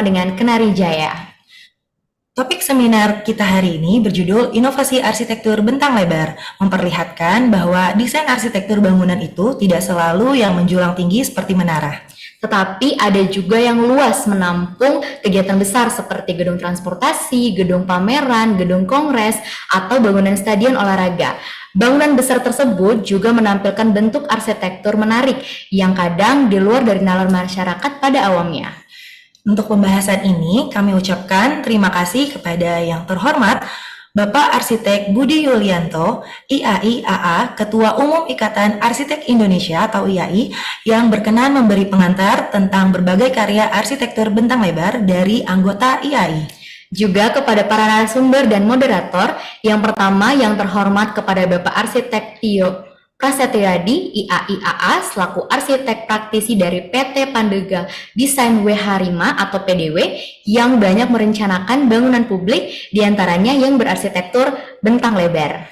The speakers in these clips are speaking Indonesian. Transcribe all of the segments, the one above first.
dengan Kenari Jaya. Topik seminar kita hari ini berjudul Inovasi Arsitektur Bentang Lebar, memperlihatkan bahwa desain arsitektur bangunan itu tidak selalu yang menjulang tinggi seperti menara. Tetapi ada juga yang luas menampung kegiatan besar seperti gedung transportasi, gedung pameran, gedung kongres, atau bangunan stadion olahraga. Bangunan besar tersebut juga menampilkan bentuk arsitektur menarik yang kadang di luar dari nalar masyarakat pada awamnya. Untuk pembahasan ini, kami ucapkan terima kasih kepada yang terhormat Bapak Arsitek Budi Yulianto, IAI AA, Ketua Umum Ikatan Arsitek Indonesia atau IAI, yang berkenan memberi pengantar tentang berbagai karya arsitektur bentang lebar dari anggota IAI. Juga kepada para narasumber dan moderator, yang pertama yang terhormat kepada Bapak Arsitek Tio Prasetyadi, IAI-AA, selaku arsitek praktisi dari PT Pandega Desain WH5 atau PDW, yang banyak merencanakan bangunan publik, diantaranya yang berarsitektur bentang lebar.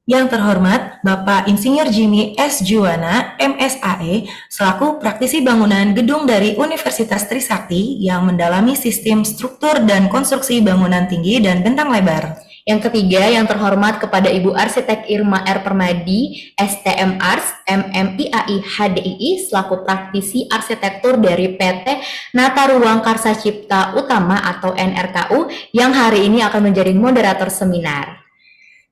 Yang terhormat Bapak Insinyur Jimmy S. Juwana, MSAE, selaku praktisi bangunan gedung dari Universitas Trisakti yang mendalami sistem struktur dan konstruksi bangunan tinggi dan bentang lebar. Yang ketiga, yang terhormat kepada Ibu Arsitek Irma R. Permadi, STM Ars, MMIAI HDII, selaku praktisi arsitektur dari PT Nata Ruang Karsa Cipta Utama atau NRKU, yang hari ini akan menjadi moderator seminar.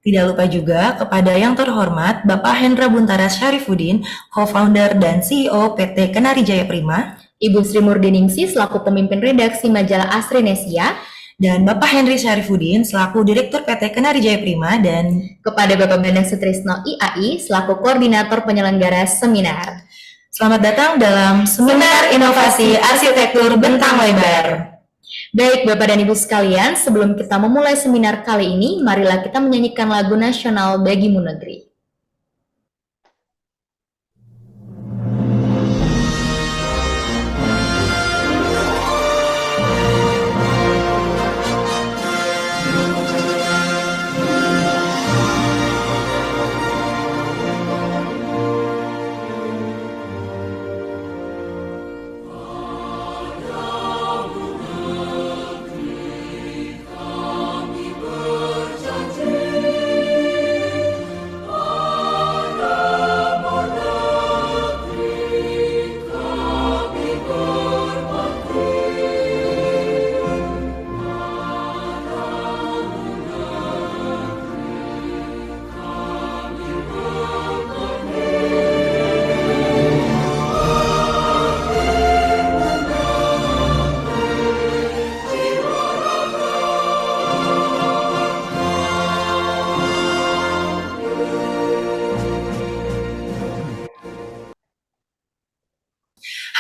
Tidak lupa juga kepada yang terhormat Bapak Hendra Buntara Syarifuddin, co-founder dan CEO PT Kenari Jaya Prima, Ibu Sri Murdiningsih selaku pemimpin redaksi majalah Astrinesia, dan Bapak Henry Syarifuddin selaku Direktur PT Kenari Jaya Prima, dan kepada Bapak Bendang Sutrisno IAI selaku koordinator penyelenggara seminar. Selamat datang dalam Seminar Inovasi Arsitektur Bentang Lebar. Baik Bapak dan Ibu sekalian, sebelum kita memulai seminar kali ini, marilah kita menyanyikan lagu nasional Bagimu Negeri.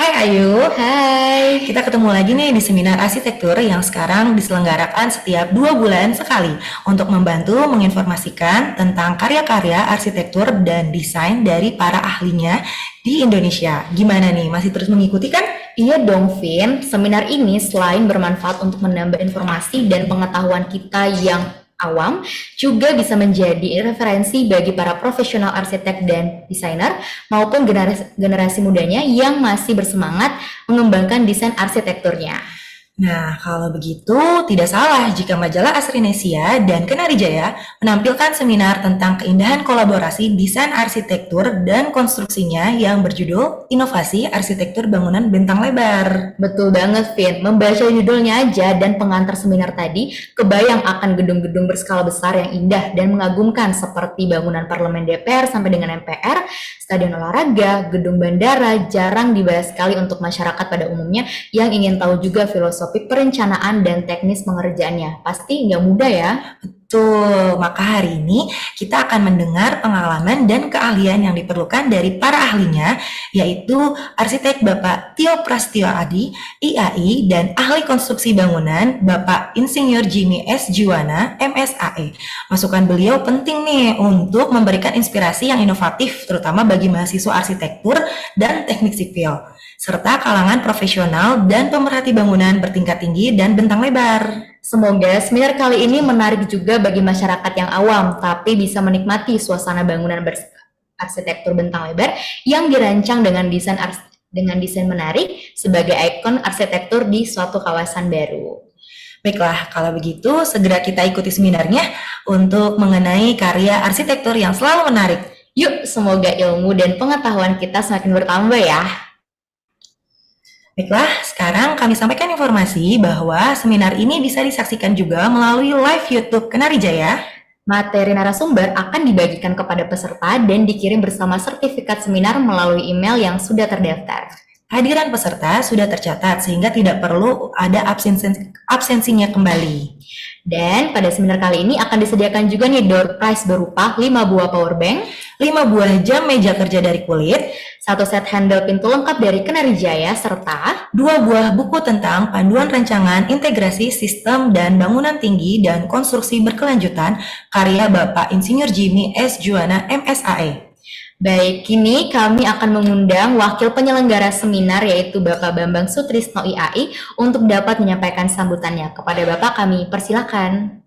Hai Ayu, Hai. kita ketemu lagi nih di seminar arsitektur yang sekarang diselenggarakan setiap 2 bulan sekali untuk membantu menginformasikan tentang karya-karya arsitektur dan desain dari para ahlinya di Indonesia. Gimana nih, masih terus mengikuti kan? Iya dong, Vin. Seminar ini selain bermanfaat untuk menambah informasi dan pengetahuan kita yang awam, juga bisa menjadi referensi bagi para profesional arsitek dan desainer maupun generasi mudanya yang masih bersemangat mengembangkan desain arsitekturnya. Nah, kalau begitu tidak salah jika majalah Astrinesia dan Kenari Jaya menampilkan seminar tentang keindahan kolaborasi desain arsitektur dan konstruksinya yang berjudul Inovasi Arsitektur Bangunan Bentang Lebar. Betul banget, Vin. Membaca judulnya aja dan pengantar seminar tadi, kebayang akan gedung-gedung berskala besar yang indah dan mengagumkan seperti bangunan parlemen DPR sampai dengan MPR, stadion olahraga, gedung bandara, jarang dibahas sekali untuk masyarakat pada umumnya yang ingin tahu juga filosofi perencanaan dan teknis pengerjaannya. Pasti nggak mudah ya. Betul, maka hari ini kita akan mendengar pengalaman dan keahlian yang diperlukan dari para ahlinya, yaitu arsitek Bapak Tio Prasetyo Adi, IAI, dan ahli konstruksi bangunan Bapak Insinyur Jimmy S. Juwana, MSAE. Masukan beliau penting nih untuk memberikan inspirasi yang inovatif, terutama bagi mahasiswa arsitektur dan teknik sipil, serta kalangan profesional dan pemerhati bangunan bertingkat tinggi dan bentang lebar. Semoga seminar kali ini menarik juga bagi masyarakat yang awam, tapi bisa menikmati suasana bangunan arsitektur bentang lebar yang dirancang dengan desain dengan desain menarik sebagai ikon arsitektur di suatu kawasan baru. Baiklah, kalau begitu segera kita ikuti seminarnya untuk mengenai karya arsitektur yang selalu menarik. Yuk, semoga ilmu dan pengetahuan kita semakin bertambah ya. Baiklah, sekarang kami sampaikan informasi bahwa seminar ini bisa disaksikan juga melalui live YouTube Kenari Jaya. Materi narasumber akan dibagikan kepada peserta dan dikirim bersama sertifikat seminar melalui email yang sudah terdaftar. Kehadiran peserta sudah tercatat sehingga tidak perlu ada absensinya kembali. Dan pada seminar kali ini akan disediakan juga nih door prize berupa 5 buah power bank, 5 buah jam meja kerja dari kulit, 1 set handle pintu lengkap dari Kenari Jaya, serta 2 buah buku tentang panduan rancangan integrasi sistem dan bangunan tinggi dan konstruksi berkelanjutan karya Bapak Insinyur Jimmy S. Juwana MSAE. Baik, kini kami akan mengundang wakil penyelenggara seminar yaitu Bapak Bambang Sutrisno IAI untuk dapat menyampaikan sambutannya. Kepada Bapak kami persilakan.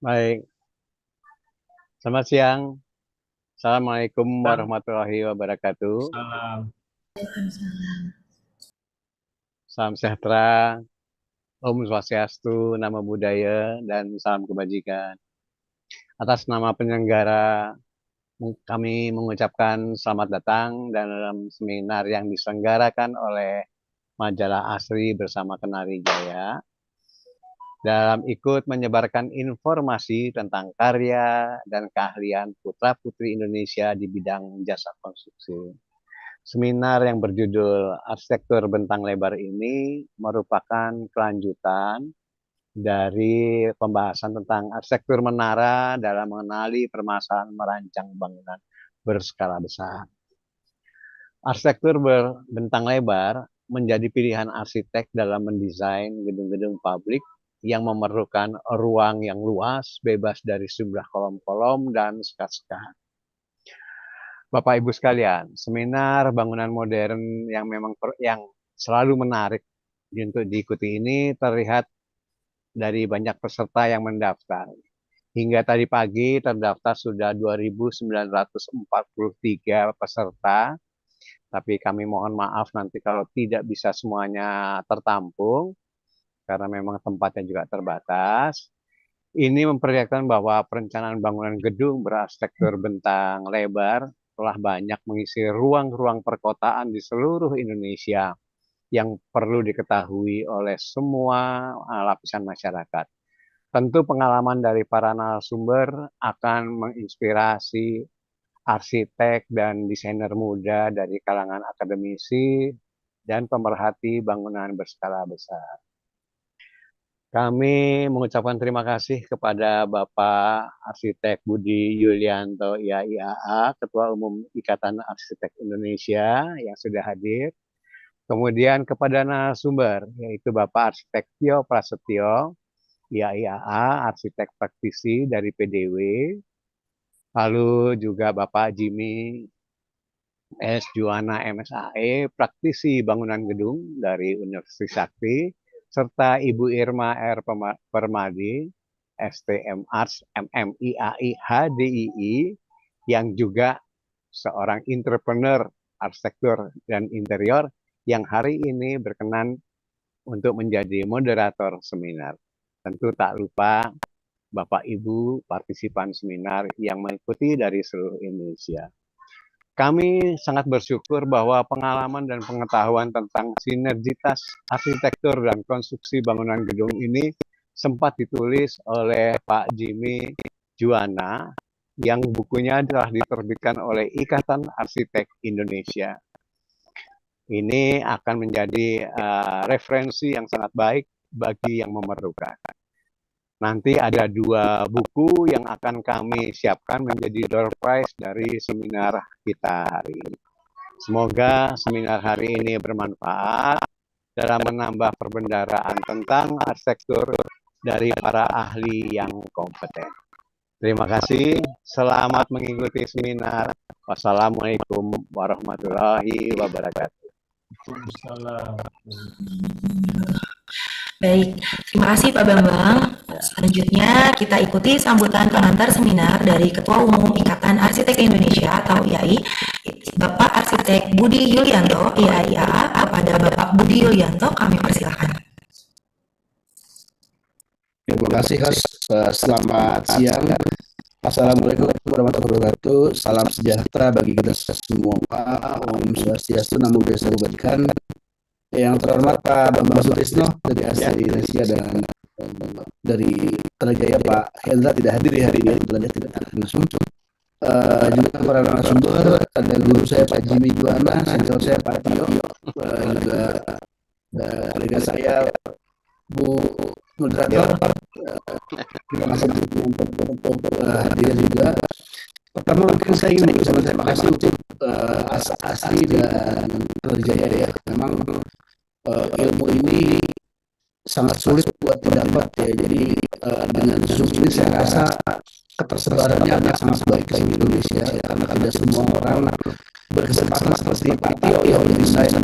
Baik, selamat siang. Assalamualaikum warahmatullahi wabarakatuh. Salam sejahtera, Om Swastiastu, Namo Buddhaya, dan salam kebajikan. Atas nama penyelenggara, kami mengucapkan selamat datang dalam seminar yang diselenggarakan oleh Majalah Asri bersama Kenari Jaya dalam ikut menyebarkan informasi tentang karya dan keahlian putra-putri Indonesia di bidang jasa konstruksi. Seminar yang berjudul Arsitektur Bentang Lebar ini merupakan kelanjutan dari pembahasan tentang arsitektur menara dalam mengenali permasalahan merancang bangunan berskala besar. Arsitektur berbentang lebar menjadi pilihan arsitek dalam mendesain gedung-gedung publik yang memerlukan ruang yang luas, bebas dari jumlah kolom-kolom dan sekat-sekat. Bapak Ibu sekalian, seminar bangunan modern yang selalu menarik untuk diikuti ini terlihat dari banyak peserta yang mendaftar. Hingga tadi pagi terdaftar sudah 2.943 peserta, tapi kami mohon maaf nanti kalau tidak bisa semuanya tertampung, karena memang tempatnya juga terbatas. Ini memperlihatkan bahwa perencanaan bangunan gedung berarsitektur bentang lebar telah banyak mengisi ruang-ruang perkotaan di seluruh Indonesia yang perlu diketahui oleh semua lapisan masyarakat. Tentu pengalaman dari para narasumber akan menginspirasi arsitek dan desainer muda dari kalangan akademisi dan pemerhati bangunan berskala besar. Kami mengucapkan terima kasih kepada Bapak Arsitek Budi Yulianto IAIAA, Ketua Umum Ikatan Arsitek Indonesia yang sudah hadir. Kemudian kepada narasumber, yaitu Bapak Arsitek Tio Prasetyo, IAIAA, arsitek praktisi dari PDW. Lalu juga Bapak Jimmy S. Juwana MSAE, praktisi bangunan gedung dari Universitas Sakti, serta Ibu Irma R. Permadi, STM Arts MMIAI HDII, yang juga seorang entrepreneur arsitektur dan interior yang hari ini berkenan untuk menjadi moderator seminar. Tentu tak lupa Bapak Ibu partisipan seminar yang mengikuti dari seluruh Indonesia. Kami sangat bersyukur bahwa pengalaman dan pengetahuan tentang sinergitas arsitektur dan konstruksi bangunan gedung ini sempat ditulis oleh Pak Jimmy Juwana yang bukunya telah diterbitkan oleh Ikatan Arsitek Indonesia. Ini akan menjadi referensi yang sangat baik bagi yang memerlukan. Nanti ada 2 buku yang akan kami siapkan menjadi door prize dari seminar kita hari ini. Semoga seminar hari ini bermanfaat dalam menambah perbendaharaan tentang arsitektur dari para ahli yang kompeten. Terima kasih, selamat mengikuti seminar. Wassalamualaikum warahmatullahi wabarakatuh. Baik, terima kasih Pak Bambang. Selanjutnya kita ikuti sambutan pengantar seminar dari Ketua Umum Ikatan Arsitek Indonesia atau IAI, Bapak Arsitek Budi Yulianto, IAIAA. Kepada Bapak Budi Yulianto kami persilahkan. Terima kasih, host. Selamat siang. Assalamualaikum warahmatullahi wabarakatuh. Salam sejahtera bagi kita semua. Om Swastiastu, Namo Buddhaya Salam. Yang terhormat Pak Bambang Sutrisno dari ASI Indonesia dan dari Terjaya Pak Hendra tidak hadir di hari ini, kebetulan dia tidak langsung. Juga para narasumber, ada guru saya Pak Jimmy Juwana, senior saya Pak Tio, juga kolega saya Bu moderator. Terima kasih untuk hadir juga. Pertama mungkin saya ingin mengucapkan terima kasih untuk ASI dan Terjaya ya. Memang ilmu ini sangat sulit buat didapat ya. Jadi dengan Zoom ini saya rasa ketersebarannya akan sangat baik di Indonesia ya, karena tidak semua orang berkesempatan seperti Pak Tio yang mendesain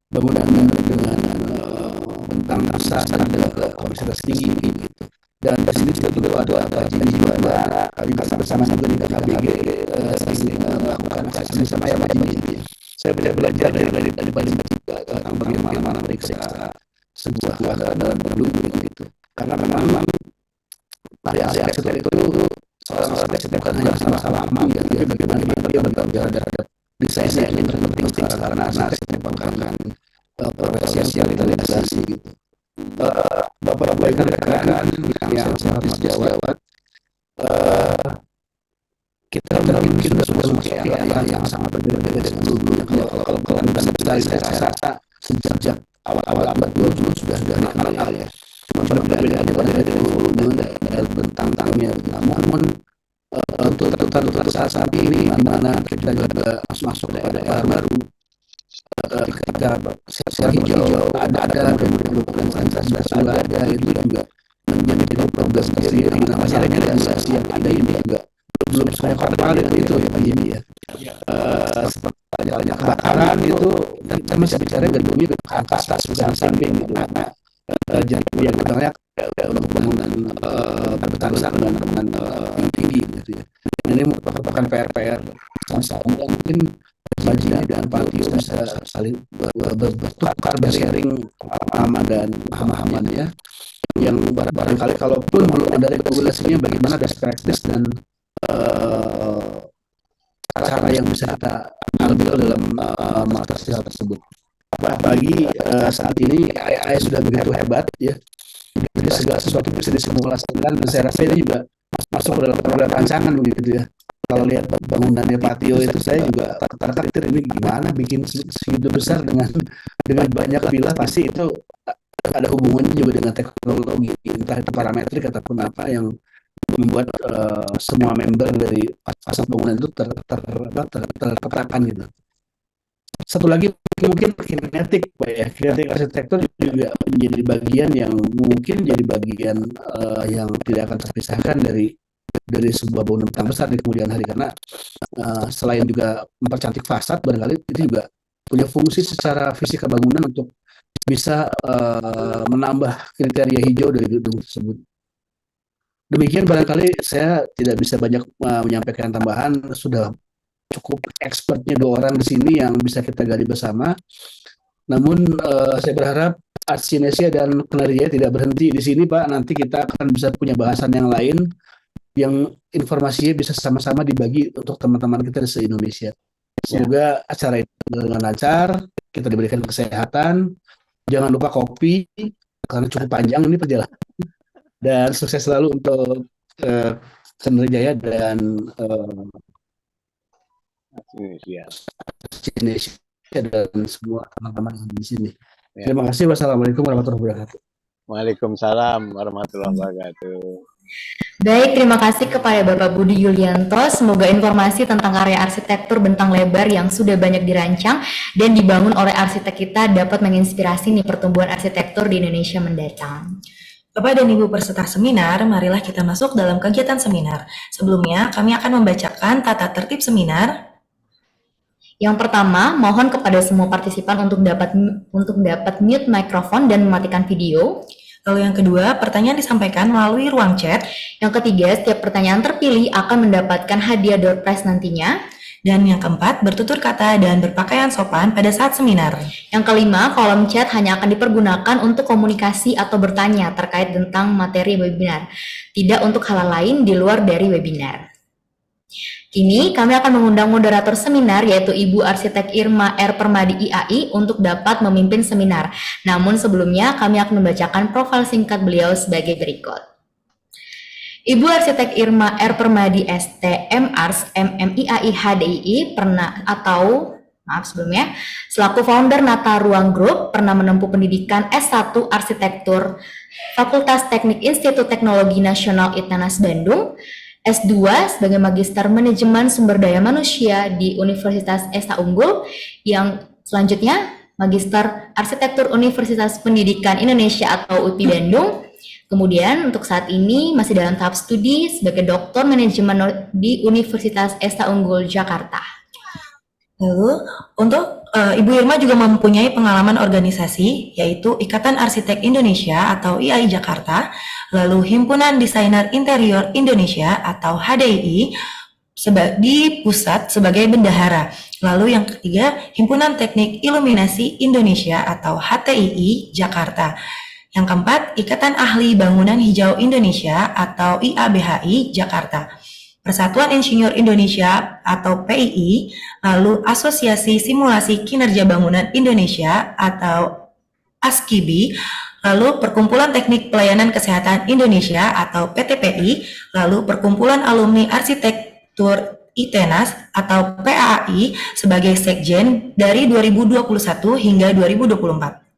bangunan dengan bentang besar dan juga kapasitas tinggi gitu. Dan di sini juga ada Pak Jimmy Juwana, kami bersama juga di KBG sering melakukan aksi sama ya Pak Jimmy. Saya belajar dari juga tentang bagaimana mereka sebuah dalam berdua gitu. Karena memang dari arsitek itu seorang arsitek bukan hanya sama-sama lama ya, tapi bagaimana dia bertanggung jawab terhadap desainnya ini penting karena arsitek merupakan profesi yang realisasi gitu. Bapak-bapak dan rekan-rekan yang sangat sejawat, kita mungkin sudah memasuki era yang sangat berbeda dari sebelumnya. Kalau saya rasa sejak awal abad 20 sudah kenal ya. Cuma perbedaannya pada volume dan bentang-bentangnya. Namun tuntutan saat ini di mana kita juga masuk pada era baru. Ketika sektor hijau ada infrastruktur ada itu juga menjadi problem sendiri. Namanya regulasi yang ada ini juga belum saya kompal dengan itu ya Pak Jimmy ya. Seperti banyak kebakaran itu kita masih bicara gedungnya ke atas bukan samping gitu. Karena jadi yang banyak untuk bangunan berbesar dengan tinggi gitu ya. Ini merupakan PR sama-sama mungkin Pak Jimmy dan Pak Tio bisa saling bertukar bersharing pengalaman dan pemahamannya yang barangkali kalaupun belum ada regulasinya bagaimana best practice dan cara yang bisa kita ambil dalam materi tersebut. Apalagi saat ini AI sudah begitu hebat ya. Jadi segala sesuatu bisa disimulasikan dan saya rasa ini juga masuk ke dalam program rancangan begitu ya. Kalau lihat bangunannya Patio itu saya juga tertarik ini gimana bikin segitu besar dengan banyak villa, pasti itu ada hubungannya juga dengan teknologi entah itu parametrik ataupun apa yang membuat semua member dari fasad bangunan itu terpetakan gitu. Satu lagi mungkin kinetik Pak ya, kinetik arsitektur juga menjadi bagian yang mungkin jadi bagian yang tidak akan terpisahkan dari sebuah bangunan bentang besar di kemudian hari, karena selain juga mempercantik fasad barangkali itu juga punya fungsi secara fisika bangunan untuk bisa menambah kriteria hijau dari gedung tersebut. Demikian barangkali saya tidak bisa banyak menyampaikan tambahan, sudah cukup expertnya 2 orang di sini yang bisa kita gali bersama. Namun saya berharap Arsi Indonesia dan Kenaria tidak berhenti di sini Pak, nanti kita akan bisa punya bahasan yang lain yang informasinya bisa sama-sama dibagi untuk teman-teman kita di se-Indonesia. Semoga acara itu dengan lancar, kita diberikan kesehatan, jangan lupa kopi karena cukup panjang ini perjalanan. Dan sukses selalu untuk Kenaria dan Indonesia dan semua teman-teman yang di sini. Ya. Terima kasih. Wassalamualaikum warahmatullahi wabarakatuh. Waalaikumsalam warahmatullahi wabarakatuh. Baik, terima kasih kepada Bapak Budi Yulianto. Semoga informasi tentang karya arsitektur bentang lebar yang sudah banyak dirancang dan dibangun oleh arsitek kita dapat menginspirasi nih pertumbuhan arsitektur di Indonesia mendatang. Bapak dan Ibu peserta seminar, marilah kita masuk dalam kegiatan seminar. Sebelumnya, kami akan membacakan tata tertib seminar. Yang pertama, mohon kepada semua partisipan untuk dapat mute mikrofon dan mematikan video. Lalu yang kedua, pertanyaan disampaikan melalui ruang chat. Yang ketiga, setiap pertanyaan terpilih akan mendapatkan hadiah door prize nantinya. Dan yang keempat, bertutur kata dan berpakaian sopan pada saat seminar. Yang kelima, kolom chat hanya akan dipergunakan untuk komunikasi atau bertanya terkait tentang materi webinar, tidak untuk hal lain di luar dari webinar. Kini kami akan mengundang moderator seminar yaitu Ibu Arsitek Irma R. Permadi IAI untuk dapat memimpin seminar. Namun sebelumnya kami akan membacakan profil singkat beliau sebagai berikut. Ibu Arsitek Irma R. Permadi ST MArs MMIAI HDII selaku founder Nata Ruang Group pernah menempuh pendidikan S1 Arsitektur Fakultas Teknik Institut Teknologi Nasional ITNAS Bandung, S2 sebagai Magister Manajemen Sumber Daya Manusia di Universitas Esa Unggul, yang selanjutnya Magister Arsitektur Universitas Pendidikan Indonesia atau UPI Bandung. Kemudian untuk saat ini masih dalam tahap studi sebagai Doktor Manajemen di Universitas Esa Unggul Jakarta. Lalu untuk Ibu Irma juga mempunyai pengalaman organisasi, yaitu Ikatan Arsitek Indonesia atau IAI Jakarta, lalu Himpunan Desainer Interior Indonesia atau HDII di pusat sebagai bendahara. Lalu yang ketiga, Himpunan Teknik Iluminasi Indonesia atau HTII Jakarta. Yang keempat, Ikatan Ahli Bangunan Hijau Indonesia atau IABHI Jakarta. Persatuan Insinyur Indonesia atau PII, lalu Asosiasi Simulasi Kinerja Bangunan Indonesia atau ASKIBI, lalu Perkumpulan Teknik Pelayanan Kesehatan Indonesia atau PTPI, lalu Perkumpulan Alumni Arsitektur ITENAS atau PAI sebagai sekjen dari 2021 hingga 2024.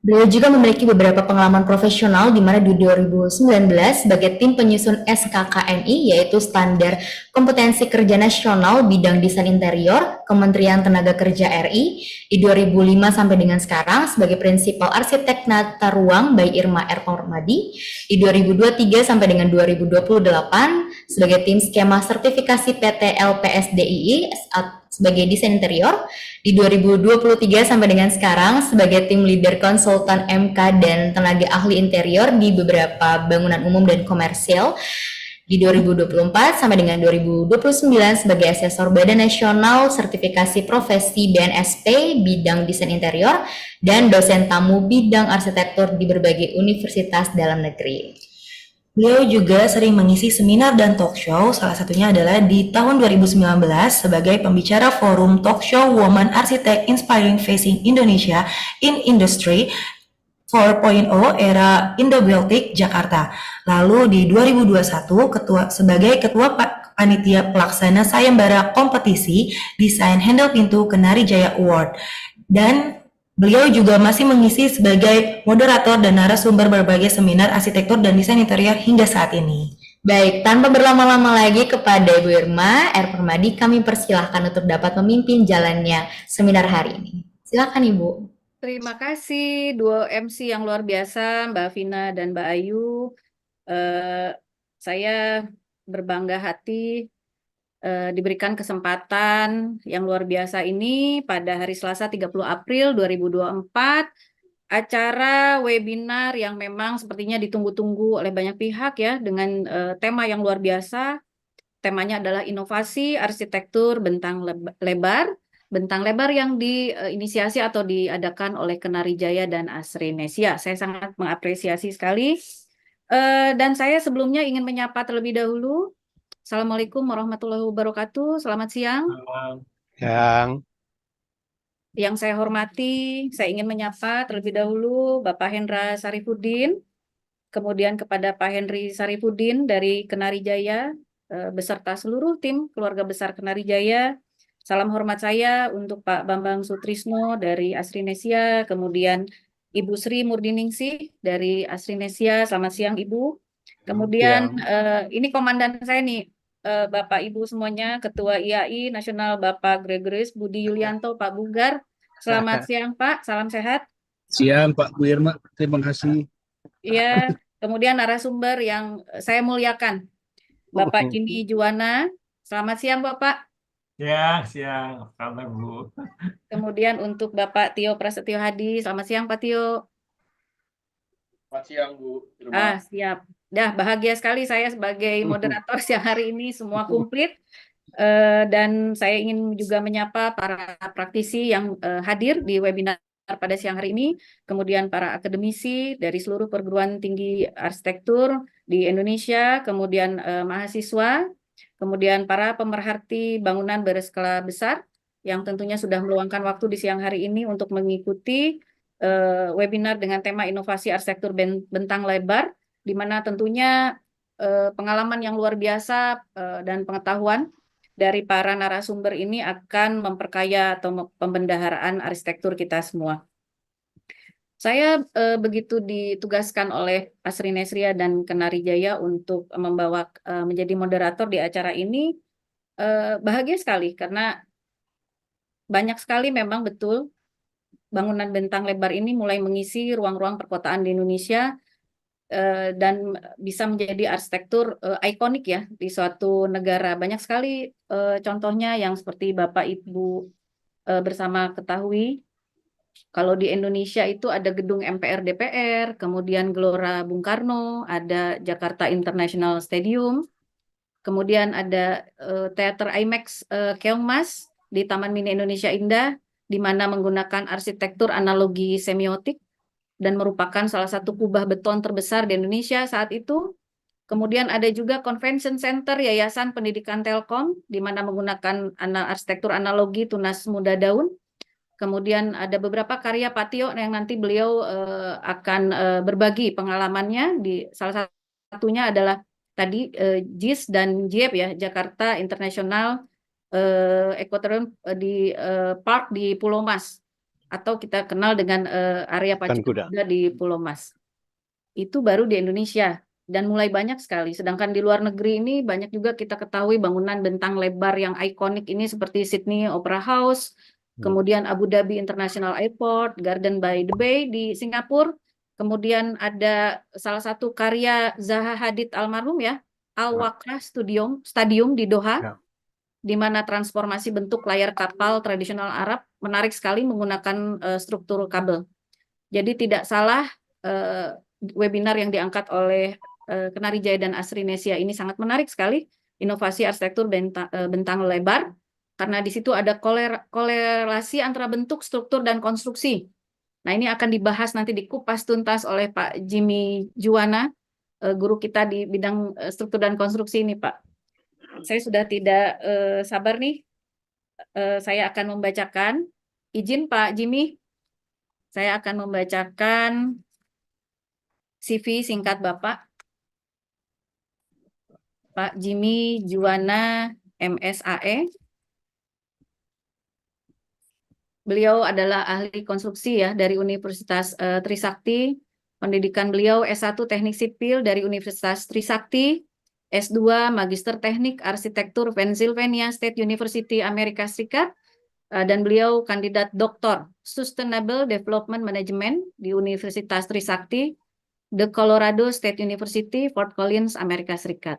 Beliau juga memiliki beberapa pengalaman profesional di mana di 2019 sebagai tim penyusun SKKNI yaitu Standar Kompetensi Kerja Nasional bidang desain interior Kementerian Tenaga Kerja RI, di 2005 sampai dengan sekarang sebagai Prinsipal Arsitek Nata Ruang by Irma R. Permadi, di 2023 sampai dengan 2028 sebagai tim skema sertifikasi PT LPSDII sebagai desain interior, di 2023 sampai dengan sekarang sebagai tim leader konsultan MK dan tenaga ahli interior di beberapa bangunan umum dan komersial, di 2024 sampai dengan 2029 sebagai asesor Badan Nasional Sertifikasi Profesi BNSP bidang desain interior dan dosen tamu bidang arsitektur di berbagai universitas dalam negeri. Beliau juga sering mengisi seminar dan talk show, salah satunya adalah di tahun 2019 sebagai pembicara forum talk show Woman Architect Inspiring Facing Indonesia in Industry 4.0 era Indo-Baltic Jakarta. Lalu di 2021 sebagai ketua panitia pelaksana sayembara kompetisi desain handle pintu Kenari Jaya Award. Dan beliau juga masih mengisi sebagai moderator dan narasumber berbagai seminar arsitektur dan desain interior hingga saat ini. Baik, tanpa berlama-lama lagi kepada Ibu Irma R. Permadi, kami persilahkan untuk dapat memimpin jalannya seminar hari ini. Silakan Ibu. Terima kasih dua MC yang luar biasa, Mbak Vina dan Mbak Ayu. Saya berbangga hati diberikan kesempatan yang luar biasa ini pada hari Selasa 30 April 2024, acara webinar yang memang sepertinya ditunggu-tunggu oleh banyak pihak ya, dengan tema yang luar biasa. Temanya adalah inovasi arsitektur bentang lebar. Bentang lebar yang diinisiasi atau diadakan oleh Kenari Jaya dan Asrinesia. Saya sangat mengapresiasi sekali. Dan saya sebelumnya ingin menyapa terlebih dahulu. Assalamualaikum warahmatullahi wabarakatuh. Selamat siang. Yang saya hormati, saya ingin menyapa terlebih dahulu Bapak Hendra Sarifudin, kemudian kepada Pak Henry Sarifudin dari Kenari Jaya, beserta seluruh tim keluarga besar Kenari Jaya. Salam hormat saya untuk Pak Bambang Sutrisno dari Asrinesia, kemudian Ibu Sri Murdiningsih dari Asrinesia. Selamat siang Ibu. Kemudian ini komandan saya nih, Bapak Ibu semuanya, Ketua IAI Nasional Bapak Gregoris Budi Yulianto, Pak Bugar. Selamat siang Pak, salam sehat. Siang Pak Bu Irma, terima kasih. Iya, kemudian narasumber yang saya muliakan, Bapak Jimmy Juwana. Selamat siang Bapak. Siang. Apa kabar, Bu? Kemudian untuk Bapak Tio Prasetyo Hadi, selamat siang Pak Tio. Selamat siang, Bu Irma. Siap. Dah, bahagia sekali saya sebagai moderator siang hari ini, semua komplit. Dan saya ingin juga menyapa para praktisi yang hadir di webinar pada siang hari ini, kemudian para akademisi dari seluruh perguruan tinggi arsitektur di Indonesia, kemudian mahasiswa, kemudian para pemerhati bangunan berskala besar yang tentunya sudah meluangkan waktu di siang hari ini untuk mengikuti webinar dengan tema inovasi arsitektur bentang lebar, di mana tentunya pengalaman yang luar biasa dan pengetahuan dari para narasumber ini akan memperkaya atau pembendaharaan arsitektur kita semua. Saya begitu ditugaskan oleh Asri Nesria dan Kenari Jaya untuk membawa menjadi moderator di acara ini, bahagia sekali karena banyak sekali memang betul bangunan bentang lebar ini mulai mengisi ruang-ruang perkotaan di Indonesia dan bisa menjadi arsitektur ikonik ya di suatu negara. Banyak sekali contohnya yang seperti Bapak Ibu bersama ketahui. Kalau di Indonesia itu ada gedung MPR DPR, kemudian Gelora Bung Karno, ada Jakarta International Stadium, kemudian ada Teater IMAX Keongmas di Taman Mini Indonesia Indah, di mana menggunakan arsitektur analogi semiotik dan merupakan salah satu kubah beton terbesar di Indonesia saat itu. Kemudian ada juga Convention Center Yayasan Pendidikan Telkom, di mana menggunakan arsitektur analogi tunas muda daun. Kemudian ada beberapa karya Pak Tio yang nanti beliau akan berbagi pengalamannya. Salah satunya adalah tadi JIS dan JIEP ya, Jakarta International Equatorium di Park di Pulau Mas, atau kita kenal dengan area pacu kuda di Pulau Mas. Itu baru di Indonesia dan mulai banyak sekali. Sedangkan di luar negeri ini banyak juga kita ketahui bangunan bentang lebar yang ikonik ini seperti Sydney Opera House, kemudian Abu Dhabi International Airport, Garden by the Bay di Singapura. Kemudian ada salah satu karya Zaha Hadid almarhum ya, Al-Wakrah Stadium di Doha, di mana transformasi bentuk layar kapal tradisional Arab menarik sekali menggunakan struktur kabel. Jadi tidak salah webinar yang diangkat oleh Kenari Jaya dan Asri Nesia ini sangat menarik sekali, inovasi arsitektur bentang lebar, karena di situ ada korelasi antara bentuk, struktur, dan konstruksi. Nah, ini akan dibahas nanti dikupas tuntas oleh Pak Jimmy Juwana, guru kita di bidang struktur dan konstruksi ini, Pak. Saya sudah tidak sabar nih, saya akan membacakan. Izin Pak Jimmy, saya akan membacakan CV singkat Bapak. Pak Jimmy Juwana, MSAE. Beliau adalah ahli konstruksi ya dari Universitas Trisakti. Pendidikan beliau S1 Teknik Sipil dari Universitas Trisakti, S2 Magister Teknik Arsitektur Pennsylvania State University Amerika Serikat, dan beliau kandidat doktor Sustainable Development Management di Universitas Trisakti, The Colorado State University, Fort Collins, Amerika Serikat.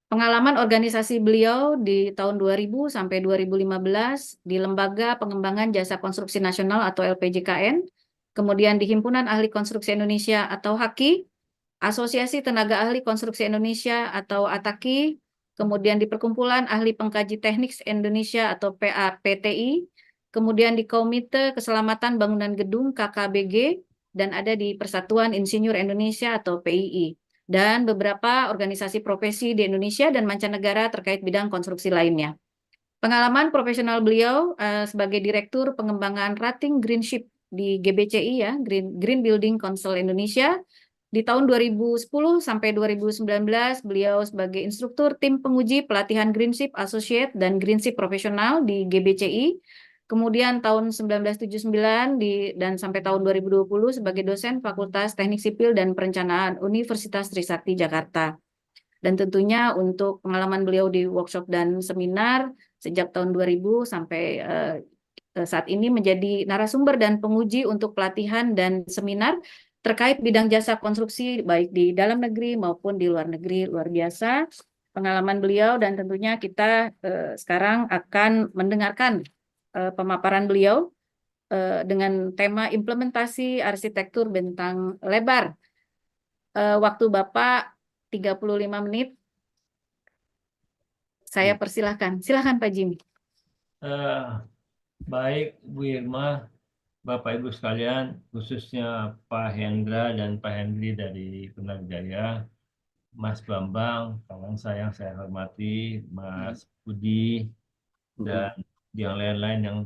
Pengalaman organisasi beliau di tahun 2000 sampai 2015 di Lembaga Pengembangan Jasa Konstruksi Nasional atau LPJKN, kemudian di Himpunan Ahli Konstruksi Indonesia atau HAKI, Asosiasi Tenaga Ahli Konstruksi Indonesia atau ATAKI, kemudian di Perkumpulan Ahli Pengkaji Teknik Indonesia atau PAPTI, kemudian di Komite Keselamatan Bangunan Gedung KKBG, dan ada di Persatuan Insinyur Indonesia atau PII. Dan beberapa organisasi profesi di Indonesia dan mancanegara terkait bidang konstruksi lainnya. Pengalaman profesional beliau sebagai Direktur Pengembangan Rating Greenship di GBCI ya, Green Building Council Indonesia. Di tahun 2010 sampai 2019 beliau sebagai instruktur tim penguji pelatihan Greenship Associate dan Greenship Profesional di GBCI. Kemudian tahun 1979 dan sampai tahun 2020 sebagai dosen Fakultas Teknik Sipil dan Perencanaan Universitas Trisakti Jakarta. Dan tentunya untuk pengalaman beliau di workshop dan seminar sejak tahun 2000 sampai saat ini menjadi narasumber dan penguji untuk pelatihan dan seminar terkait bidang jasa konstruksi baik di dalam negeri maupun di luar negeri, luar biasa. pengalaman beliau dan tentunya kita sekarang akan mendengarkan pemaparan beliau dengan tema implementasi arsitektur bentang lebar. Waktu Bapak 35 menit. Saya persilahkan. Silahkan Pak Jimmy. Baik Bu Irma, Bapak Ibu sekalian, khususnya Pak Hendra dan Pak Hendri dari Jaya, Mas Bambang, kawan saya yang saya hormati, Mas Budi, dan yang lain-lain yang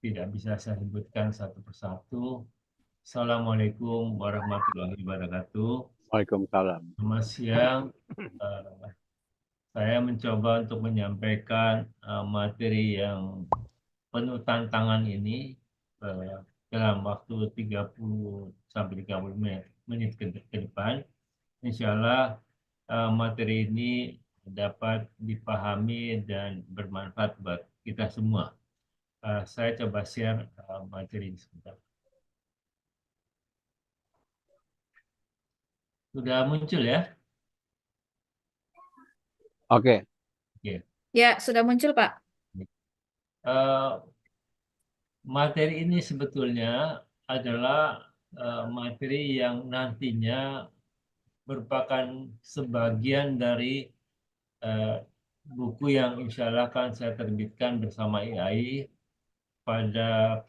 tidak bisa saya sebutkan satu persatu. Assalamualaikum warahmatullahi wabarakatuh. Waalaikumsalam. Selamat siang. Saya mencoba untuk menyampaikan materi yang penuh tantangan ini dalam waktu 30 sampai 30 menit ke depan. Insya Allah materi ini dapat dipahami dan bermanfaat buat kita semua. Saya coba share materi ini sebentar. Sudah muncul ya? Oke. Ya, sudah muncul Pak. Materi ini sebetulnya adalah materi yang nantinya merupakan sebagian dari buku yang insya Allah akan saya terbitkan bersama IAI pada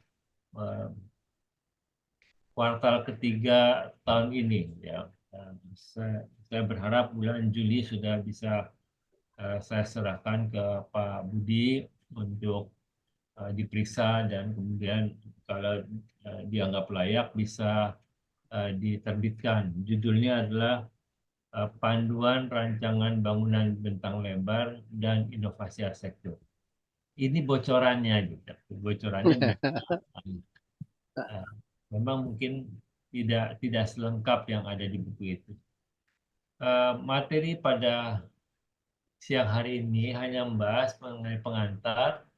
kuartal ketiga tahun ini. Ya. Saya berharap bulan Juli sudah bisa saya serahkan ke Pak Budi untuk diperiksa dan kemudian kalau dianggap layak bisa diterbitkan. Judulnya adalah Panduan Rancangan Bangunan Bentang Lebar dan Inovasi Arsitektur. Ini bocorannya gitu. Bocorannya memang mungkin tidak selengkap yang ada di buku itu. Materi pada siang hari ini hanya membahas mengenai pengantar,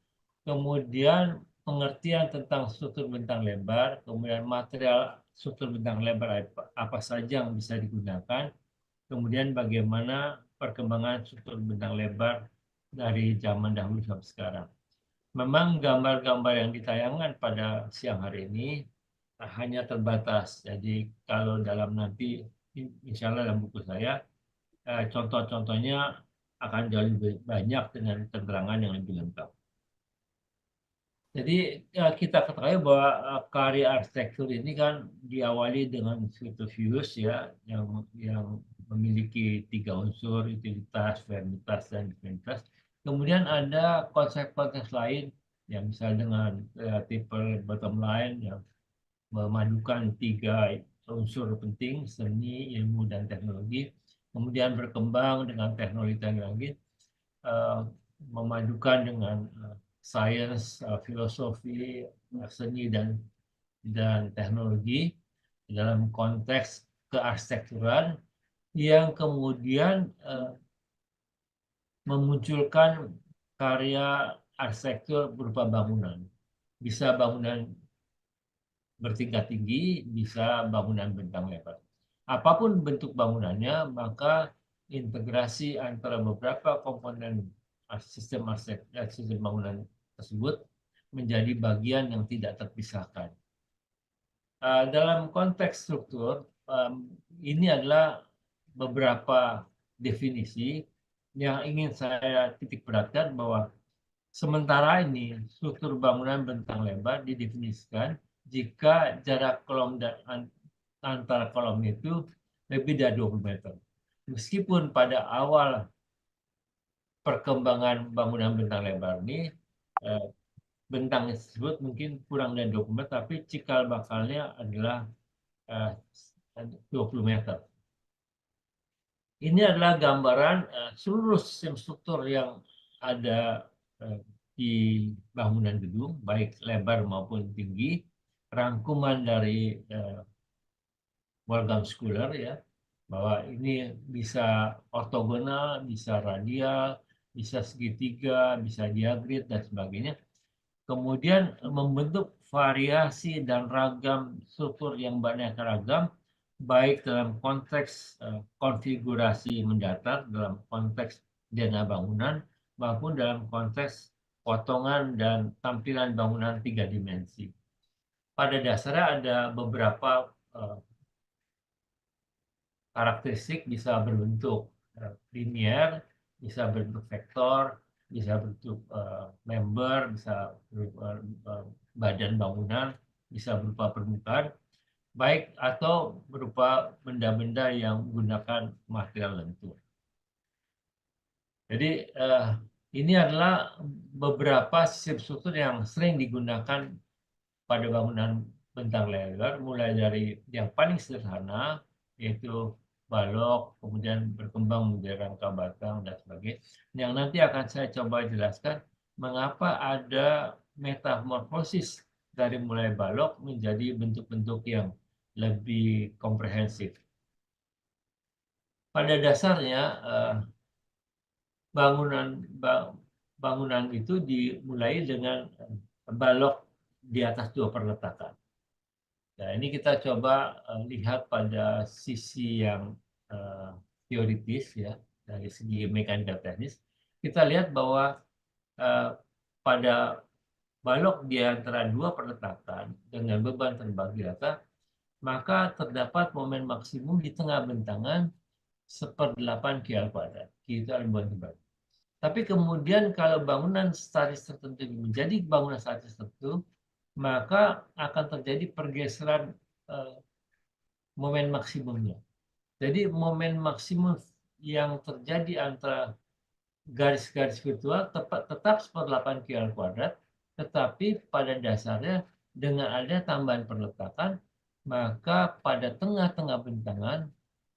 kemudian pengertian tentang struktur bentang lebar, kemudian material struktur bentang lebar apa saja yang bisa digunakan, kemudian bagaimana perkembangan struktur bentang lebar dari zaman dahulu sampai sekarang. Memang gambar-gambar yang ditayangkan pada siang hari ini hanya terbatas. Jadi kalau dalam nanti, insya Allah dalam buku saya, contoh-contohnya akan jauh lebih banyak dengan keterangan yang lebih lengkap. Jadi kita ketahui bahwa karya arsitektur ini kan diawali dengan Vitruvius ya, yang memiliki 3 unsur, utilitas, firmitas, dan definitas. Kemudian ada konsep-konsep lain yang misalnya dengan tipe bottom line yang memadukan 3 unsur penting, seni, ilmu, dan teknologi. Kemudian berkembang dengan teknologi memadukan dengan sains, filosofi, seni, dan teknologi dalam konteks kearsitekturan yang kemudian memunculkan karya arsitektur berupa bangunan. Bisa bangunan bertingkat tinggi, bisa bangunan bentang lebar. Apapun bentuk bangunannya, maka integrasi antara beberapa komponen sistem bangunan tersebut menjadi bagian yang tidak terpisahkan. Dalam konteks struktur, ini adalah beberapa definisi yang ingin saya titik beratkan bahwa sementara ini struktur bangunan bentang lebar didefinisikan jika jarak kolom antara kolom itu lebih dari 20 meter. Meskipun pada awal perkembangan bangunan bentang lebar ini, bentang tersebut mungkin kurang dari 20 meter, tapi cikal bakalnya adalah 20 meter. Ini adalah gambaran seluruh sistem struktur yang ada di bangunan gedung, baik lebar maupun tinggi, rangkuman dari Waldbaumschuler ya, bahwa ini bisa ortogonal, bisa radial, bisa segitiga, bisa diagrit, dan sebagainya. Kemudian membentuk variasi dan ragam struktur yang beraneka ragam, baik dalam konteks konfigurasi mendatar, dalam konteks dana bangunan maupun dalam konteks potongan dan tampilan bangunan 3 dimensi. Pada dasarnya ada beberapa karakteristik, bisa berbentuk linier, bisa berbentuk vektor, bisa bentuk member, bisa berupa badan bangunan, bisa berupa permukaan, baik atau berupa benda-benda yang menggunakan material lentur. Jadi ini adalah beberapa sistem struktur yang sering digunakan pada bangunan bentang lebar, mulai dari yang paling sederhana, yaitu balok, kemudian berkembang menjadi rangka batang, dan sebagainya. Yang nanti akan saya coba jelaskan mengapa ada metamorfosis dari mulai balok menjadi bentuk-bentuk yang lebih komprehensif. Pada dasarnya, bangunan itu dimulai dengan balok di atas 2 perletakan. Nah, ini kita coba lihat pada sisi yang teoritis ya, dari segi mekanika teknis. Kita lihat bahwa pada balok di antara 2 perletakan dengan beban terbagi rata, maka terdapat momen maksimum di tengah bentangan 1/8 kL². Itu adalah beban terbagi. Tapi kemudian kalau bangunan statis tertentu menjadi bangunan statis tertentu, maka akan terjadi pergeseran momen maksimumnya. Jadi momen maksimum yang terjadi antara garis-garis virtual tetap 1/8 kL², tetapi pada dasarnya dengan ada tambahan perletakan, maka pada tengah-tengah bentangan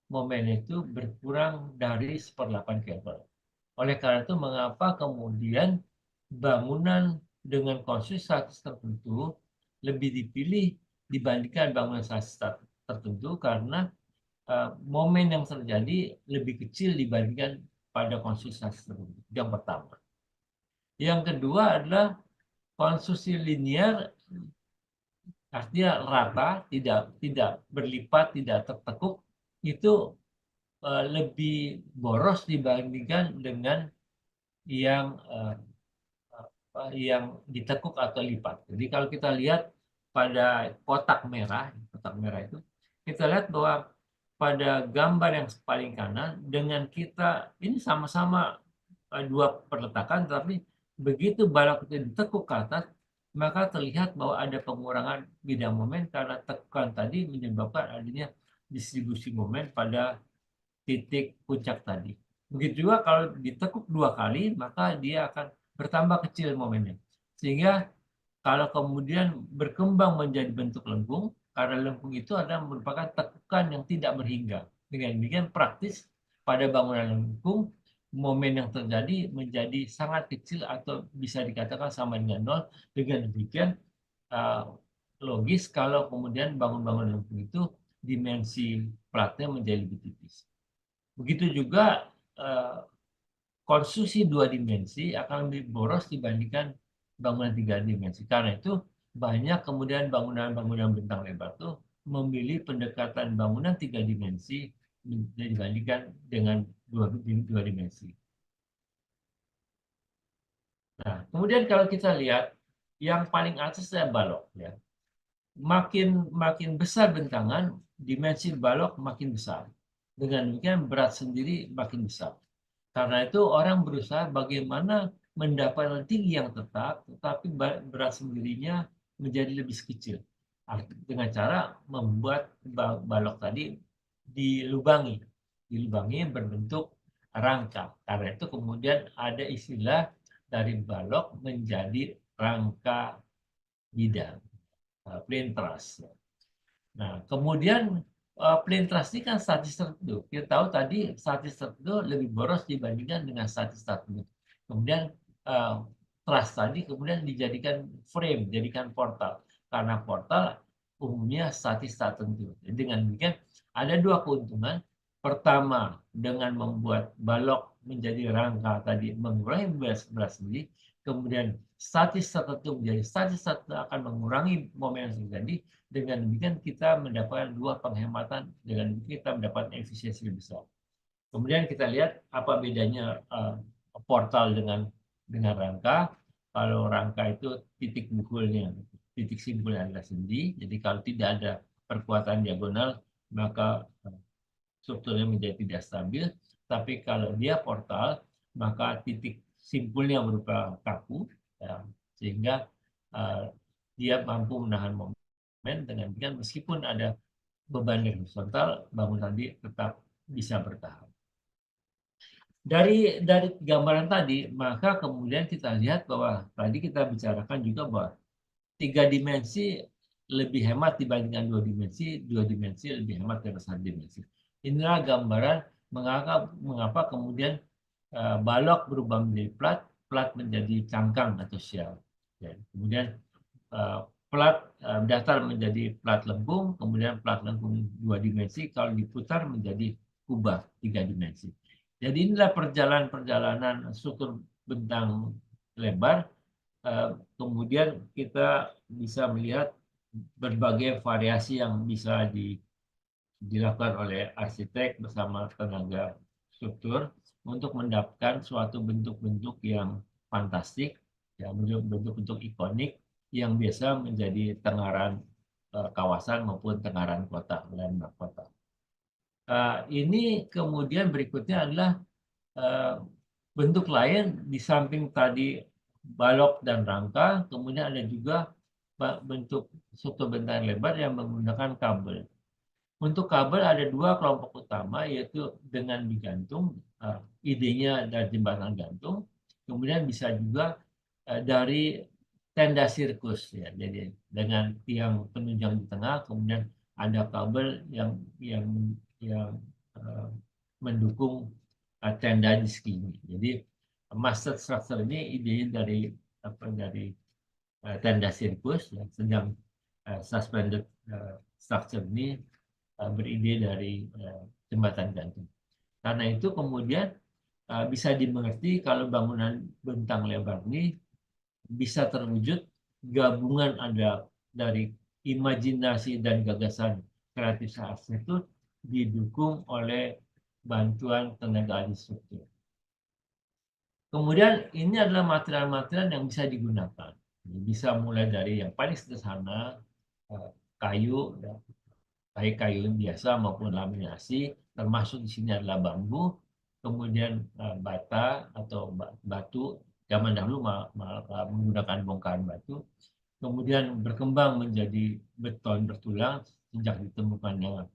momen itu berkurang dari 1/8 kL². Oleh karena itu, mengapa kemudian bangunan dengan konstruksi statis tertentu lebih dipilih dibandingkan bangunan statis tertentu, karena momen yang terjadi lebih kecil dibandingkan pada konstruksi statis tertentu. Yang pertama. Yang kedua adalah konstruksi linear, artinya rata, tidak berlipat, tidak tertekuk, itu lebih boros dibandingkan dengan yang ditekuk atau lipat. Jadi kalau kita lihat pada kotak merah itu, kita lihat bahwa pada gambar yang paling kanan, dengan kita ini sama-sama 2 perletakan, tapi begitu balok itu ditekuk ke atas, maka terlihat bahwa ada pengurangan bidang momen karena tekukan tadi menyebabkan adanya distribusi momen pada titik puncak tadi. Begitu juga kalau ditekuk 2 kali, maka dia akan bertambah kecil momennya. Sehingga kalau kemudian berkembang menjadi bentuk lengkung, karena lengkung itu adalah merupakan tekukan yang tidak berhingga. Dengan demikian praktis pada bangunan lengkung, momen yang terjadi menjadi sangat kecil atau bisa dikatakan sama dengan nol. Dengan demikian logis kalau kemudian bangunan lengkung itu dimensi platnya menjadi lebih tipis. Begitu juga konstruksi 2 dimensi akan lebih boros dibandingkan bangunan 3 dimensi. Karena itu banyak kemudian bangunan-bangunan bentang lebar itu memilih pendekatan bangunan 3 dimensi dibandingkan dengan 2 dimensi. Nah, kemudian kalau kita lihat yang paling atas adalah balok ya. Makin besar bentangan, dimensi balok makin besar. Dengan demikian berat sendiri makin besar. Karena itu orang berusaha bagaimana mendapatkan tinggi yang tetap, tetapi berat sendirinya menjadi lebih kecil. Dengan cara membuat balok tadi dilubangi berbentuk rangka. Karena itu kemudian ada istilah dari balok menjadi rangka bidang, plain truss. Nah, kemudian plain truss ini kan statis tertentu. Kita tahu tadi statis tertentu lebih boros dibandingkan dengan statis tertentu. Kemudian truss tadi kemudian dijadikan frame, dijadikan portal. Karena portal umumnya statis tertentu. Jadi dengan demikian ada 2 keuntungan. Pertama, dengan membuat balok menjadi rangka tadi mengurangi berat sendiri. Kemudian statis tertentu menjadi statis tertentu akan mengurangi momen yang terjadi. Dengan demikian kita mendapatkan 2 penghematan, dengan demikian kita mendapatkan efisiensi lebih besar. Kemudian kita lihat apa bedanya portal dengan rangka. Kalau rangka itu titik bukulnya, titik simpulnya adalah sendi. Jadi kalau tidak ada perkuatan diagonal, maka strukturnya menjadi tidak stabil. Tapi kalau dia portal, maka titik simpulnya berupa kaku, ya, sehingga dia mampu menahan momen. Dengan demikian meskipun ada beban dari horizontal, bangunan tadi tetap bisa bertahan. Dari gambaran tadi, maka kemudian kita lihat bahwa tadi kita bicarakan juga bahwa 3 dimensi lebih hemat dibandingkan 2 dimensi lebih hemat dari 1 dimensi. Inilah gambaran mengapa kemudian balok berubah menjadi plat menjadi cangkang atau shell. Ya, kemudian plat datar menjadi plat lengkung, kemudian plat lengkung 2 dimensi kalau diputar menjadi kubah 3 dimensi. Jadi inilah perjalanan struktur bentang lebar. Kemudian kita bisa melihat berbagai variasi yang bisa dilakukan oleh arsitek bersama tenaga struktur untuk mendapatkan suatu bentuk-bentuk yang fantastik, ya, bentuk-bentuk ikonik yang biasa menjadi tenggaran kawasan maupun tenggaran kota, landmark kota. Ini kemudian berikutnya adalah bentuk lain di samping tadi balok dan rangka, kemudian ada juga bentuk struktur bentang lebar yang menggunakan kabel. Untuk kabel ada 2 kelompok utama, yaitu dengan digantung, idenya dari jembatan gantung, kemudian bisa juga dari tenda sirkus, ya. Jadi dengan tiang penunjang di tengah, kemudian ada kabel yang mendukung tenda di segini. Jadi master structure ini idenya dari tenda sirkus, ya. Sedang suspended structure ini beride dari jembatan gantung. Karena itu kemudian bisa dimengerti kalau bangunan bentang lebar ini bisa terwujud gabungan ada dari imajinasi dan gagasan kreatif arsitektur didukung oleh bantuan tenaga ahli struktur. Kemudian ini adalah material-material yang bisa digunakan. Bisa mulai dari yang paling sederhana, kayu, ya, baik kayu biasa maupun laminasi, termasuk di sini adalah bambu, kemudian bata atau batu, zaman dahulu menggunakan bongkahan batu, kemudian berkembang menjadi beton bertulang sejak ditemukannya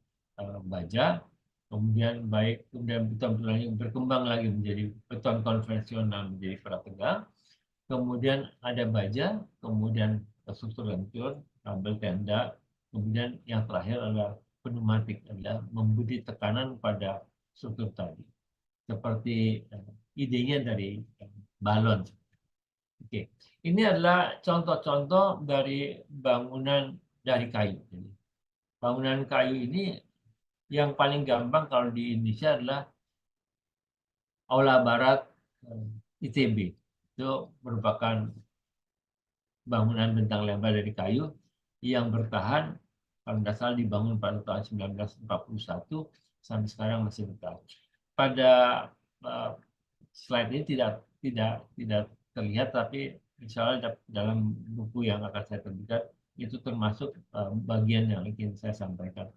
baja, kemudian beton bertulang yang berkembang lagi menjadi beton konvensional menjadi prategang, kemudian ada baja, kemudian struktur lentur, kabel tenda, kemudian yang terakhir adalah pneumatik, adalah memberi tekanan pada struktur tadi. Seperti idenya dari balon. Oke. Ini adalah contoh-contoh dari bangunan dari kayu. Jadi, bangunan kayu ini yang paling gampang kalau di Indonesia adalah Aula Barat ITB. Itu merupakan bangunan bentang lebar dari kayu yang bertahan, kalau tidak salah dibangun pada tahun 1941 sampai sekarang masih bertahan. Pada slide ini tidak terlihat, tapi insya Allah dalam buku yang akan saya terbitkan itu termasuk bagian yang ingin saya sampaikan.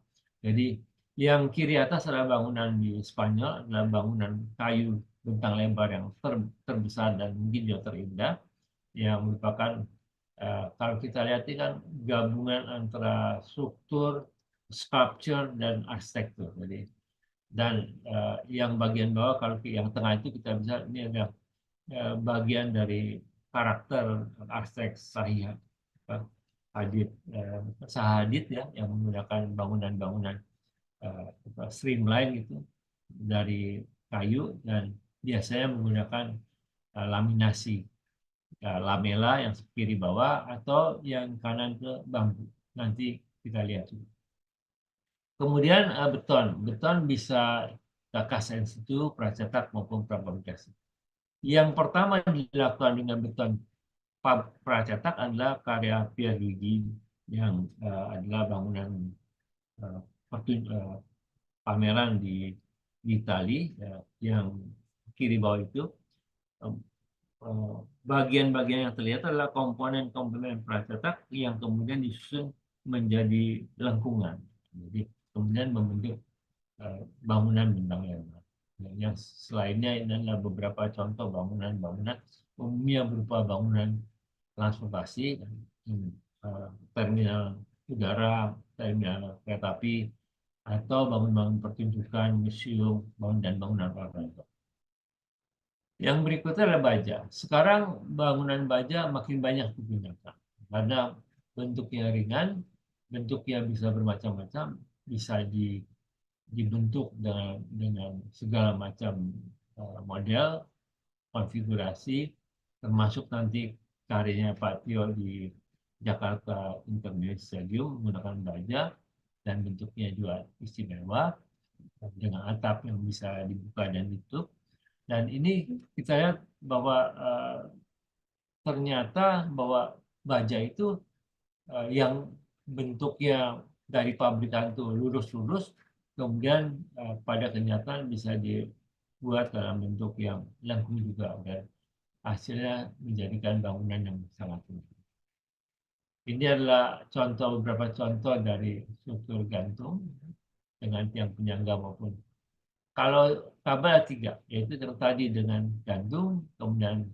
Jadi yang kiri atas adalah bangunan di Spanyol, adalah bangunan kayu bentang lebar yang terbesar dan mungkin juga terindah, yang merupakan kalau kita lihat ini kan gabungan antara struktur, sculpture, dan arsitektur. Jadi, dan yang bagian bawah, kalau yang tengah itu kita bisa, ini ada bagian dari karakter arsitek Sahadid, ya, yang menggunakan bangunan-bangunan streamline itu dari kayu dan biasanya menggunakan laminasi. Lamela yang kiri bawah atau yang kanan ke bambu. Nanti kita lihat. Kemudian beton bisa kakas in situ, pracetak maupun prefabrikasi. Yang pertama dilakukan dengan beton pracetak adalah karya Pierre Luigi yang adalah bangunan pameran di di Itali, yang kiri bawah itu, bagian-bagian yang terlihat adalah komponen-komponen pracetak yang kemudian disusun menjadi lengkungan. Jadi kemudian membentuk bangunan bentang lebar. Yang selainnya ini adalah beberapa contoh bangunan-bangunan umumnya berupa bangunan transportasi, terminal udara, terminal kereta api, atau bangunan pertunjukan, museum, dan bangunan olahraga. Yang berikutnya adalah baja. Sekarang bangunan baja makin banyak digunakan karena bentuknya ringan, bentuknya bisa bermacam-macam, bisa dibentuk dengan segala macam model, konfigurasi, termasuk nanti karyanya Pak Tio di Jakarta International Stadium menggunakan baja dan bentuknya juga istimewa dengan atap yang bisa dibuka dan ditutup. Dan ini kita lihat bahwa ternyata bahwa baja itu yang bentuknya dari pabrikan itu lurus-lurus, kemudian pada kenyataan bisa dibuat dalam bentuk yang lengkung juga, dan hasilnya menjadikan bangunan yang sangat unik. Ini adalah beberapa contoh dari struktur gantung dengan tiang penyangga maupun kalau kabel ada 3, yaitu tadi dengan gantung, kemudian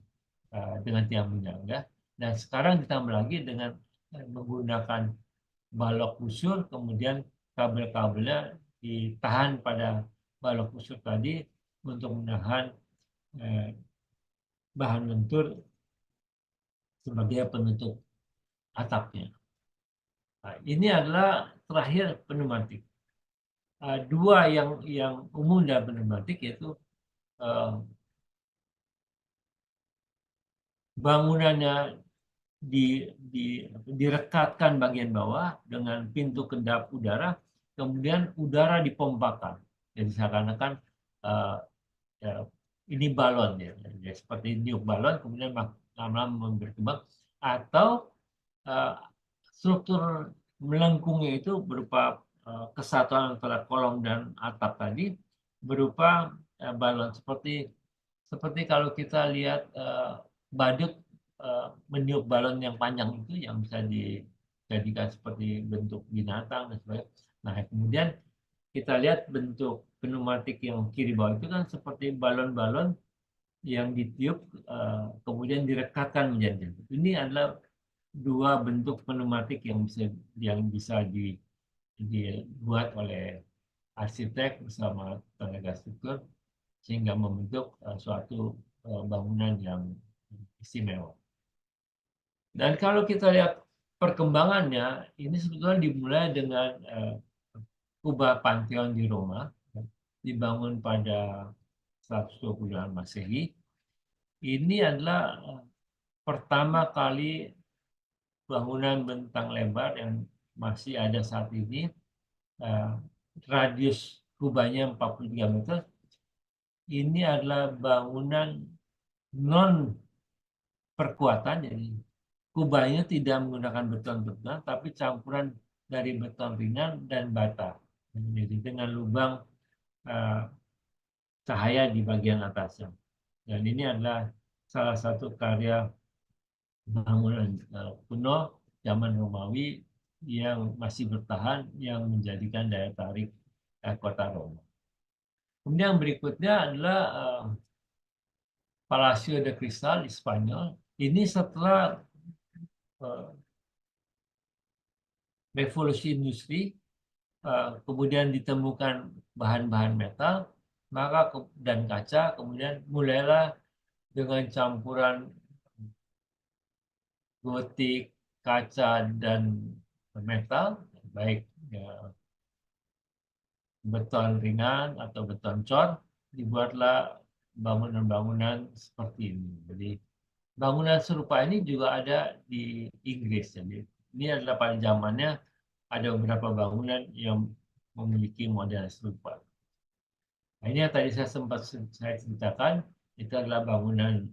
dengan tiang penyangga, dan sekarang ditambah lagi dengan menggunakan balok busur, kemudian kabel-kabelnya ditahan pada balok busur tadi untuk menahan bahan lentur sebagai penutup atapnya. Nah, ini adalah terakhir pneumatik. Dua yang umum dalam pneumatik yaitu bangunannya direkatkan bagian bawah dengan pintu kedap udara, kemudian udara dipompakan. Jadi seakan-akan ini balon ya, seperti niup balon, kemudian lama-lama berkembang, atau struktur melengkungnya itu berupa kesatuan antara kolom dan atap tadi berupa balon, seperti kalau kita lihat badut meniup balon yang panjang itu yang bisa dijadikan seperti bentuk binatang dan sebagainya. Nah, kemudian kita lihat bentuk pneumatik yang kiri bawah itu kan seperti balon-balon yang ditiup kemudian direkatkan menjadi. Ini adalah dua bentuk pneumatik yang bisa dibuat oleh arsitek bersama tenaga struktur sehingga membentuk suatu bangunan yang istimewa. Dan kalau kita lihat perkembangannya, ini sebetulnya dimulai dengan kubah Pantheon di Roma, dibangun pada 120-an Masehi. Ini adalah pertama kali bangunan bentang lebar yang masih ada saat ini, radius kubahnya 43 meter. Ini adalah bangunan non perkuatan, jadi kubahnya tidak menggunakan beton-beton, tapi campuran dari beton ringan dan bata. Jadi dengan lubang cahaya di bagian atasnya. Dan ini adalah salah satu karya bangunan kuno zaman Romawi yang masih bertahan, yang menjadikan daya tarik kota Roma. Kemudian berikutnya adalah Palacio de Cristal di Spanyol. Ini setelah revolusi industri, kemudian ditemukan bahan-bahan metal, dan kaca, kemudian mulailah dengan campuran gotik, kaca, dan metal, baik beton ringan atau beton cor, dibuatlah bangunan-bangunan seperti ini. Jadi bangunan serupa ini juga ada di Inggris. Jadi ini adalah pada zamannya ada beberapa bangunan yang memiliki model serupa. Nah, ini yang tadi saya ceritakan, itu adalah bangunan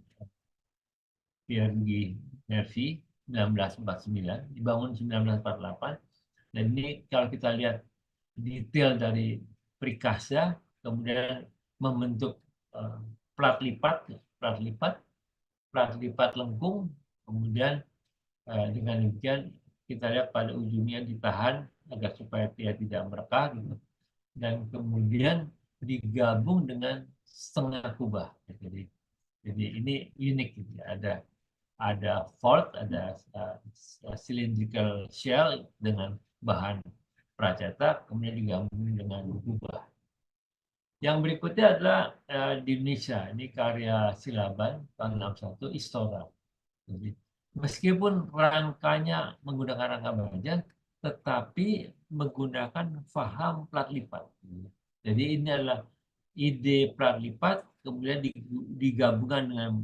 Pierluigi Nervi 1949, dibangun 1948. Dan ini kalau kita lihat detail dari Prikasa, kemudian membentuk plat lipat lengkung, kemudian dengan demikian kita lihat pada ujungnya ditahan agar supaya dia tidak merekah gitu. Dan kemudian digabung dengan setengah kubah. Jadi ini unik gitu ya. Ada fold, ada cylindrical shell dengan bahan pracetak, kemudian digabung dengan kubah. Yang berikutnya adalah di Indonesia, ini karya Silaban tahun 61, Istora. Jadi, meskipun rangkanya menggunakan rangka baja, tetapi menggunakan faham plat lipat. Jadi ini adalah ide plat lipat, kemudian digabungkan dengan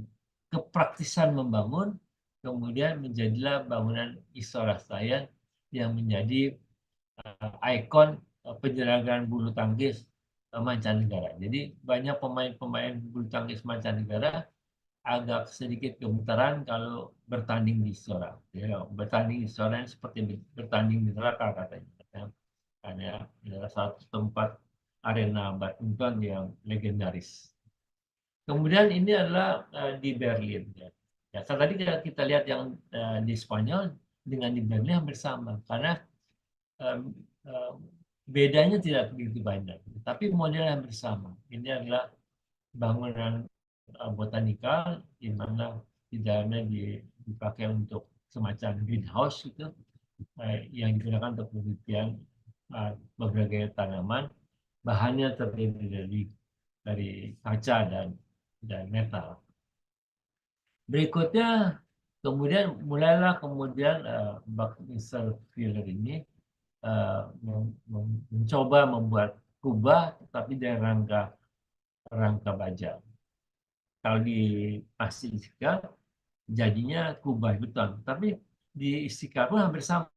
kepraktisan membangun, kemudian menjadilah bangunan Istora Senayan yang menjadi ikon penyelenggaraan bulu tangkis mancanegara. Jadi banyak pemain-pemain bulu tangkis mancanegara agak sedikit gemetaran kalau bertanding di Istora. Ya, bertanding di Istora seperti bertanding di neraka katanya. Karena adalah satu tempat arena badminton yang legendaris. Kemudian ini adalah di Berlin. Ya, tadi kita lihat yang di Spanyol dengan di Berlin hampir sama. Karena bedanya tidak begitu banyak, tapi modelnya hampir sama. Ini adalah bangunan botanikal di mana di dalamnya dipakai untuk semacam greenhouse gitu, yang digunakan untuk penelitian berbagai tanaman. Bahannya terdiri dari kaca dan metal. Berikutnya kemudian mulailah Buckminster Fuller ini mencoba membuat kubah tetapi dengan rangka baja. Kalau di Masjid Istiqlal jadinya kubah beton, tapi di Istiqlal pun hampir sama.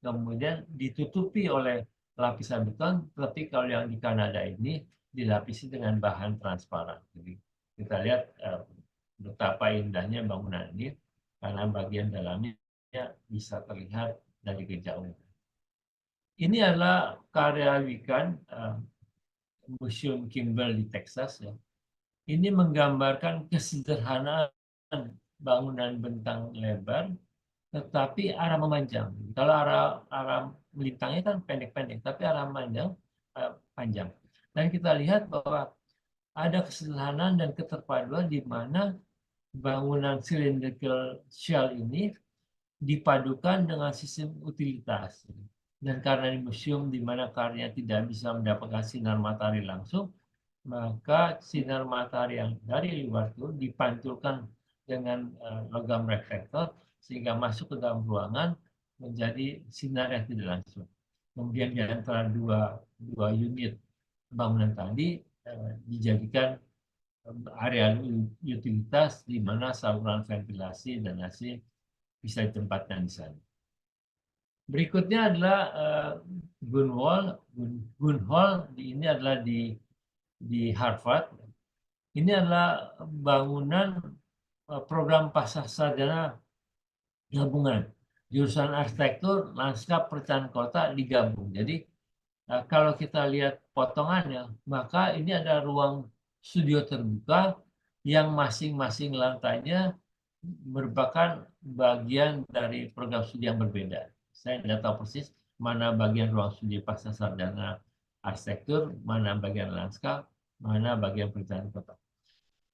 Kemudian ditutupi oleh lapisan beton, tapi kalau yang di Kanada ini dilapisi dengan bahan transparan. Jadi kita lihat betapa indahnya bangunan ini karena bagian dalamnya bisa terlihat dari kejauhan. Ini adalah karya Wikan, Museum Kimball di Texas. Ya. Ini menggambarkan kesederhanaan bangunan bentang lebar, tetapi arah memanjang. Kalau arah melintangnya kan pendek-pendek, tapi arah memanjang panjang. Dan kita lihat bahwa ada kesederhanaan dan keterpaduan di mana bangunan cylindrical shell ini dipadukan dengan sistem utilitas. Dan karena di museum di mana karyanya tidak bisa mendapatkan sinar matahari langsung, maka sinar matahari yang dari luar itu dipantulkan dengan logam reflektor sehingga masuk ke dalam ruangan menjadi sinar yang tidak langsung. Kemudian di antara dua unit bangunan tadi dijadikan area utilitas di mana saluran ventilasi dan AC bisa ditempatkan di sana. Berikutnya adalah Gunhall. Ini adalah di Harvard. Ini adalah bangunan program pascasarjana gabungan. Jurusan arsitektur, lanskap, perencanaan kota digabung. Jadi kalau kita lihat potongannya, maka ini ada ruang studio terbuka yang masing-masing lantainya merupakan bagian dari program studi yang berbeda. Saya tidak tahu persis mana bagian ruang studi pascasarjana arsitektur, mana bagian lanskap, mana bagian perencanaan kota.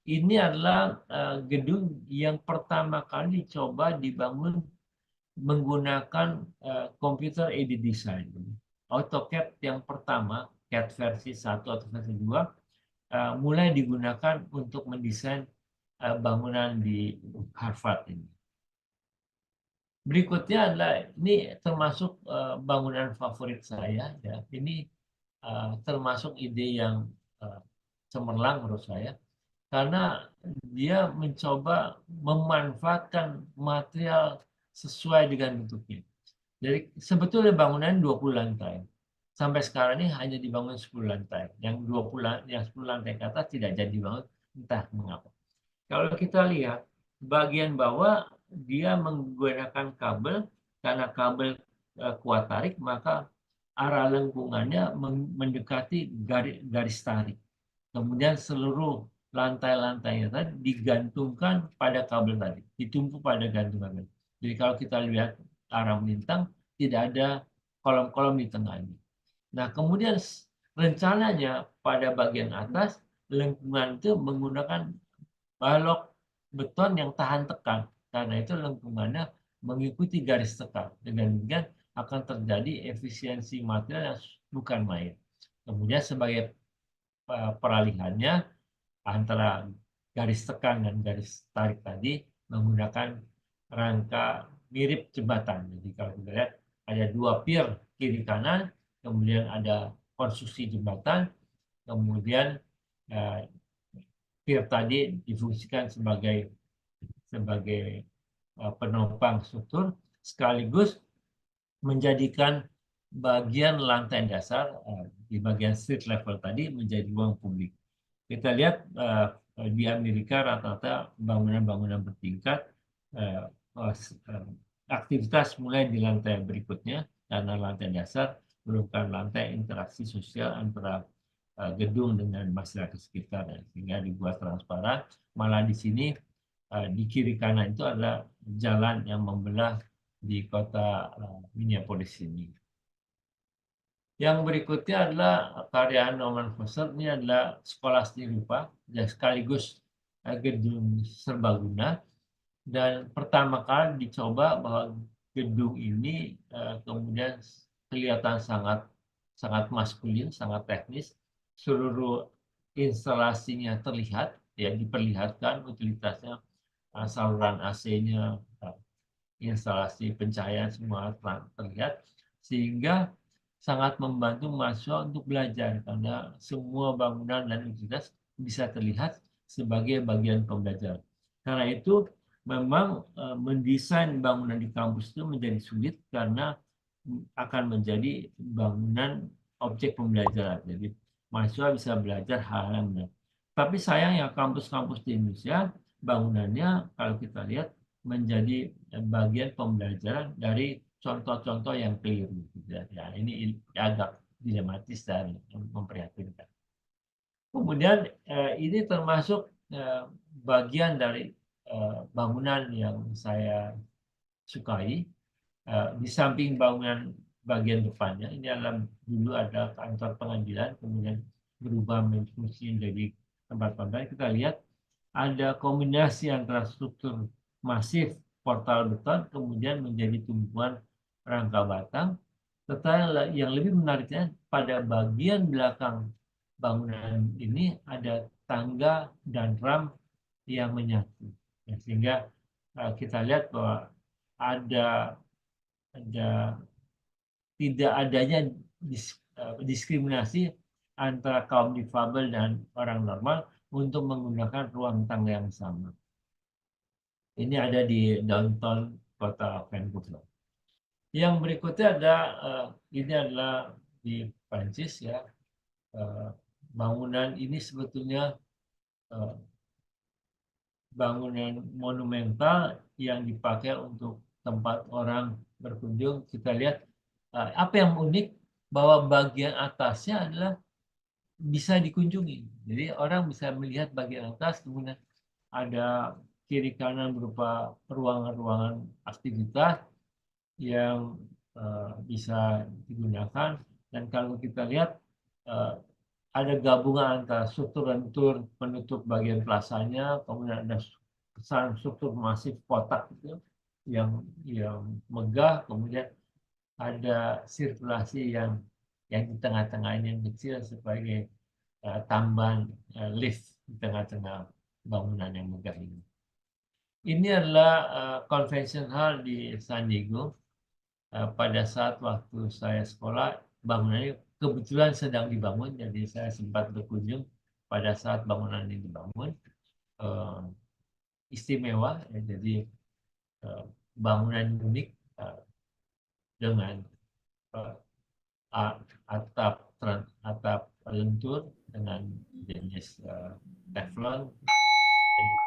Ini adalah gedung yang pertama kali coba dibangun menggunakan computer aided design. AutoCAD yang pertama, CAD versi 1 atau versi 2, mulai digunakan untuk mendesain bangunan di Harvard ini. Berikutnya adalah ini termasuk bangunan favorit saya. Ya. Ini termasuk ide yang cemerlang menurut saya karena dia mencoba memanfaatkan material sesuai dengan bentuknya. Jadi sebetulnya bangunan 20 lantai. Sampai sekarang ini hanya dibangun 10 lantai. Yang 10 lantai ke atas tidak jadi dibangun, entah mengapa. Kalau kita lihat bagian bawah dia menggunakan kabel, karena kabel kuat tarik maka arah lengkungannya mendekati garis tarik. Kemudian seluruh lantai-lantainya tadi digantungkan pada kabel tadi, ditumpu pada gantungan kabel. Jadi kalau kita lihat arah melintang, tidak ada kolom-kolom di tengahnya. Nah, kemudian rencananya pada bagian atas, lengkungan itu menggunakan balok beton yang tahan tekan. Karena itu lengkungannya mengikuti garis tekan. Dengan demikian akan terjadi efisiensi material yang bukan main. Kemudian sebagai peralihannya antara garis tekan dan garis tarik tadi menggunakan rangka mirip jembatan. Jadi kalau kita lihat ada dua pier kiri kanan, kemudian ada konstruksi jembatan, kemudian pier tadi difungsikan sebagai penopang struktur sekaligus menjadikan bagian lantai dasar di bagian street level tadi menjadi ruang publik. Kita lihat di Amerika rata-rata bangunan-bangunan bertingkat aktivitas mulai di lantai berikutnya karena lantai dasar merupakan lantai interaksi sosial antara gedung dengan masyarakat sekitar sehingga dibuat transparan. Malah di sini di kiri kanan itu adalah jalan yang membelah di kota Minneapolis ini. Yang berikutnya adalah karya Norman Foster. Ini adalah sekolah seni rupa dan sekaligus gedung serbaguna. Dan pertama kali dicoba bahwa gedung ini kemudian kelihatan sangat maskulin, sangat teknis. Seluruh instalasinya terlihat, ya diperlihatkan utilitasnya, saluran AC-nya, instalasi pencahayaan semua terlihat, sehingga sangat membantu mahasiswa untuk belajar karena semua bangunan dan utilitas bisa terlihat sebagai bagian pembelajaran. Karena itu memang mendesain bangunan di kampus itu menjadi sulit karena akan menjadi bangunan objek pembelajaran. Jadi mahasiswa bisa belajar hal-hal yang benar. Tapi sayangnya kampus-kampus di Indonesia bangunannya kalau kita lihat menjadi bagian pembelajaran dari contoh-contoh yang keliru. Ya, ini agak dilematis dan memprihatinkan. Kemudian ini termasuk bagian dari bangunan yang saya sukai. Di samping bangunan bagian depannya, ini adalah dulu ada kantor pengadilan, kemudian berubah fungsi menjadi tempat pembelajaran. Kita lihat ada kombinasi antara struktur masif portal beton kemudian menjadi tumpuan rangka batang. Tetapi yang lebih menariknya pada bagian belakang bangunan ini ada tangga dan ram yang menyatu. Sehingga kita lihat bahwa ada tidak adanya diskriminasi antara kaum difabel dan orang normal untuk menggunakan ruang tangga yang sama. Ini ada di downtown kota Vancouver. Yang berikutnya ada ini adalah di Prancis ya. Bangunan ini sebetulnya bangunan monumental yang dipakai untuk tempat orang berkunjung. Kita lihat apa yang unik bahwa bagian atasnya adalah bisa dikunjungi. Jadi orang bisa melihat bagian atas, kemudian ada kiri kanan berupa ruangan-ruangan aktivitas yang bisa digunakan. Dan kalau kita lihat ada gabungan antara struktur lentur penutup bagian plasanya, kemudian ada struktur masif kotak itu yang megah, kemudian ada sirkulasi yang di tengah-tengahnya yang kecil sebagai tambahan lift di tengah-tengah bangunan yang megah ini. Ini adalah convention hall di San Diego. Pada saat waktu saya sekolah, bangunan ini kebetulan sedang dibangun, jadi saya sempat berkunjung pada saat bangunan ini dibangun. Istimewa, ya, jadi bangunan unik dengan atap lentur dengan jenis teflon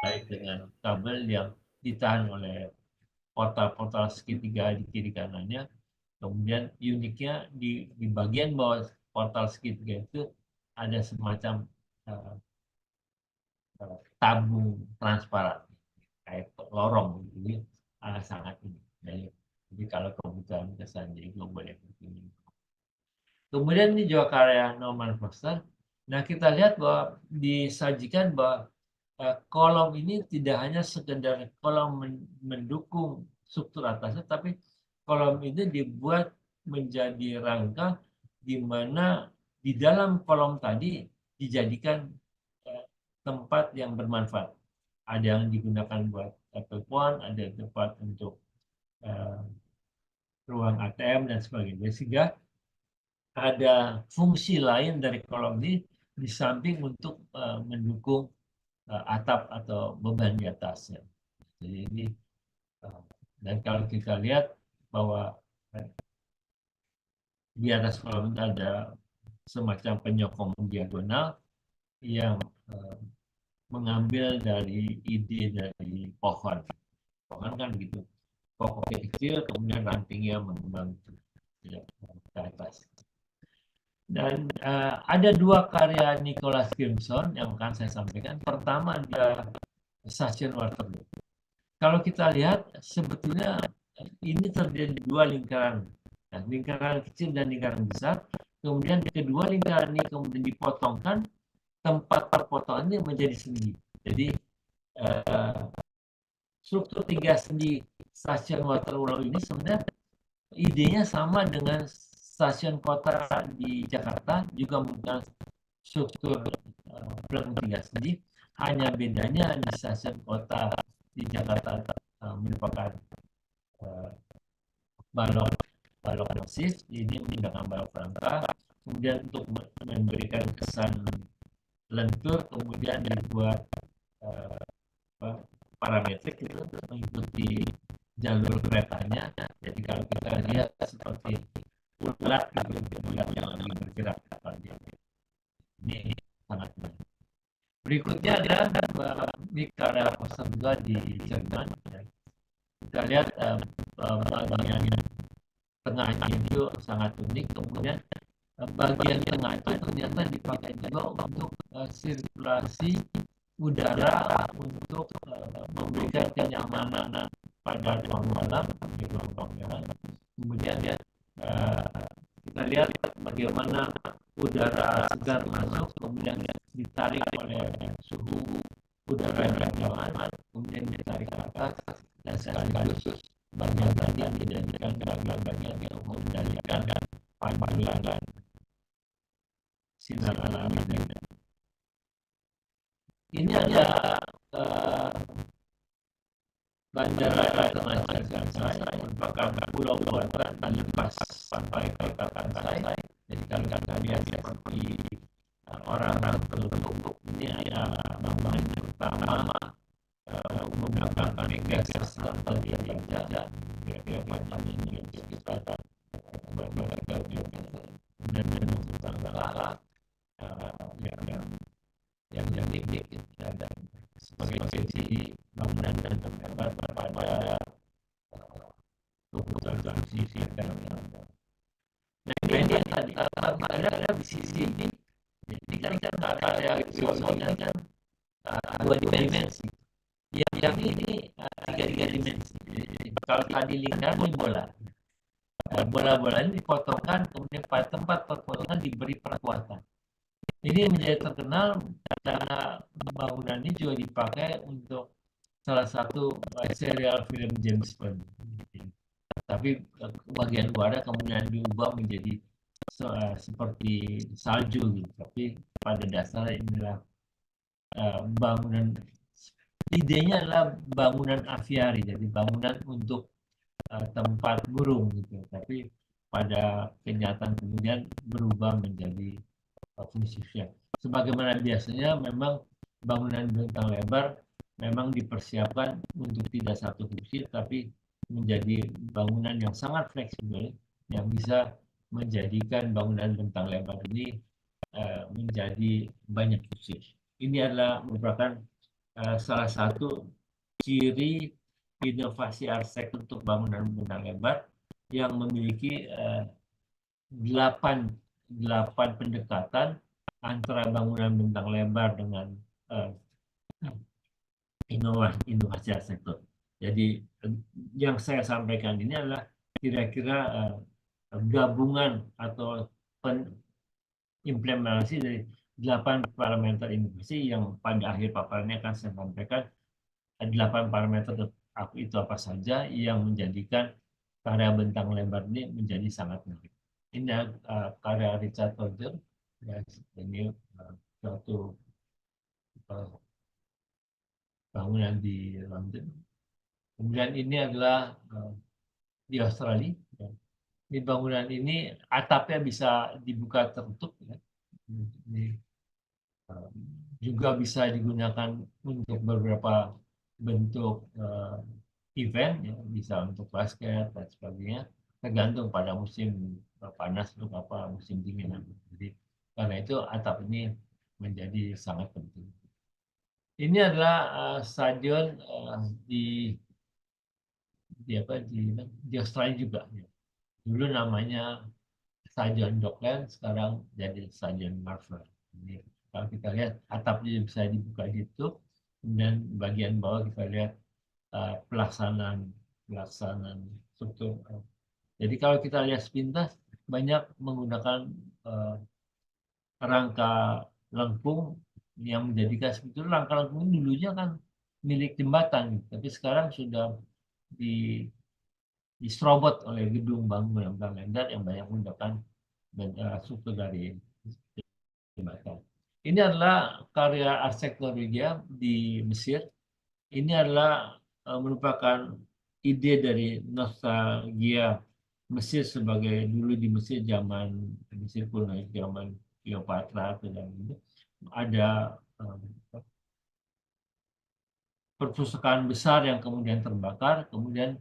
baik dengan kabel yang ditahan oleh portal-portal segitiga di kiri kanannya, Kemudian uniknya di bagian bawah portal segitiga itu ada semacam eh, tabung transparan kayak lorong. Jadi sangat unik. Jadi kalau kebutuhan kesan jadi boleh begini. Kemudian ini juga karya Norman Foster. Nah, kita lihat bahwa disajikan bahwa kolom ini tidak hanya sekedar kolom mendukung struktur atasnya, tapi kolom ini dibuat menjadi rangka di mana di dalam kolom tadi dijadikan tempat yang bermanfaat. Ada yang digunakan buat telepon, ada tempat untuk ruang ATM dan sebagainya. Sehingga ada fungsi lain dari kolom ini di samping untuk mendukung atap atau beban di atasnya. Jadi ini dan kalau kita lihat bahwa di atas kolom itu ada semacam penyokong diagonal yang mengambil dari ide dari pohon. Pohon kan begitu, pokoknya kecil, kemudian rantingnya mengembang ke atas. Dan ada dua karya Nicholas Grimson yang akan saya sampaikan. Pertama ada stasiun Waterloo. Kalau kita lihat sebetulnya ini terjadi dua lingkaran, nah, lingkaran kecil dan lingkaran besar. Kemudian kedua lingkaran ini kemudian dipotongkan, tempat perpotongannya menjadi sendi. Jadi struktur tiga sendi stasiun Waterloo ini sebenarnya idenya sama dengan stasiun kota di Jakarta, juga menggunakan struktur belakang tiga sendi. Hanya bedanya di stasiun kota di Jakarta merupakan balok masif, ini menggunakan balok rangka. Kemudian untuk memberikan kesan lentur, kemudian dibuat parametrik itu mengikuti jalur keretanya. Jadi kalau kita lihat seperti ulat yang lagi bergerak ini sangat baik. Berikutnya ada ini karya Foster juga di Jerman. Kita lihat bagian tengahnya itu sangat unik. Kemudian bagian tengah itu ternyata dipakai juga untuk sirkulasi udara, untuk memberikan kenyamanan pada ruang dalam, di ruang pameran. Kemudian kita lihat bagaimana udara segar masuk, kemudian ditarik oleh suhu udara yang nyaman, kemudian ditarik ke atas, dan sekaligus bagian tadi yang dijadikan bagian yang mengendalikan pantulan sinar alami. Ini ada Bandara Internasional Kansai, merupakan pulau buatan lepas sampai kota Kansai. Jadi kalau kita lihat seperti orang-orang tertutup, ini ada bangunan pertama menggunakan Pegasus atau dia jajah panjangnya sekitar beberapa kilometer dan tanggal yang tinggi dan sebagai posisi bangunan dan tempat pada kebutuhan sisi dan nah ini yang tadi ada di sisi ini. Jadi kan ada visualnya kan dua dimensi. Yang ini tiga dimensi. Kalau tadi lingkaran ini bola. Bola-bola ini dipotongkan, kemudian pada tempat perpotongan diberi perkuatan. Ini menjadi terkenal karena bangunan ini juga dipakai untuk salah satu serial film James Bond. Tapi bagian luarnya kemudian diubah menjadi seperti salju gitu. Tapi pada dasarnya inilah bangunan, idenya adalah bangunan aviari, jadi bangunan untuk tempat burung gitu. Tapi pada kenyataan kemudian berubah menjadi fungsinya. Sebagaimana biasanya memang bangunan bentang lebar memang dipersiapkan untuk tidak satu fungsi, tapi menjadi bangunan yang sangat fleksibel yang bisa menjadikan bangunan bentang lebar ini menjadi banyak fungsi. Ini adalah merupakan salah satu ciri inovasi arsitek untuk bangunan bentang lebar, yang memiliki 8 pendekatan antara bangunan bentang lebar dengan inovasi arsitektur. Jadi yang saya sampaikan ini adalah kira-kira gabungan atau implementasi dari 8 parameter inovasi yang pada akhir paparannya akan saya sampaikan 8 parameter itu apa saja yang menjadikan karya bentang lebar ini menjadi sangat menarik. Ini karya Richard Rogers, ya, ini suatu bangunan di London. Kemudian ini adalah di Australia. Ya. Di bangunan ini atapnya bisa dibuka tertutup. Ya. Ini, juga bisa digunakan untuk beberapa bentuk event, ya. Bisa untuk basket dan sebagainya, tergantung pada musim panas atau apa, musim dingin. Jadi karena itu atap ini menjadi sangat penting. Ini adalah stadion di Australia juga. Ya. Dulu namanya Stadion Dockland, sekarang jadi Stadion Marvel. Ini kalau kita lihat atapnya bisa dibuka gitu, kemudian bagian bawah kita lihat pelaksanaan struktur. Jadi kalau kita lihat sepintas banyak menggunakan rangka lengkung yang menjadikan sebetulnya rangka lengkung dulunya kan milik jembatan, tapi sekarang sudah diserobot oleh gedung bangunan Belanda yang banyak menggunakan struktur dari jembatan. Ini adalah karya arsitek Norwegia di Mesir. Ini adalah merupakan ide dari nostalgia Mesir sebagai dulu di Mesir zaman Mesir kuno, zaman Cleopatra atau zaman itu ada perpustakaan besar yang kemudian terbakar, kemudian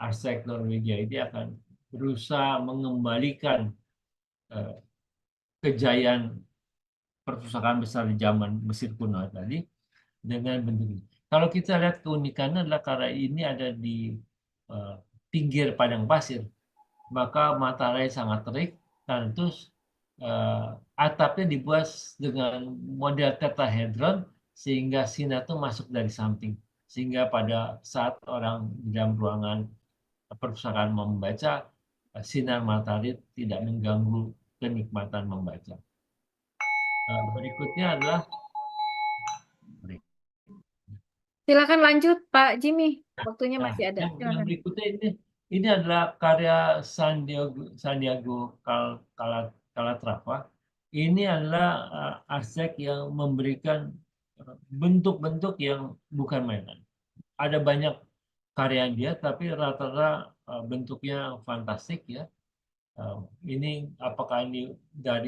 arsitek Norwegia ini akan berusaha mengembalikan kejayaan perpustakaan besar di zaman Mesir kuno tadi dengan bentuk ini. Kalau kita lihat keunikannya adalah karena ini ada di pinggir padang pasir, maka matahari sangat terik, dan terus atapnya dibuat dengan model tetrahedron sehingga sinar itu masuk dari samping, sehingga pada saat orang di dalam ruangan perpustakaan membaca, sinar matahari tidak mengganggu kenikmatan membaca. Berikutnya adalah Silakan lanjut Pak Jimmy, waktunya masih ada. yang berikutnya ini adalah karya Santiago Calatrava. Ini adalah arsitek yang memberikan bentuk-bentuk yang bukan mainan. Ada banyak karya dia, tapi rata-rata bentuknya fantastik, ya. Ini apakah ini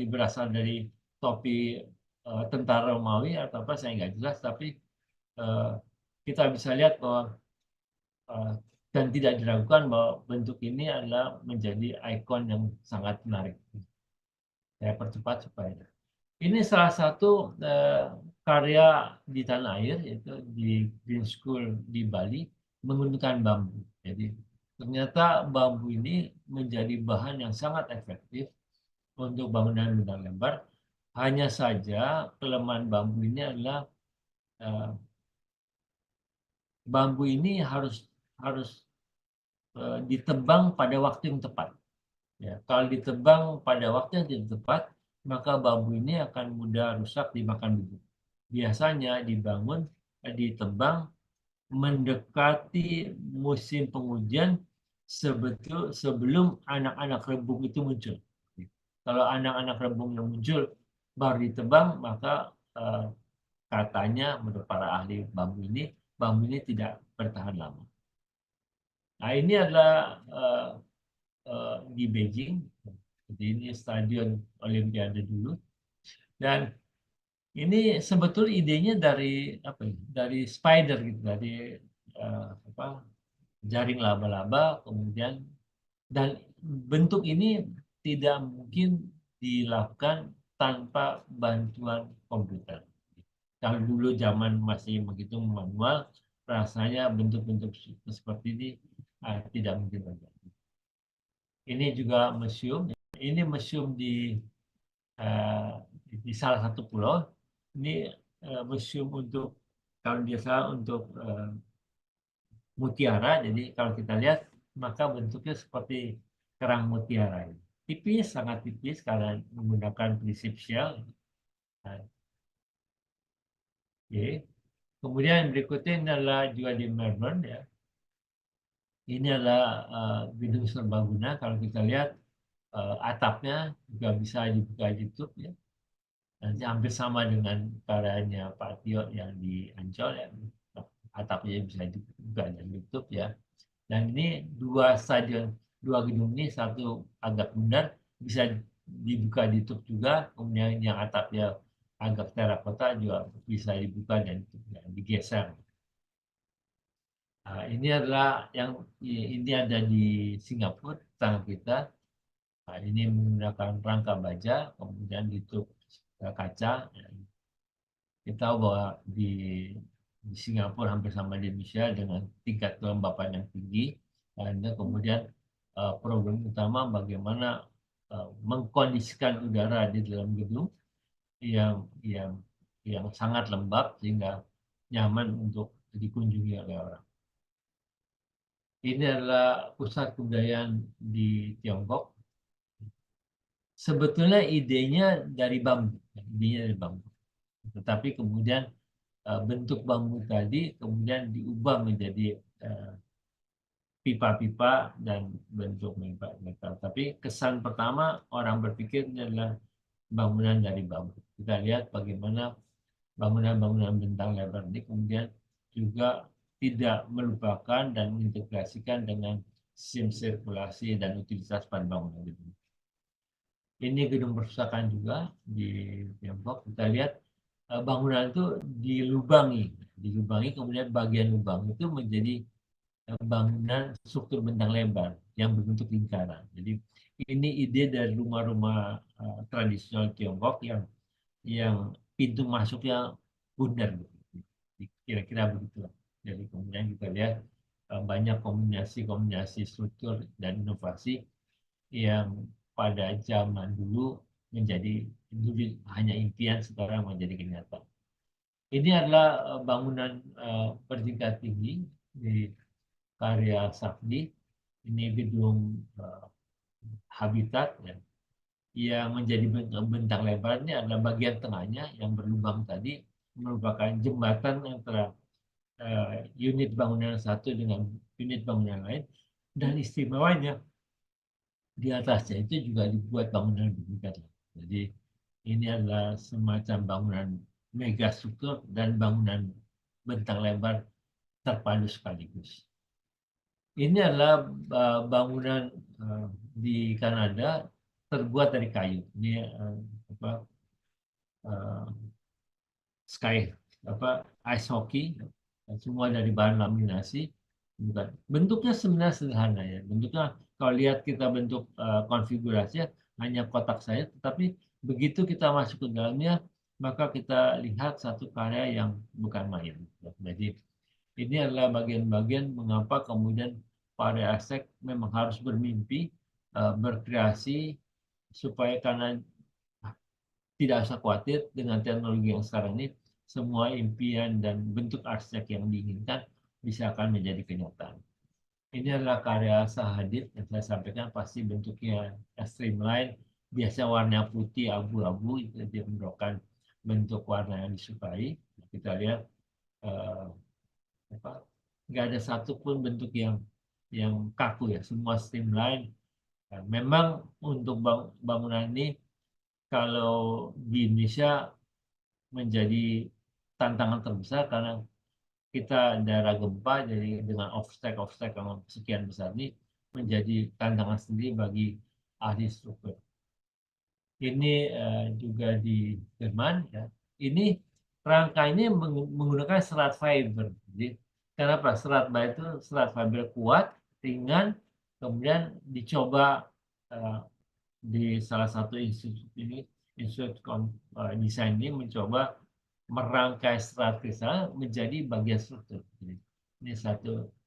berasal dari topi tentara Romawi atau apa, saya nggak jelas, tapi kita bisa lihat bahwa dan tidak diragukan bahwa bentuk ini adalah menjadi ikon yang sangat menarik. Saya percepat supaya ini salah satu karya di tanah air, yaitu di Green School di Bali, menggunakan bambu. Jadi ternyata bambu ini menjadi bahan yang sangat efektif untuk bangunan bentang lebar. Hanya saja kelemahan bambu ini adalah bambu ini harus ditebang pada waktu yang tepat. Ya, kalau ditebang pada waktu yang tidak tepat, maka bambu ini akan mudah rusak dimakan bebek. Biasanya ditebang mendekati musim penghujan sebelum anak-anak rebung itu muncul. Kalau anak-anak rebung yang muncul baru ditebang, maka katanya menurut para ahli bambu ini tidak bertahan lama. Nah, ini adalah di Beijing. Jadi ini stadion Olimpiade dulu. Dan ini sebetulnya idenya dari dari spider gitu, dari jaring laba-laba, kemudian, dan bentuk ini tidak mungkin dilakukan tanpa bantuan komputer. Kalau dulu zaman masih menghitung manual, rasanya bentuk-bentuk seperti ini tidak mungkin terjadi. Ini juga museum. Ini museum di salah satu pulau. Ini museum untuk, kalau dia salah, untuk mutiara. Jadi kalau kita lihat, maka bentuknya seperti kerang mutiara. Tipis, sangat tipis karena menggunakan prinsip shell. Nah, oke. Kemudian berikutnya ini adalah juga di Melbourne ya. Ini adalah gedung serbaguna. Kalau kita lihat atapnya juga bisa dibuka YouTube ya. Nanti hampir sama dengan karyanya Pak Tio yang di Ancol ya. Atapnya bisa dibuka di YouTube ya. Dan ini dua stadion, dua gedung ini, satu agak bundar bisa dibuka di YouTube juga. Kemudian yang atapnya agak terakota juga bisa dibuka dan digeser. Nah, ini adalah yang ini ada di Singapura, tangan kita. Nah, ini menggunakan rangka baja, kemudian ditutup kaca. Kita tahu bahwa di Singapura hampir sama di Indonesia dengan tingkat kelembapan yang tinggi. Dan kemudian problem utama bagaimana mengkondisikan udara di dalam gedung yang sangat lembab sehingga nyaman untuk dikunjungi oleh orang. Ini adalah pusat kebudayaan di Tiongkok. Sebetulnya idenya dari bambu, tetapi kemudian bentuk bambu tadi kemudian diubah menjadi pipa-pipa dan bentuk metal. Tapi kesan pertama orang berpikir ini adalah bangunan dari bambu. Kita lihat bagaimana bangunan-bangunan bentang lebar ini kemudian juga tidak melupakan dan mengintegrasikan dengan sistem sirkulasi dan utilitas pada bangunan itu. Ini gedung perpustakaan juga di Tiongkok. Kita lihat bangunan itu dilubangi, kemudian bagian lubang itu menjadi bangunan struktur bentang lebar yang berbentuk lingkaran. Jadi ini ide dari rumah-rumah tradisional Tiongkok yang pintu masuknya bundar, kira-kira begitulah. Jadi kemudian kita lihat banyak kombinasi struktur dan inovasi yang pada zaman dulu hanya impian, sekarang menjadi kenyataan. Ini adalah bangunan bertingkat tinggi di karya Sakdi. Ini gedung habitat ya, yang menjadi bentang lebar. Ini adalah bagian tengahnya yang berlubang tadi, merupakan jembatan antara unit bangunan satu dengan unit bangunan lain. Dan istimewanya di atasnya itu juga dibuat bangunan bertingkat. Jadi ini adalah semacam bangunan megastruktur dan bangunan bentang lebar terpadu sekaligus. Ini adalah bangunan di Kanada terbuat dari kayu. Ini ice hockey, semua dari bahan laminasi. Bentuknya sebenarnya sederhana ya. Bentuknya kalau lihat kita bentuk konfigurasinya hanya kotak saja, tetapi begitu kita masuk ke dalamnya maka kita lihat satu karya yang bukan main. Jadi ini adalah bagian-bagian mengapa kemudian para arsitek memang harus bermimpi, berkreasi, supaya karena tidak usah khawatir dengan teknologi yang sekarang ini, semua impian dan bentuk arsitek yang diinginkan bisa akan menjadi kenyataan. Ini adalah karya Sahadid yang saya sampaikan, pasti bentuknya streamline, biasa warna putih abu-abu, itu dia merupakan bentuk warna yang disukai. Kita lihat nggak ada satupun bentuk yang kaku ya, semua streamline. Memang untuk bangunan ini kalau di Indonesia menjadi tantangan terbesar karena kita daerah gempa, jadi dengan obstacle yang sekian besar ini menjadi tantangan sendiri bagi ahli struktur. Ini juga di Jerman ya. Ini rangka ini menggunakan serat fiber. Jadi kenapa? Serat fiber kuat, ringan, kemudian dicoba di salah satu institut desain ini mencoba merangkai serat kristal menjadi bagian struktur. Jadi, ini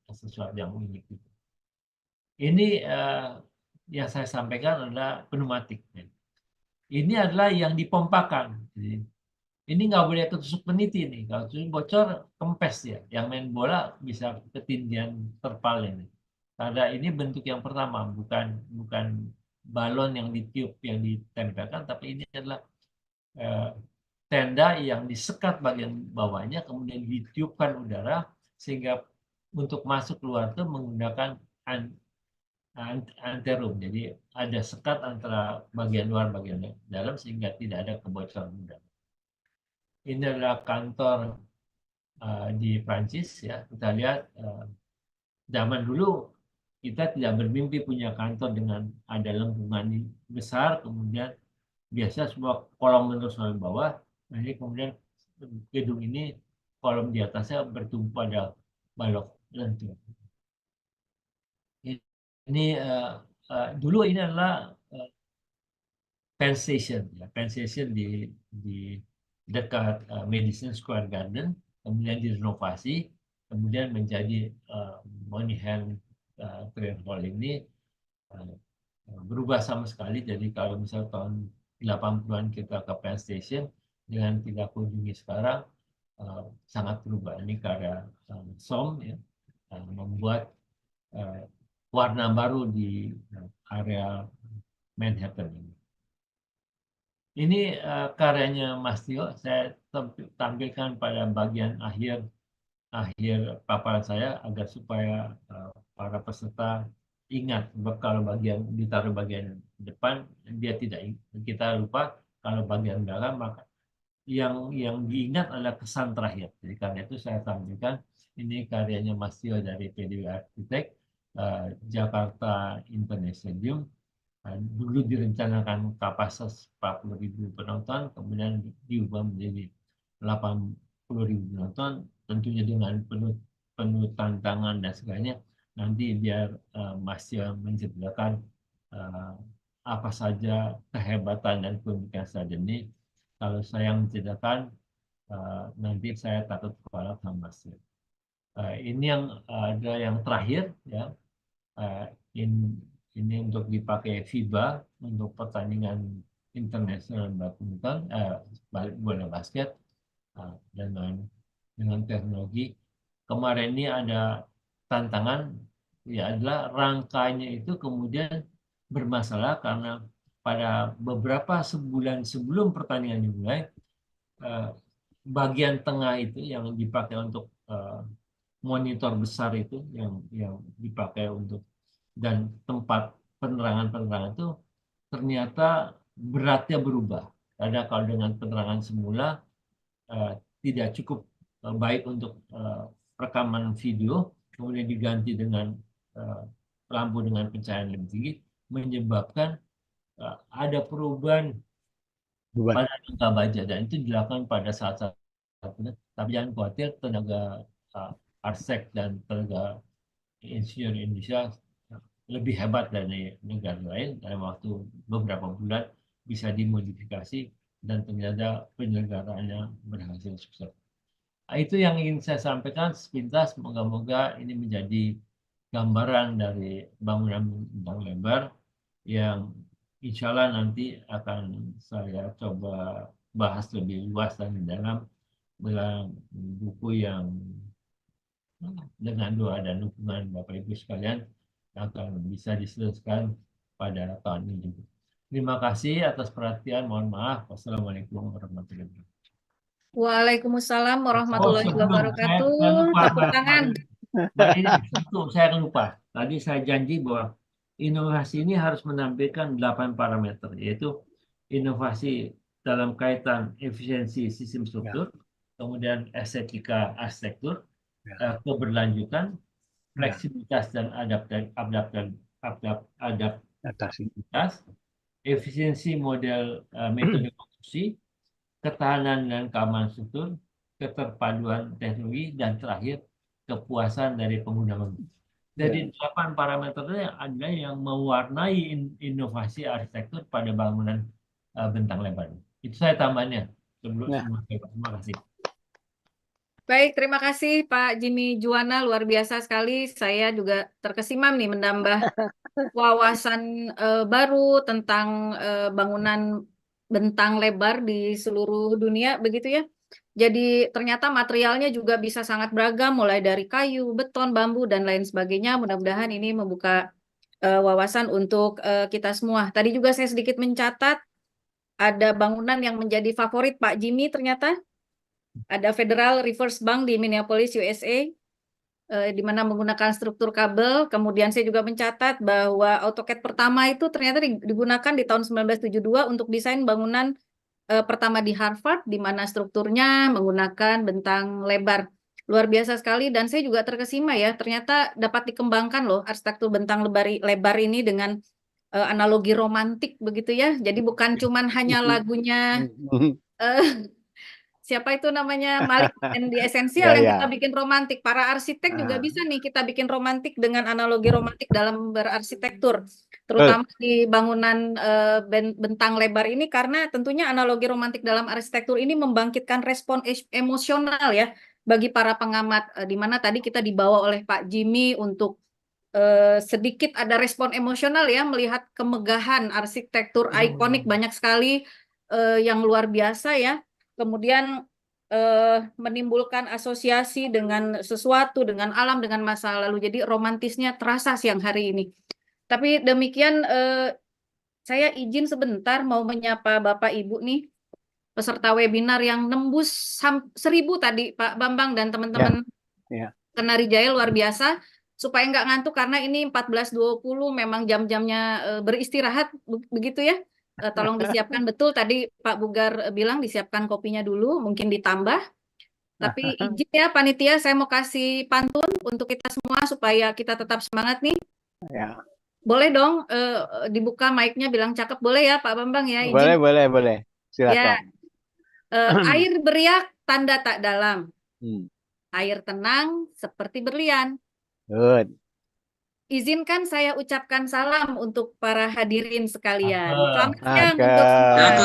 sesuatu yang unik. Ini yang saya sampaikan adalah pneumatik. Ini adalah yang dipompakan. Jadi, ini nggak boleh ketusuk peniti nih. Kalau ketusuk bocor, kempes ya. Yang main bola bisa ketindihan terpal ini. Karena ini bentuk yang pertama, bukan balon yang ditiup, yang ditempelkan, tapi ini adalah tenda yang disekat bagian bawahnya, kemudian ditiupkan udara, sehingga untuk masuk keluar itu menggunakan anterum. Jadi ada sekat antara bagian luar bagian dalam sehingga tidak ada kebocoran udara. Ini adalah kantor di Prancis ya. Kita lihat zaman dulu kita tidak bermimpi punya kantor dengan ada lengkungan besar, kemudian biasa semua kolom menerus sampai bawah. Nah, ini kemudian gedung ini kolom di atasnya bertumpu pada balok lentur. Ini dulu ini adalah Penn Station, ya. Penn Station di dekat Madison Square Garden, kemudian direnovasi, kemudian menjadi Moynihan Train Hall ini berubah sama sekali. Jadi kalau misal tahun 80-an kita ke Penn Station dengan kita kunjungi sekarang sangat berubah. Ini karena SOM ya, membuat warna baru di area Manhattan ini. Ini karyanya Mas Tio. Saya tampilkan pada bagian akhir paparan saya agar supaya para peserta ingat. Kalau ditaruh bagian depan dia tidak, kita lupa. Kalau bagian belakang maka yang diingat adalah kesan terakhir. Jadi karena itu saya tampilkan ini karyanya Mas Tio dari PDW Arsitek Jakarta International. Dulu direncanakan kapasitas 40.000 penonton, kemudian diubah menjadi 80.000 penonton, tentunya dengan penuh tantangan dan sebagainya. Nanti biar Mas Tio menceritakan apa saja kehebatan dan keunikan stadion ini. Kalau saya menceritakan, nanti saya takut kepala sama Mas Tio. Ini yang ada yang terakhir ya. Ini untuk dipakai FIBA untuk pertandingan internasional badminton, bola basket dengan teknologi. Kemarin ini ada tantangan ya, adalah rangkanya itu kemudian bermasalah karena pada beberapa sebulan sebelum pertandingan dimulai, bagian tengah itu yang dipakai untuk monitor besar itu yang dipakai untuk dan tempat penerangan itu ternyata beratnya berubah. Karena kalau dengan penerangan semula tidak cukup baik untuk rekaman video, kemudian diganti dengan lampu dengan pencahayaan lebih tinggi, menyebabkan ada perubahan pada angka baja, dan itu dilakukan pada saat-saatnya. Tapi jangan khawatir, tenaga arsitek dan tenaga insinyur Indonesia lebih hebat dari negara lain. Dalam waktu beberapa bulan bisa dimodifikasi dan ternyata penyelenggaraannya berhasil sukses. Itu yang ingin saya sampaikan sepintas. Moga-moga ini menjadi gambaran dari bangunan bentang lebar yang insya Allah nanti akan saya coba bahas lebih luas dan dalam buku yang dengan doa dan dukungan Bapak Ibu sekalian akan bisa diselesaikan pada tahun ini. Terima kasih atas perhatian. Mohon maaf. Wassalamualaikum warahmatullahi wabarakatuh. Waalaikumsalam warahmatullahi wabarakatuh. Tepuk tangan. Saya lupa. Tadi saya janji bahwa inovasi ini harus menampilkan 8 parameter, yaitu inovasi dalam kaitan efisiensi sistem struktur, kemudian estetika arsitektur, keberlanjutan, fleksibilitas dan adaptabilitas, efisiensi model metode konstruksi, ketahanan dan keamanan struktur, keterpaduan teknologi, dan terakhir kepuasan dari pengguna bangunan. Jadi 8 parameternya ada yang mewarnai inovasi arsitektur pada bangunan bentang lebar. Itu saya tambahnya sebelum terima kasih. Baik, terima kasih Pak Jimmy Juwana, luar biasa sekali. Saya juga terkesima nih menambah wawasan baru tentang bangunan bentang lebar di seluruh dunia, begitu ya. Jadi ternyata materialnya juga bisa sangat beragam, mulai dari kayu, beton, bambu, dan lain sebagainya. Mudah-mudahan ini membuka wawasan untuk kita semua. Tadi juga saya sedikit mencatat, ada bangunan yang menjadi favorit Pak Jimmy ternyata. Ada Federal Reserve Bank di Minneapolis, USA, di mana menggunakan struktur kabel. Kemudian saya juga mencatat bahwa AutoCAD pertama itu ternyata digunakan di tahun 1972 untuk desain bangunan pertama di Harvard, di mana strukturnya menggunakan bentang lebar. Luar biasa sekali, dan saya juga terkesima ya, ternyata dapat dikembangkan loh arsitektur bentang lebar ini dengan analogi romantik begitu ya. Jadi bukan cuman hanya lagunya siapa itu namanya Malik dan di Esensial yang kita bikin romantik. Para arsitek juga bisa nih kita bikin romantik dengan analogi romantik dalam berarsitektur, terutama di bangunan bentang lebar ini, karena tentunya analogi romantik dalam arsitektur ini membangkitkan respon emosional ya bagi para pengamat, di mana tadi kita dibawa oleh Pak Jimmy untuk sedikit ada respon emosional ya melihat kemegahan arsitektur ikonik banyak sekali yang luar biasa ya. Kemudian menimbulkan asosiasi dengan sesuatu, dengan alam, dengan masa lalu. Jadi romantisnya terasa siang hari ini. Tapi demikian saya izin sebentar mau menyapa Bapak Ibu nih, peserta webinar yang nembus 1.000 tadi Pak Bambang dan teman-teman Kenari Jaya, luar biasa. Supaya nggak ngantuk karena ini 14.20 memang jam-jamnya beristirahat, begitu ya. Tolong disiapkan betul, tadi Pak Bugar bilang disiapkan kopinya dulu, mungkin ditambah. Tapi izin ya panitia, saya mau kasih pantun untuk kita semua supaya kita tetap semangat nih. Ya. Boleh dong dibuka mic-nya, bilang cakep, boleh ya Pak Bambang ya? Izin. Boleh. Silakan. Ya. Air beriak tanda tak dalam. Air tenang seperti berlian. Good. Izinkan saya ucapkan salam untuk para hadirin sekalian. Selamat siang untuk semua.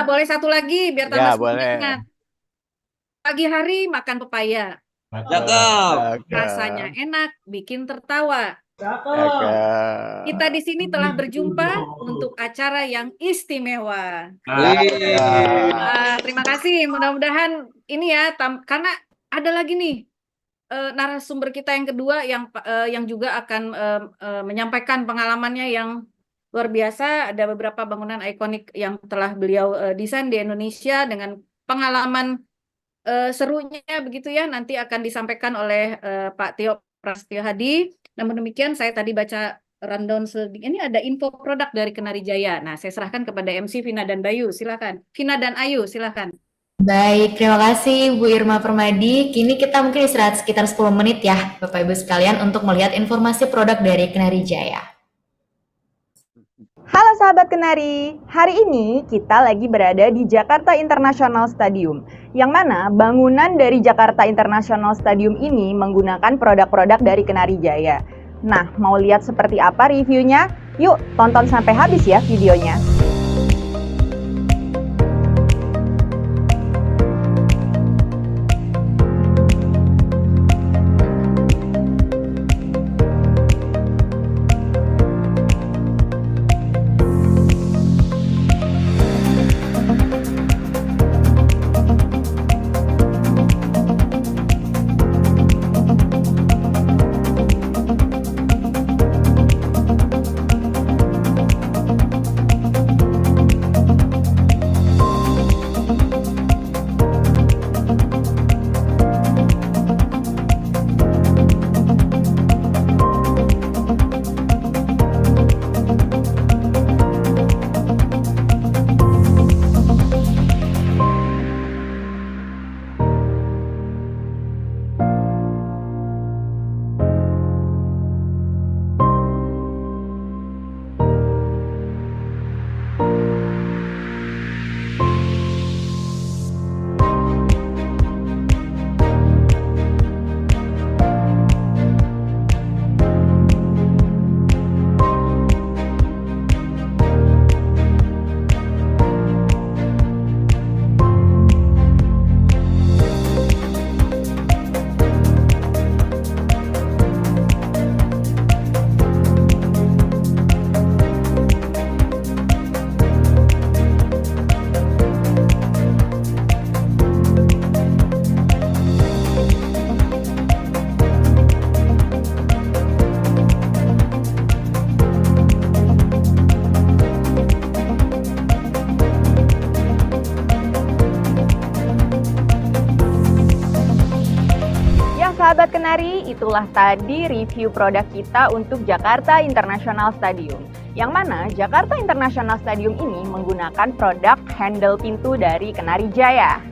Boleh satu lagi biar tambah semangat. Pagi hari makan pepaya. Rasanya enak, bikin tertawa. Kita di sini telah berjumpa untuk acara yang istimewa. Terima kasih. Mudah-mudahan ini ya, karena ada lagi nih narasumber kita yang kedua yang juga akan menyampaikan pengalamannya yang luar biasa. Ada beberapa bangunan ikonik yang telah beliau desain di Indonesia dengan pengalaman serunya begitu ya. Nanti akan disampaikan oleh Pak Tio Prastio Hadi. Namun demikian saya tadi baca rundown sedikit. Ini ada info produk dari Kenari Jaya. Nah, saya serahkan kepada MC Vina dan Bayu. Silakan. Vina dan Ayu, silakan. Baik, terima kasih Bu Irma Permadi. Kini kita mungkin istirahat sekitar 10 menit ya, Bapak Ibu sekalian, untuk melihat informasi produk dari Kenari Jaya. Halo sahabat Kenari, hari ini kita lagi berada di Jakarta International Stadium, yang mana bangunan dari Jakarta International Stadium ini menggunakan produk-produk dari Kenari Jaya. Nah, mau lihat seperti apa reviewnya? Yuk, tonton sampai habis ya videonya. sahabat Kenari, itulah tadi review produk kita untuk Jakarta International Stadium. Yang mana Jakarta International Stadium ini menggunakan produk handle pintu dari Kenari Jaya.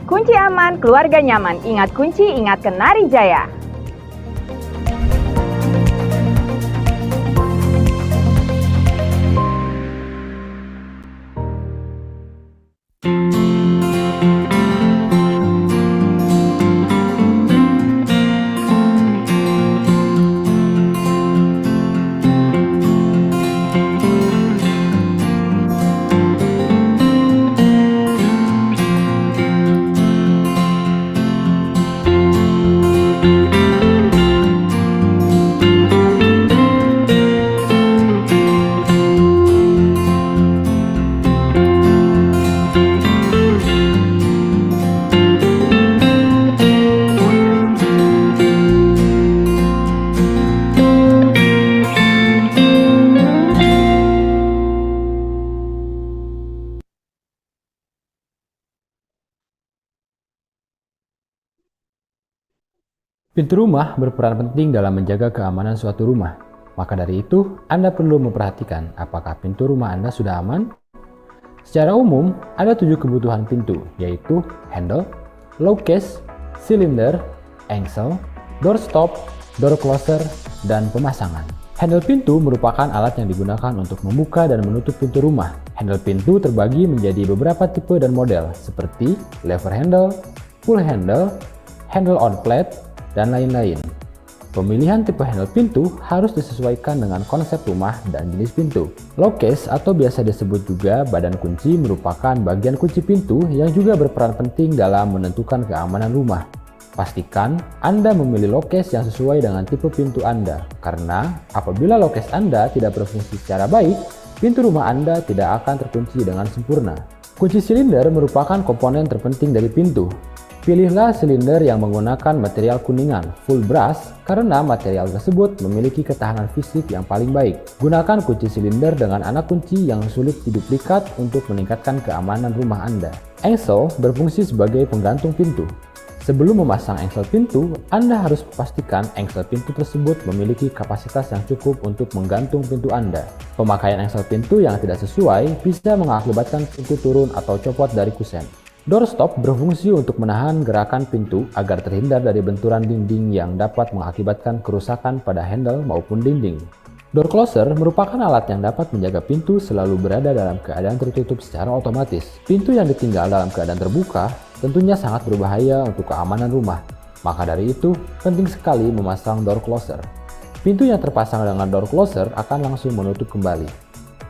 Kunci aman, keluarga nyaman. Ingat kunci, ingat Kenari Jaya. Pintu rumah berperan penting dalam menjaga keamanan suatu rumah. Maka dari itu, Anda perlu memperhatikan apakah pintu rumah Anda sudah aman. Secara umum, ada 7 kebutuhan pintu, yaitu handle, lock case, cylinder, engsel, door stop, door closer, dan pemasangan. Handle pintu merupakan alat yang digunakan untuk membuka dan menutup pintu rumah. Handle pintu terbagi menjadi beberapa tipe dan model, seperti lever handle, pull handle, handle on plate, dan lain-lain. Pemilihan tipe handle pintu harus disesuaikan dengan konsep rumah dan jenis pintu. Lock case atau biasa disebut juga badan kunci merupakan bagian kunci pintu yang juga berperan penting dalam menentukan keamanan rumah. Pastikan Anda memilih lock case yang sesuai dengan tipe pintu Anda, karena apabila lock case Anda tidak berfungsi secara baik, pintu rumah Anda tidak akan terkunci dengan sempurna. Kunci silinder merupakan komponen terpenting dari pintu. Pilihlah silinder yang menggunakan material kuningan, full brass, karena material tersebut memiliki ketahanan fisik yang paling baik. Gunakan kunci silinder dengan anak kunci yang sulit diduplikat untuk meningkatkan keamanan rumah Anda. Engsel berfungsi sebagai penggantung pintu. Sebelum memasang engsel pintu, Anda harus pastikan engsel pintu tersebut memiliki kapasitas yang cukup untuk menggantung pintu Anda. Pemakaian engsel pintu yang tidak sesuai bisa mengakibatkan pintu turun atau copot dari kusen. Door stop berfungsi untuk menahan gerakan pintu agar terhindar dari benturan dinding yang dapat mengakibatkan kerusakan pada handle maupun dinding. Door closer merupakan alat yang dapat menjaga pintu selalu berada dalam keadaan tertutup secara otomatis. Pintu yang ditinggal dalam keadaan terbuka tentunya sangat berbahaya untuk keamanan rumah. Maka dari itu, penting sekali memasang door closer. Pintu yang terpasang dengan door closer akan langsung menutup kembali.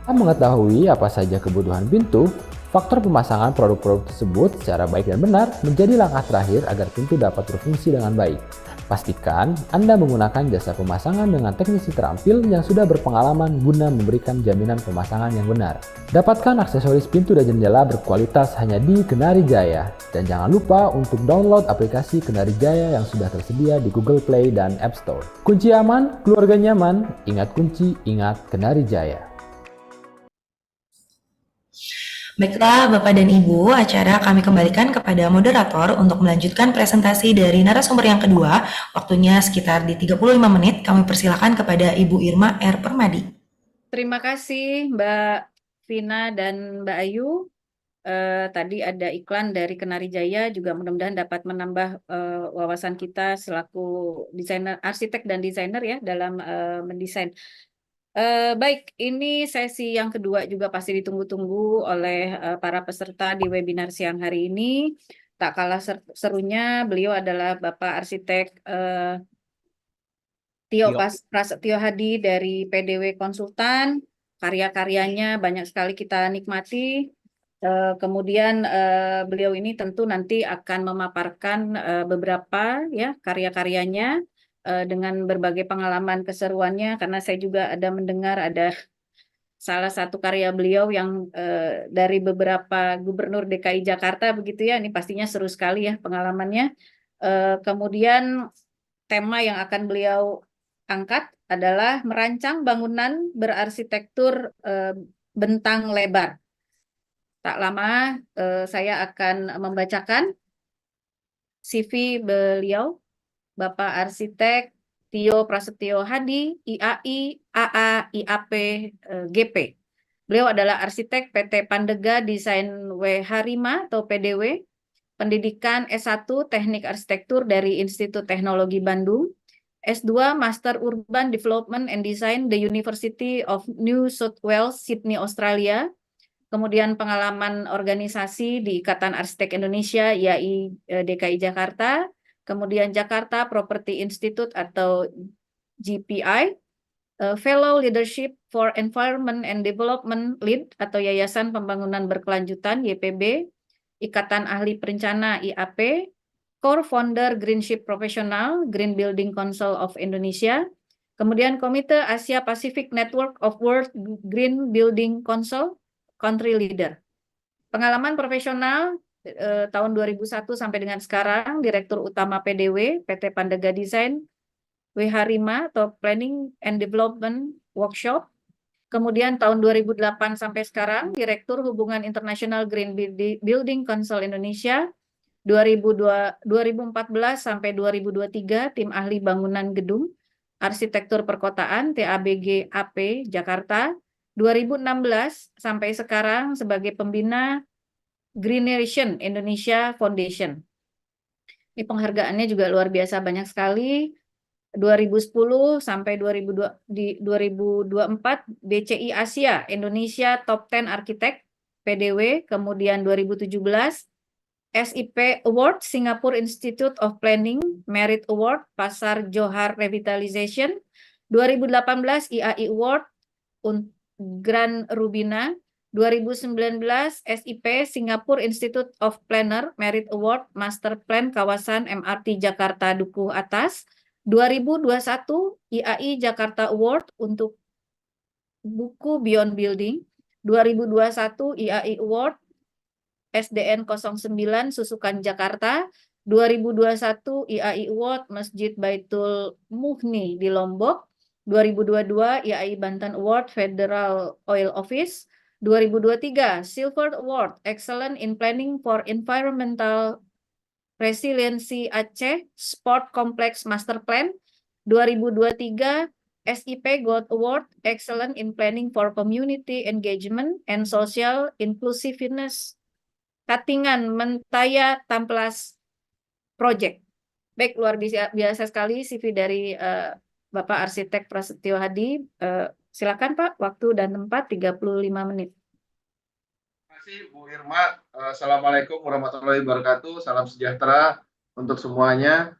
Kita mengetahui apa saja kebutuhan pintu. Faktor pemasangan produk-produk tersebut secara baik dan benar menjadi langkah terakhir agar pintu dapat berfungsi dengan baik. Pastikan Anda menggunakan jasa pemasangan dengan teknisi terampil yang sudah berpengalaman guna memberikan jaminan pemasangan yang benar. Dapatkan aksesoris pintu dan jendela berkualitas hanya di Kenari Jaya. Dan jangan lupa untuk download aplikasi Kenari Jaya yang sudah tersedia di Google Play dan App Store. Kunci aman, keluarga nyaman, ingat kunci, ingat Kenari Jaya. Baiklah Bapak dan Ibu, acara kami kembalikan kepada moderator untuk melanjutkan presentasi dari narasumber yang kedua. Waktunya sekitar di 35 menit, kami persilakan kepada Ibu Irma R. Permadi. Terima kasih Mbak Vina dan Mbak Ayu. Tadi ada iklan dari Kenari Jaya, juga mudah-mudahan dapat menambah wawasan kita selaku desainer, arsitek dan desainer ya dalam mendesain. Baik, ini sesi yang kedua juga pasti ditunggu-tunggu oleh para peserta di webinar siang hari ini. Tak kalah serunya, beliau adalah Bapak Arsitek Tio Prasetyo Hadi dari PDW Konsultan. Karya-karyanya banyak sekali kita nikmati. Kemudian beliau ini tentu nanti akan memaparkan beberapa ya karya-karyanya dengan berbagai pengalaman keseruannya, karena saya juga ada mendengar ada salah satu karya beliau yang dari beberapa gubernur DKI Jakarta begitu ya, ini pastinya seru sekali ya pengalamannya. Kemudian tema yang akan beliau angkat adalah merancang bangunan berarsitektur bentang lebar. Tak lama saya akan membacakan CV beliau, Bapak Arsitek Tio Prasetyo Hadi, IAI, AA, IAP, GP. Beliau adalah arsitek PT Pandega Desain WH5 atau PDW, pendidikan S1 Teknik Arsitektur dari Institut Teknologi Bandung, S2 Master Urban Development and Design the University of New South Wales, Sydney, Australia. Kemudian pengalaman organisasi di Ikatan Arsitek Indonesia, IAI DKI Jakarta, kemudian Jakarta Property Institute atau GPI, Fellow Leadership for Environment and Development LEAD atau Yayasan Pembangunan Berkelanjutan YPB, Ikatan Ahli Perencana IAP, Core Founder Greenship Professional, Green Building Council of Indonesia, kemudian Komite Asia Pacific Network of World Green Building Council, Country Leader. Pengalaman profesional tahun 2001 sampai dengan sekarang, Direktur Utama PDW, PT Pandega Design, WH5 atau Planning and Development Workshop. Kemudian tahun 2008 sampai sekarang, Direktur Hubungan Internasional Green Building Council Indonesia, 2014 sampai 2023, Tim Ahli Bangunan Gedung, Arsitektur Perkotaan, TABG AP Jakarta, 2016 sampai sekarang sebagai pembina Greeneration Indonesia Foundation. Ini penghargaannya juga luar biasa banyak sekali. 2010 sampai 2024 BCI Asia Indonesia Top 10 Arsitek PDW, kemudian 2017 SIP Award Singapore Institute of Planning Merit Award Pasar Johar Revitalization, 2018 IAI Award Grand Rubina, 2019 SIP Singapore Institute of Planner Merit Award Master Plan Kawasan MRT Jakarta Dukuh Atas, 2021 IAI Jakarta Award untuk buku Beyond Building, 2021 IAI Award SDN 09 Susukan Jakarta, 2021 IAI Award Masjid Baitul Muhni di Lombok, 2022 IAI Banten Award Federal Oil Office, 2023 Silver Award Excellent in Planning for Environmental Resiliency Aceh Sport Complex Master Plan, 2023 SIP Gold Award Excellent in Planning for Community Engagement and Social Inclusiveness Katingan Mentaya Tamplas Project. Baik, luar biasa sekali CV dari Bapak Arsitek Prasetyo Hadi. Silakan Pak, waktu dan tempat 35 menit. Terima kasih Bu Irma. Assalamualaikum warahmatullahi wabarakatuh. Salam sejahtera untuk semuanya.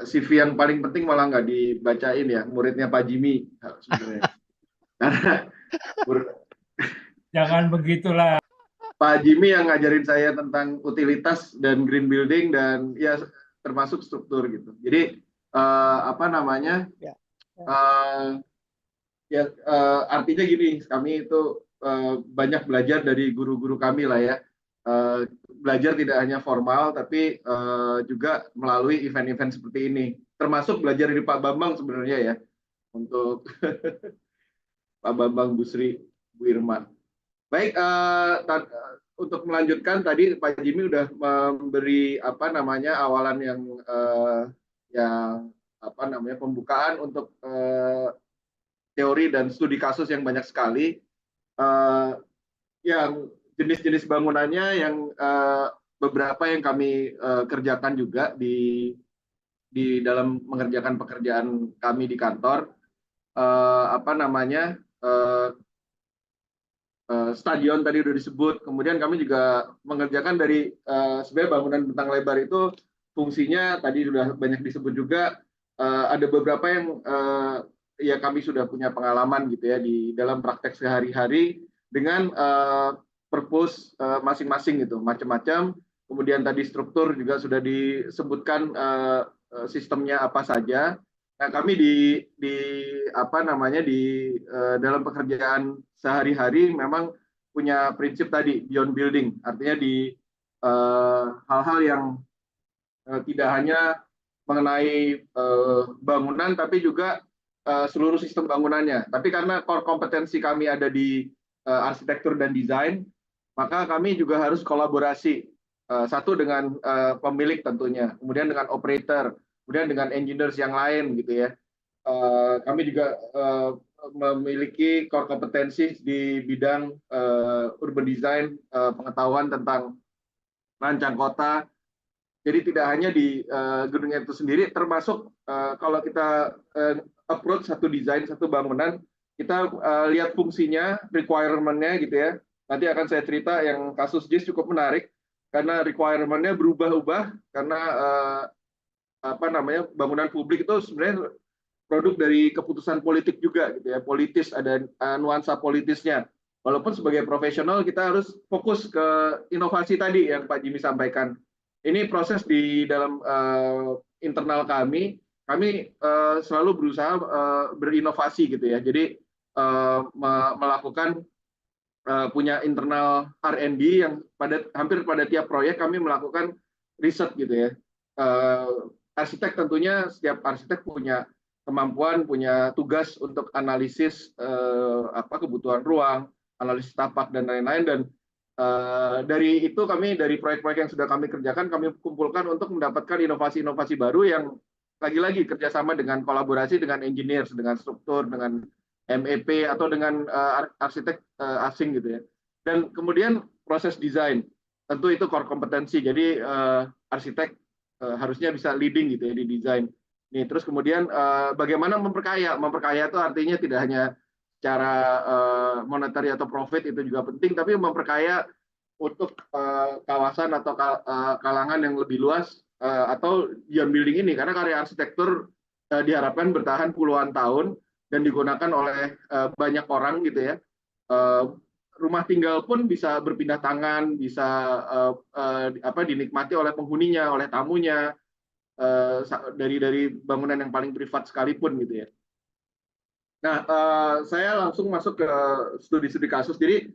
CV yang paling penting malah nggak dibacain ya, muridnya Pak Jimmy sebenarnya. Jangan begitulah. Pak Jimmy yang ngajarin saya tentang utilitas dan green building dan ya termasuk struktur gitu. Jadi artinya gini, kami itu banyak belajar dari guru-guru kami lah ya. Belajar tidak hanya formal tapi juga melalui event-event seperti ini. Termasuk belajar dari Pak Bambang sebenarnya ya, untuk Pak Bambang Busri, Bu Irma. Baik, untuk melanjutkan tadi Pak Jimmy udah memberi awalan yang pembukaan untuk teori dan studi kasus yang banyak sekali. Yang jenis-jenis bangunannya yang beberapa yang kami kerjakan juga di dalam mengerjakan pekerjaan kami di kantor. Stadion tadi sudah disebut, kemudian kami juga mengerjakan dari sebenarnya bangunan bentang lebar itu fungsinya tadi sudah banyak disebut juga. Ada beberapa yang ya kami sudah punya pengalaman gitu ya di dalam praktek sehari-hari dengan purpose masing-masing gitu, macam-macam. Kemudian tadi struktur juga sudah disebutkan sistemnya apa saja. Nah, kami dalam pekerjaan sehari-hari memang punya prinsip tadi beyond building, artinya di hal-hal yang tidak hanya mengenai bangunan tapi juga seluruh sistem bangunannya. Tapi karena core kompetensi kami ada di arsitektur dan desain, maka kami juga harus kolaborasi Satu dengan pemilik tentunya, kemudian dengan operator, kemudian dengan engineers yang lain gitu ya. Kami juga memiliki core kompetensi di bidang urban design, pengetahuan tentang rancang kota. Jadi tidak hanya di gedungnya itu sendiri, termasuk kalau kita approach satu desain, satu bangunan, kita lihat fungsinya, requirement-nya gitu ya. Nanti akan saya cerita yang kasus JIS cukup menarik, karena requirement-nya berubah-ubah, karena bangunan publik itu sebenarnya produk dari keputusan politik juga gitu ya, politis, ada nuansa politisnya. Walaupun sebagai profesional kita harus fokus ke inovasi tadi yang Pak Jimmy sampaikan. Ini proses di dalam internal kami selalu berusaha berinovasi gitu ya. Jadi melakukan punya internal R&D yang hampir pada tiap proyek kami melakukan riset gitu ya. Arsitek tentunya setiap arsitek punya kemampuan, punya tugas untuk analisis kebutuhan ruang, analisis tapak dan lain-lain, dan dari itu dari proyek-proyek yang sudah kami kerjakan, kami kumpulkan untuk mendapatkan inovasi-inovasi baru yang lagi-lagi kerjasama dengan kolaborasi dengan engineers, dengan struktur, dengan MEP atau dengan arsitek asing gitu ya. Dan kemudian proses desain, tentu itu core kompetensi. Jadi arsitek harusnya bisa leading gitu ya di desain. Nih, terus kemudian bagaimana memperkaya itu artinya tidak hanya secara monetary atau profit, itu juga penting, tapi memperkaya untuk kawasan atau kalangan yang lebih luas atau beyond building ini, karena karya arsitektur diharapkan bertahan puluhan tahun dan digunakan oleh banyak orang gitu ya. Rumah tinggal pun bisa berpindah tangan, bisa dinikmati oleh penghuninya, oleh tamunya, dari bangunan yang paling privat sekalipun gitu ya. Nah, saya langsung masuk ke studi-studi kasus. Jadi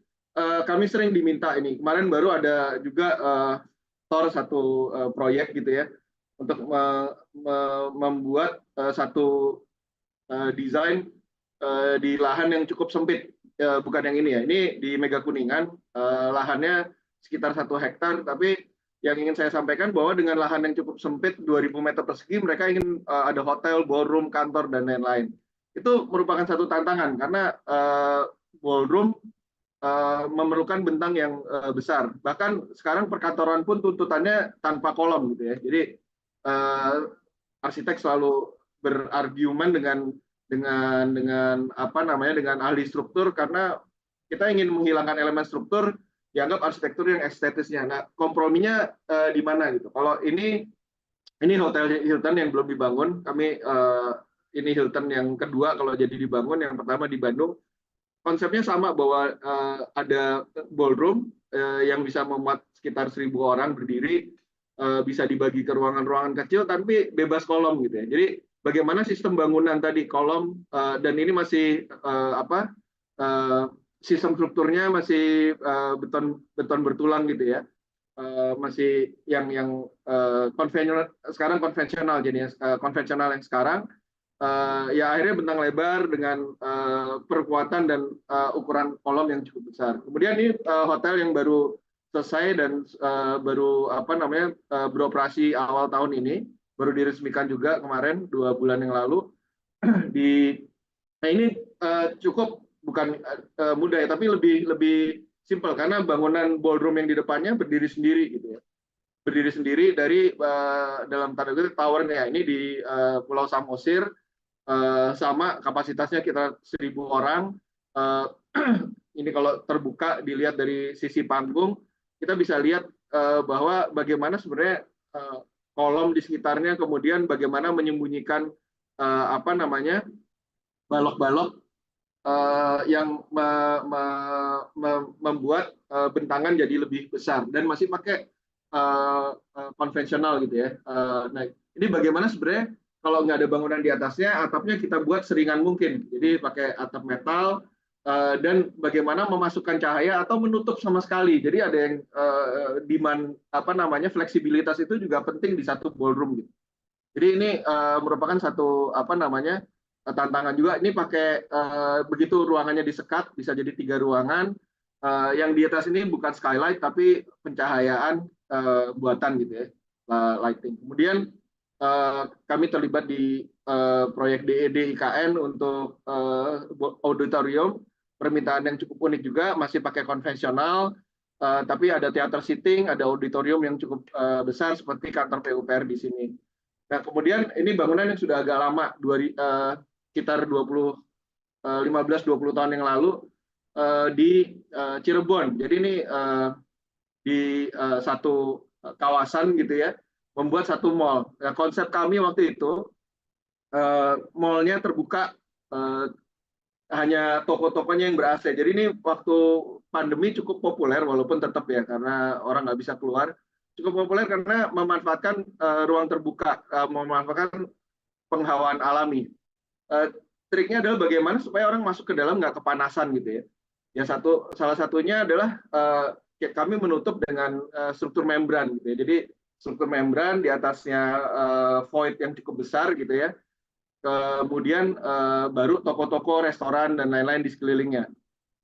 kami sering diminta ini. Kemarin baru ada juga satu proyek gitu ya untuk membuat satu desain di lahan yang cukup sempit. Bukan yang ini ya. Ini di Mega Kuningan, lahannya sekitar 1 hektar, tapi yang ingin saya sampaikan bahwa dengan lahan yang cukup sempit 2.000 meter persegi, mereka ingin ada hotel, ballroom, kantor, dan lain-lain. Itu merupakan satu tantangan karena ballroom memerlukan bentang yang besar. Bahkan sekarang perkantoran pun tuntutannya tanpa kolom gitu ya. Jadi arsitek selalu berargumen dengan ahli struktur, karena kita ingin menghilangkan elemen struktur, dianggap arsitektur yang estetisnya. Nah, komprominya di mana gitu? Kalau ini hotel Hilton yang belum dibangun, ini Hilton yang kedua kalau jadi dibangun, yang pertama di Bandung. Konsepnya sama, bahwa ada ballroom yang bisa memuat sekitar 1.000 orang berdiri, bisa dibagi ke ruangan-ruangan kecil, tapi bebas kolom gitu ya. Jadi bagaimana sistem bangunan tadi kolom, dan ini masih sistem strukturnya masih beton bertulang gitu ya, masih yang konvensional konvensional, jadi konvensional yang sekarang ya akhirnya bentang lebar dengan perkuatan dan ukuran kolom yang cukup besar. Kemudian ini hotel yang baru selesai dan baru beroperasi awal tahun ini, baru diresmikan juga kemarin 2 bulan yang lalu. Nah ini cukup bukan mudah ya, tapi lebih simpel karena bangunan ballroom yang di depannya berdiri sendiri gitu ya. Berdiri sendiri dari dalam tanda kutip towernya ini di Pulau Samosir, sama kapasitasnya kita 1.000 orang. Ini kalau terbuka dilihat dari sisi panggung, kita bisa lihat bahwa bagaimana sebenarnya kolom di sekitarnya, kemudian bagaimana menyembunyikan balok-balok yang membuat bentangan jadi lebih besar dan masih pakai konvensional gitu ya. Nah, ini bagaimana sebenarnya kalau nggak ada bangunan di atasnya, atapnya kita buat seringan mungkin. Jadi pakai atap metal, dan bagaimana memasukkan cahaya atau menutup sama sekali. Jadi ada yang demand fleksibilitas itu juga penting di satu ballroom gitu. Jadi ini merupakan satu tantangan juga. Ini pakai begitu ruangannya disekat, bisa jadi 3 ruangan. Yang di atas ini bukan skylight tapi pencahayaan buatan gitu ya, lighting. Kemudian kami terlibat di proyek DED IKN untuk auditorium, permintaan yang cukup unik juga, masih pakai konvensional, tapi ada theater seating, ada auditorium yang cukup besar seperti kantor PUPR di sini. Nah, kemudian ini bangunan yang sudah agak lama, sekitar 15-20 tahun yang lalu di Cirebon. Jadi ini di satu kawasan gitu ya, membuat satu mall. Nah, konsep kami waktu itu mallnya terbuka, hanya toko-tokonya yang ber-AC. Jadi ini waktu pandemi cukup populer, walaupun tetap ya karena orang nggak bisa keluar. Cukup populer karena memanfaatkan ruang terbuka, memanfaatkan penghawaan alami. Triknya adalah bagaimana supaya orang masuk ke dalam nggak kepanasan gitu ya. Salah satunya adalah kami menutup dengan struktur membran gitu ya. Jadi struktur membran di atasnya void yang cukup besar gitu ya. Kemudian baru toko-toko, restoran dan lain-lain di sekelilingnya.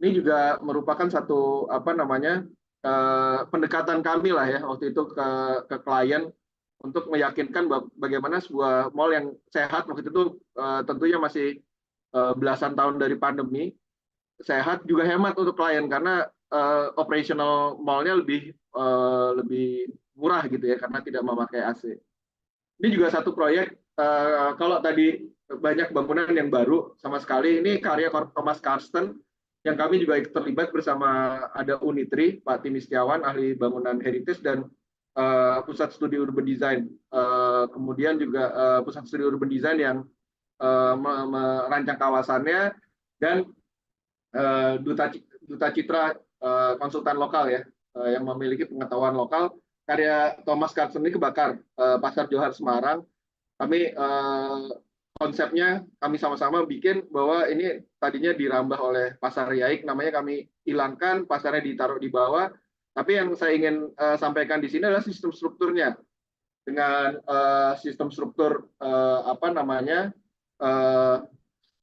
Ini juga merupakan satu pendekatan kami lah ya waktu itu ke klien untuk meyakinkan bagaimana sebuah mall yang sehat waktu itu tentunya masih belasan tahun dari pandemi, sehat juga hemat untuk klien karena operational mallnya lebih murah gitu ya karena tidak memakai AC. Ini juga satu proyek, kalau tadi banyak bangunan yang baru sama sekali, ini karya Thomas Karsten yang kami juga terlibat bersama ada Unitri, Pak Tim Istiawan, ahli bangunan heritage, dan Pusat Studi Urban Design. Kemudian juga Pusat Studi Urban Design yang merancang kawasannya, dan Duta Citra konsultan lokal ya, yang memiliki pengetahuan lokal. Karya Thomas Karsten ini kebakar Pasar Johar Semarang. Kami konsepnya kami sama-sama bikin bahwa ini tadinya dirambah oleh Pasar Yaik, namanya kami hilangkan, pasarnya ditaruh di bawah. Tapi yang saya ingin sampaikan di sini adalah sistem strukturnya. Dengan sistem struktur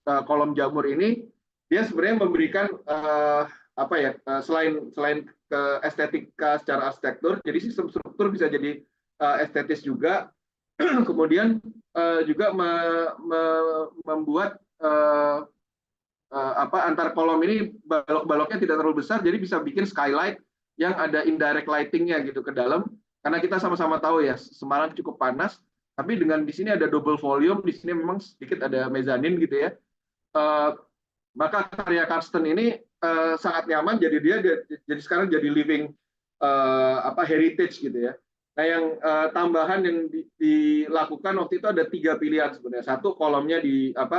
kolom jamur ini, dia sebenarnya memberikan selain ke estetika secara arsitektur, jadi sistem struktur bisa jadi estetis juga. Kemudian juga membuat antar kolom ini balok-baloknya tidak terlalu besar, jadi bisa bikin skylight yang ada indirect lightingnya gitu ke dalam. Karena kita sama-sama tahu ya, Semarang cukup panas, tapi dengan di sini ada double volume, di sini memang sedikit ada mezanin gitu ya. Maka karya Karsten ini sangat nyaman, jadi sekarang jadi living heritage gitu ya. Nah, yang tambahan yang dilakukan waktu itu ada 3 pilihan sebenarnya. Satu, kolomnya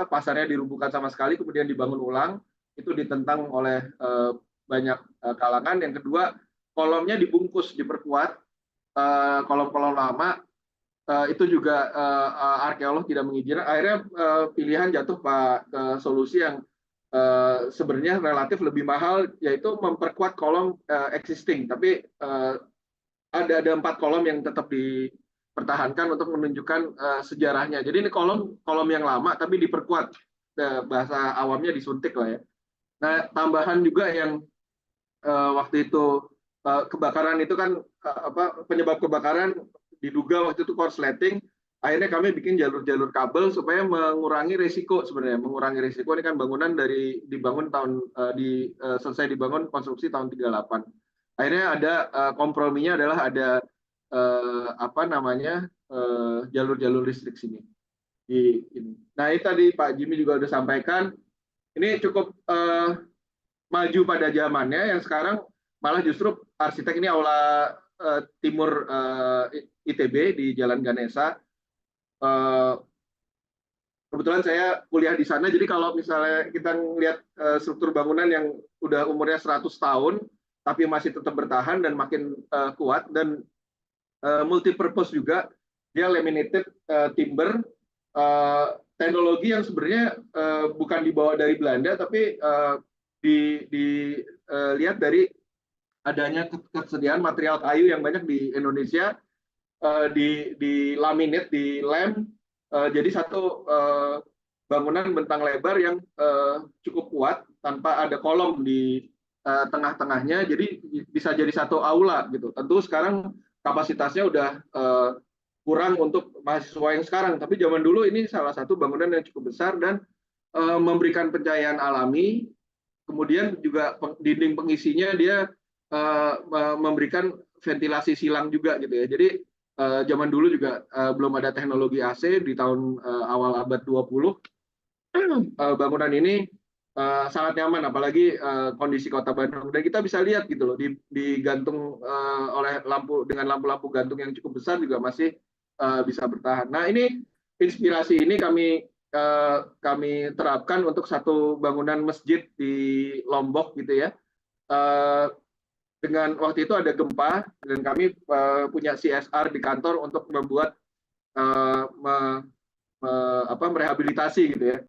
pasarnya dirubuhkan sama sekali, kemudian dibangun ulang, itu ditentang oleh banyak kalangan. Yang kedua, kolomnya dibungkus, diperkuat, kolom-kolom lama, itu juga arkeolog tidak mengizinkan. Akhirnya pilihan jatuh ke solusi yang sebenarnya relatif lebih mahal, yaitu memperkuat kolom existing, tapi ada 4 kolom yang tetap dipertahankan untuk menunjukkan sejarahnya. Jadi ini kolom yang lama tapi diperkuat, bahasa awamnya disuntik lah ya. Nah, tambahan juga yang waktu itu kebakaran itu kan penyebab kebakaran diduga waktu itu korsleting. Akhirnya kami bikin jalur-jalur kabel supaya mengurangi risiko sebenarnya. Mengurangi risiko, ini kan bangunan selesai dibangun konstruksi tahun 38. Akhirnya ada komprominya adalah ada jalur-jalur listrik sini. Nah, ini tadi Pak Jimmy juga sudah sampaikan, ini cukup maju pada zamannya, yang sekarang malah justru arsitek ini aula timur ITB di Jalan Ganesa. Kebetulan saya kuliah di sana, jadi kalau misalnya kita melihat struktur bangunan yang udah umurnya 100 tahun, tapi masih tetap bertahan dan makin kuat, dan multi-purpose juga, dia laminated timber, teknologi yang sebenarnya bukan dibawa dari Belanda, tapi dilihat dari adanya ketersediaan material kayu yang banyak di Indonesia, di laminate, di lem, jadi satu bangunan bentang lebar yang cukup kuat tanpa ada kolom di tengah-tengahnya, jadi bisa jadi satu aula gitu. Tentu sekarang kapasitasnya udah kurang untuk mahasiswa yang sekarang. Tapi zaman dulu ini salah satu bangunan yang cukup besar dan memberikan pencahayaan alami. Kemudian juga dinding pengisinya dia memberikan ventilasi silang juga gitu ya. Jadi zaman dulu juga belum ada teknologi AC di tahun awal abad 20. Bangunan ini sangat nyaman, apalagi kondisi kota Bandung. Dan kita bisa lihat gitu loh, digantung oleh dengan lampu-lampu gantung yang cukup besar juga masih bisa bertahan. Nah, ini inspirasi ini kami terapkan untuk satu bangunan masjid di Lombok gitu ya. Dengan waktu itu ada gempa dan kami punya CSR di kantor untuk membuat merehabilitasi gitu ya.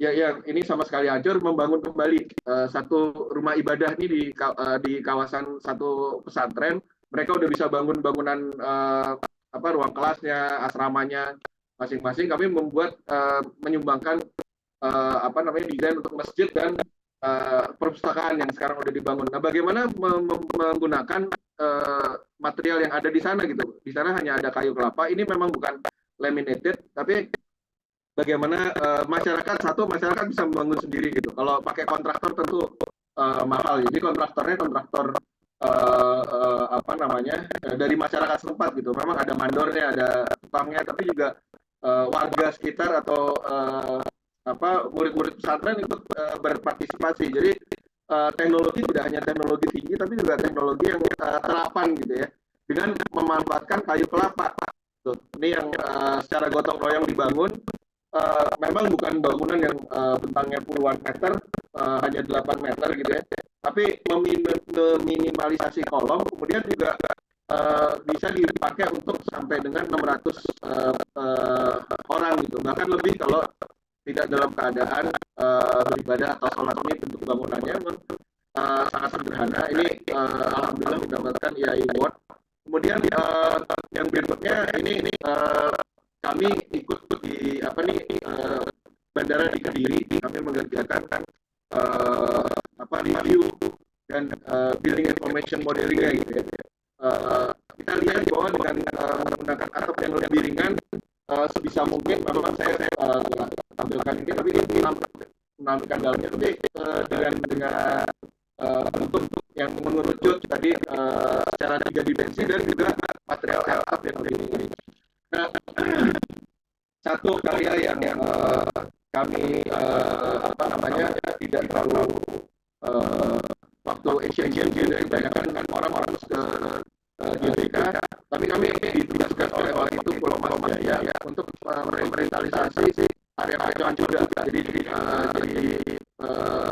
Yang ini sama sekali hancur, membangun kembali satu rumah ibadah ini di kawasan satu pesantren. Mereka udah bisa bangun bangunan ruang kelasnya, asramanya masing-masing. Kami membuat menyumbangkan desain untuk masjid dan perpustakaan yang sekarang udah dibangun. Nah, bagaimana menggunakan material yang ada di sana gitu. Di sana hanya ada kayu kelapa. Ini memang bukan laminated, tapi bagaimana masyarakat bisa membangun sendiri gitu. Kalau pakai kontraktor tentu mahal. Jadi kontraktornya kontraktor dari masyarakat setempat gitu. Memang ada mandornya, ada tukangnya, tapi juga warga sekitar atau murid-murid pesantren ikut berpartisipasi. Jadi teknologi tidak hanya teknologi tinggi, tapi juga teknologi yang terapan gitu ya, dengan memanfaatkan kayu kelapa. Tuh, ini yang secara gotong royong dibangun. Memang bukan bangunan yang bentangnya puluhan meter, hanya 8 meter gitu ya, tapi meminimalisasi kolom, kemudian juga bisa dipakai untuk sampai dengan 600 orang gitu, bahkan lebih kalau tidak dalam keadaan beribadah atau sholat. Ini bentuk bangunannya sangat sederhana. Ini alhamdulillah mendapatkan IAI Award. Kemudian yang berikutnya ini kami ikut di bandara di Kediri. Kami mengerjakan review dan building information modeling gitu ya. Kita lihat bahwa dengan menggunakan atap yang lebih ringan, sebisa mungkin, memang saya tampilkan ini, tapi ini menampilkan dalamnya, tapi dengan bentuk yang mengerucut tadi secara 3 dimensi dan juga material atap yang lebih tinggi. Nah, satu karya yang kami tidak terlalu waktu Asian Games kebanyakan kan orang-orang ke GBK, tapi kami ditugaskan oleh itu Pulau Mas Jaya untuk merevitalisasi area Pacuan juga. Jadi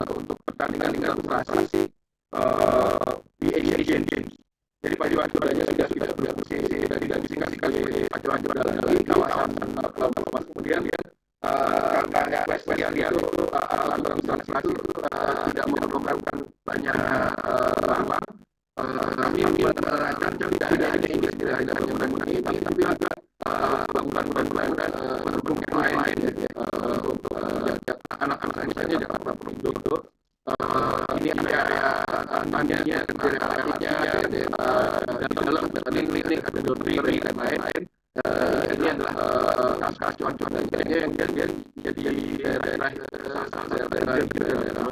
untuk pertandingan demonstrasi di Asian Games. Jadi Pacuan Jaya sudah bersih dan tidak disingkat sekali Pacuan Jaya di kawasan Mas. Kemudian karena yang dia alat demonstrasi tidak memerlukan banyak uang. Kami merancang tidak hanya Inggris, tidak hanya bangunan ini, tapi juga bangunan dan pendukung yang lain untuk anak-anak misalnya Jakarta Perindo. Ini area tandanya, area-areanya, dan dalam klinik ada dormitory dan lain-lain. Ini adalah kas-kas cuan-cuan dan sebagainya yang jadi daerah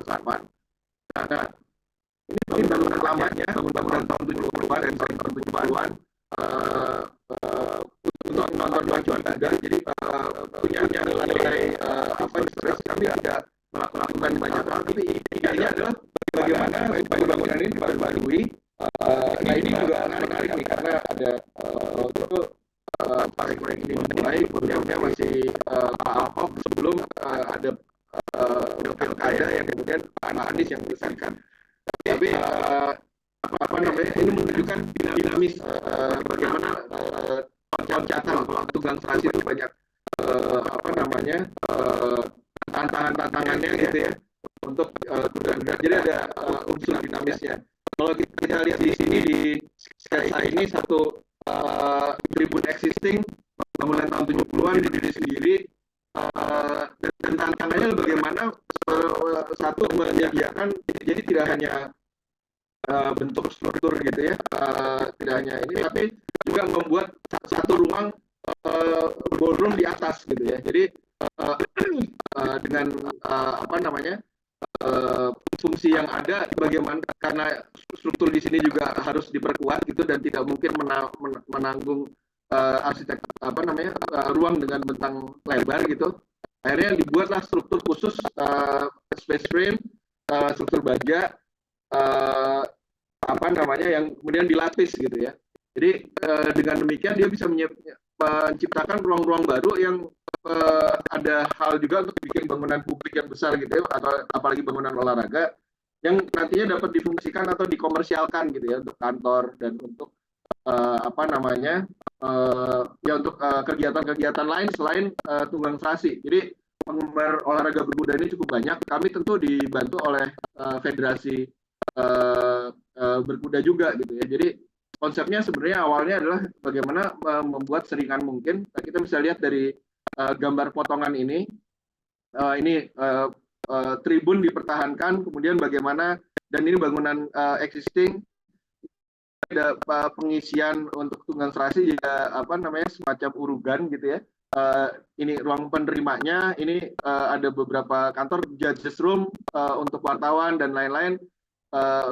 selatan. Nah, ini bangunan lamanya, bangunan tahun 70-an dan tahun 70-an untuk nonton cuan-cuan ada. Jadi punya nilai historis. Kami tidak melakukan banyak hal, tapi intinya adalah bagaimana bangunan ini diperbarui. Nah, ini juga menarik nih, karena ada waktu itu proyek ini dimulai, kemudian masih Pak Ahok sebelum ada pilkada yang kemudian Pak Anies yang menyelesaikan. Tapi ini menunjukkan dinamis bagaimana loncatan waktu demonstrasi itu banyak tantangannya gitu ya untuk kuda-kuda. Jadi ada unsur dinamisnya. Kalau kita lihat di sini di sketsa ini satu tribun existing bangunan tahun 70-an didiri sendiri, dan tantangannya bagaimana satu menyediakan, jadi tidak hanya bentuk struktur gitu ya, tidak hanya ini, tapi juga juga membuat satu ruang ballroom di atas gitu ya. Jadi dengan apa namanya fungsi yang ada, bagaimana karena struktur di sini juga harus diperkuat gitu dan tidak mungkin menanggung arsitek apa namanya ruang dengan bentang lebar gitu. Akhirnya dibuatlah struktur khusus space frame, struktur baja apa namanya yang kemudian dilapis gitu ya. Jadi dengan demikian dia bisa menciptakan ruang-ruang baru yang ada hal juga untuk bikin bangunan publik yang besar gitu ya, atau apalagi bangunan olahraga yang nantinya dapat difungsikan atau dikomersialkan gitu ya untuk kantor dan untuk apa namanya ya untuk kegiatan-kegiatan lain selain tunggang serasi. Jadi penggemar olahraga berkuda ini cukup banyak. Kami tentu dibantu oleh federasi berkuda juga gitu ya. Jadi konsepnya sebenarnya awalnya adalah bagaimana membuat seringan mungkin. Kita bisa lihat dari gambar potongan ini. Ini tribun dipertahankan, kemudian bagaimana, dan ini bangunan existing, ada pengisian untuk tunggang serasi juga apa namanya semacam urugan gitu ya. Ini ruang penerimanya, ini ada beberapa kantor, judges room untuk wartawan dan lain-lain,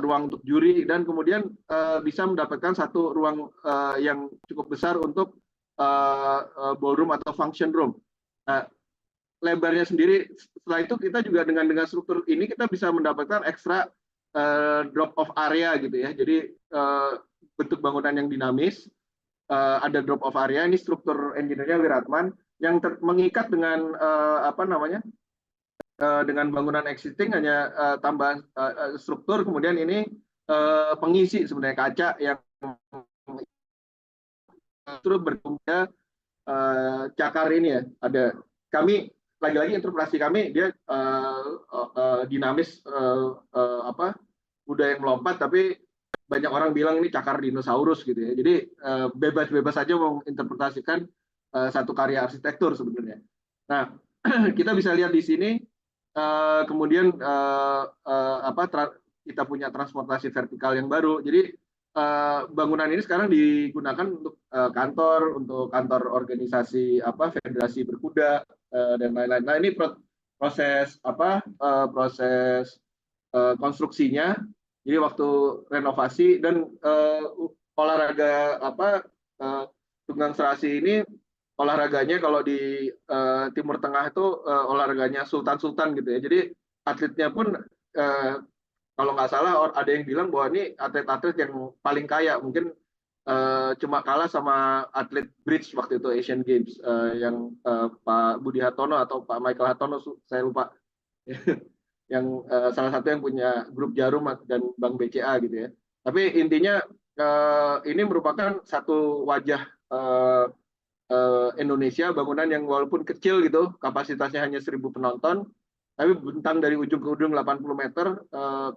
ruang untuk juri, dan kemudian bisa mendapatkan satu ruang yang cukup besar untuk ballroom atau function room. Nah, lebarnya sendiri, setelah itu kita juga dengan struktur ini kita bisa mendapatkan ekstra drop off area gitu ya. Jadi bentuk bangunan yang dinamis, ada drop off area. Ini struktur engineer-nya Wiratman yang mengikat dengan apa namanya dengan bangunan existing, hanya tambahan struktur. Kemudian ini pengisi sebenarnya kaca yang terus berkumpul cakar ini ya. Ada kami lagi-lagi interpretasi kami dia dinamis apa kuda yang melompat, tapi banyak orang bilang ini cakar dinosaurus gitu ya. Jadi bebas-bebas saja menginterpretasikan satu karya arsitektur sebenarnya. Nah, kita bisa lihat di sini kemudian kita punya transportasi vertikal yang baru. Jadi bangunan ini sekarang digunakan untuk kantor organisasi federasi berkuda dan lain-lain. Nah, ini proses konstruksinya. Jadi waktu renovasi dan olahraga tunggang serasi ini, olahraganya kalau di Timur Tengah itu olahraganya sultan-sultan gitu ya. Jadi atletnya pun kalau nggak salah ada yang bilang bahwa ini atlet-atlet yang paling kaya, mungkin cuma kalah sama atlet bridge waktu itu Asian Games yang Pak Budi Hartono atau Pak Michael Hartono, saya lupa, yang salah satu yang punya grup Jarum dan Bank BCA gitu ya. Tapi intinya ini merupakan satu wajah Indonesia, bangunan yang walaupun kecil gitu, kapasitasnya hanya 1.000 penonton, tapi bentang dari ujung ke ujung 80 meter,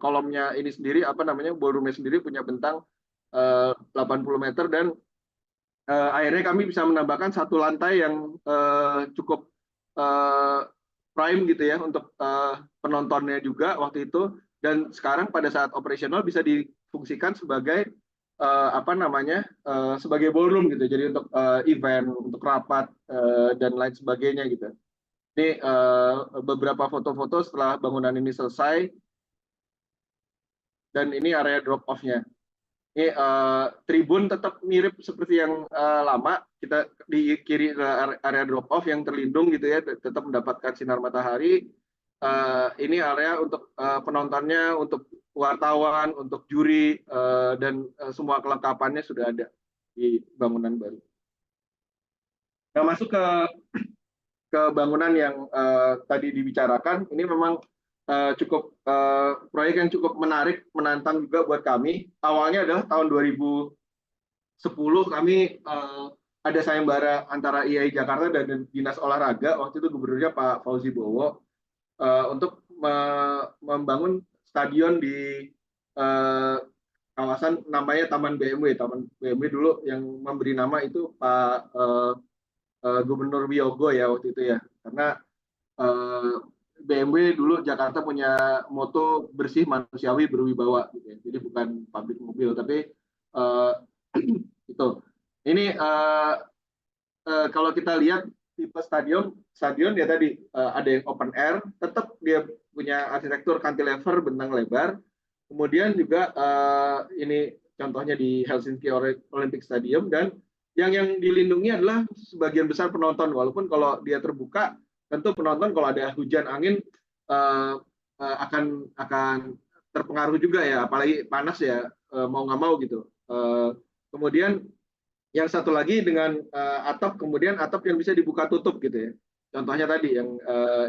kolomnya ini sendiri, ballroomnya sendiri punya bentang 80 meter, dan akhirnya kami bisa menambahkan satu lantai yang cukup prime gitu ya untuk penontonnya juga waktu itu, dan sekarang pada saat operasional bisa difungsikan sebagai sebagai ballroom gitu, jadi untuk event, untuk rapat dan lain sebagainya gitu. Ini beberapa foto-foto setelah bangunan ini selesai, dan ini area drop off-nya. Ini tribun tetap mirip seperti yang lama, kita di kiri area drop off yang terlindung gitu ya, tetap mendapatkan sinar matahari. Ini area untuk penontonnya, untuk wartawan, untuk juri, dan semua kelengkapannya sudah ada di bangunan baru. Nah, masuk ke bangunan yang tadi dibicarakan, ini memang proyek yang cukup menarik, menantang juga buat kami. Awalnya adalah tahun 2010 kami ada sayembara antara IAI Jakarta dan Dinas Olahraga, waktu itu gubernurnya Pak Fauzi Bowo, untuk membangun stadion di kawasan namanya Taman BMW. Taman BMW dulu yang memberi nama itu Pak Gubernur Wiyogo ya waktu itu ya, karena BMW dulu Jakarta punya moto bersih, manusiawi, berwibawa gitu ya. Jadi bukan pabrik mobil, tapi itu. Ini kalau kita lihat tipe stadion ya tadi ada yang open air, tetap dia punya arsitektur cantilever bentang lebar. Kemudian juga ini contohnya di Helsinki Olympic Stadium, dan yang dilindungi adalah sebagian besar penonton, walaupun kalau dia terbuka tentu penonton kalau ada hujan angin akan terpengaruh juga ya, apalagi panas ya, mau nggak mau gitu. Kemudian yang satu lagi dengan atap, kemudian atap yang bisa dibuka tutup gitu ya. Contohnya tadi yang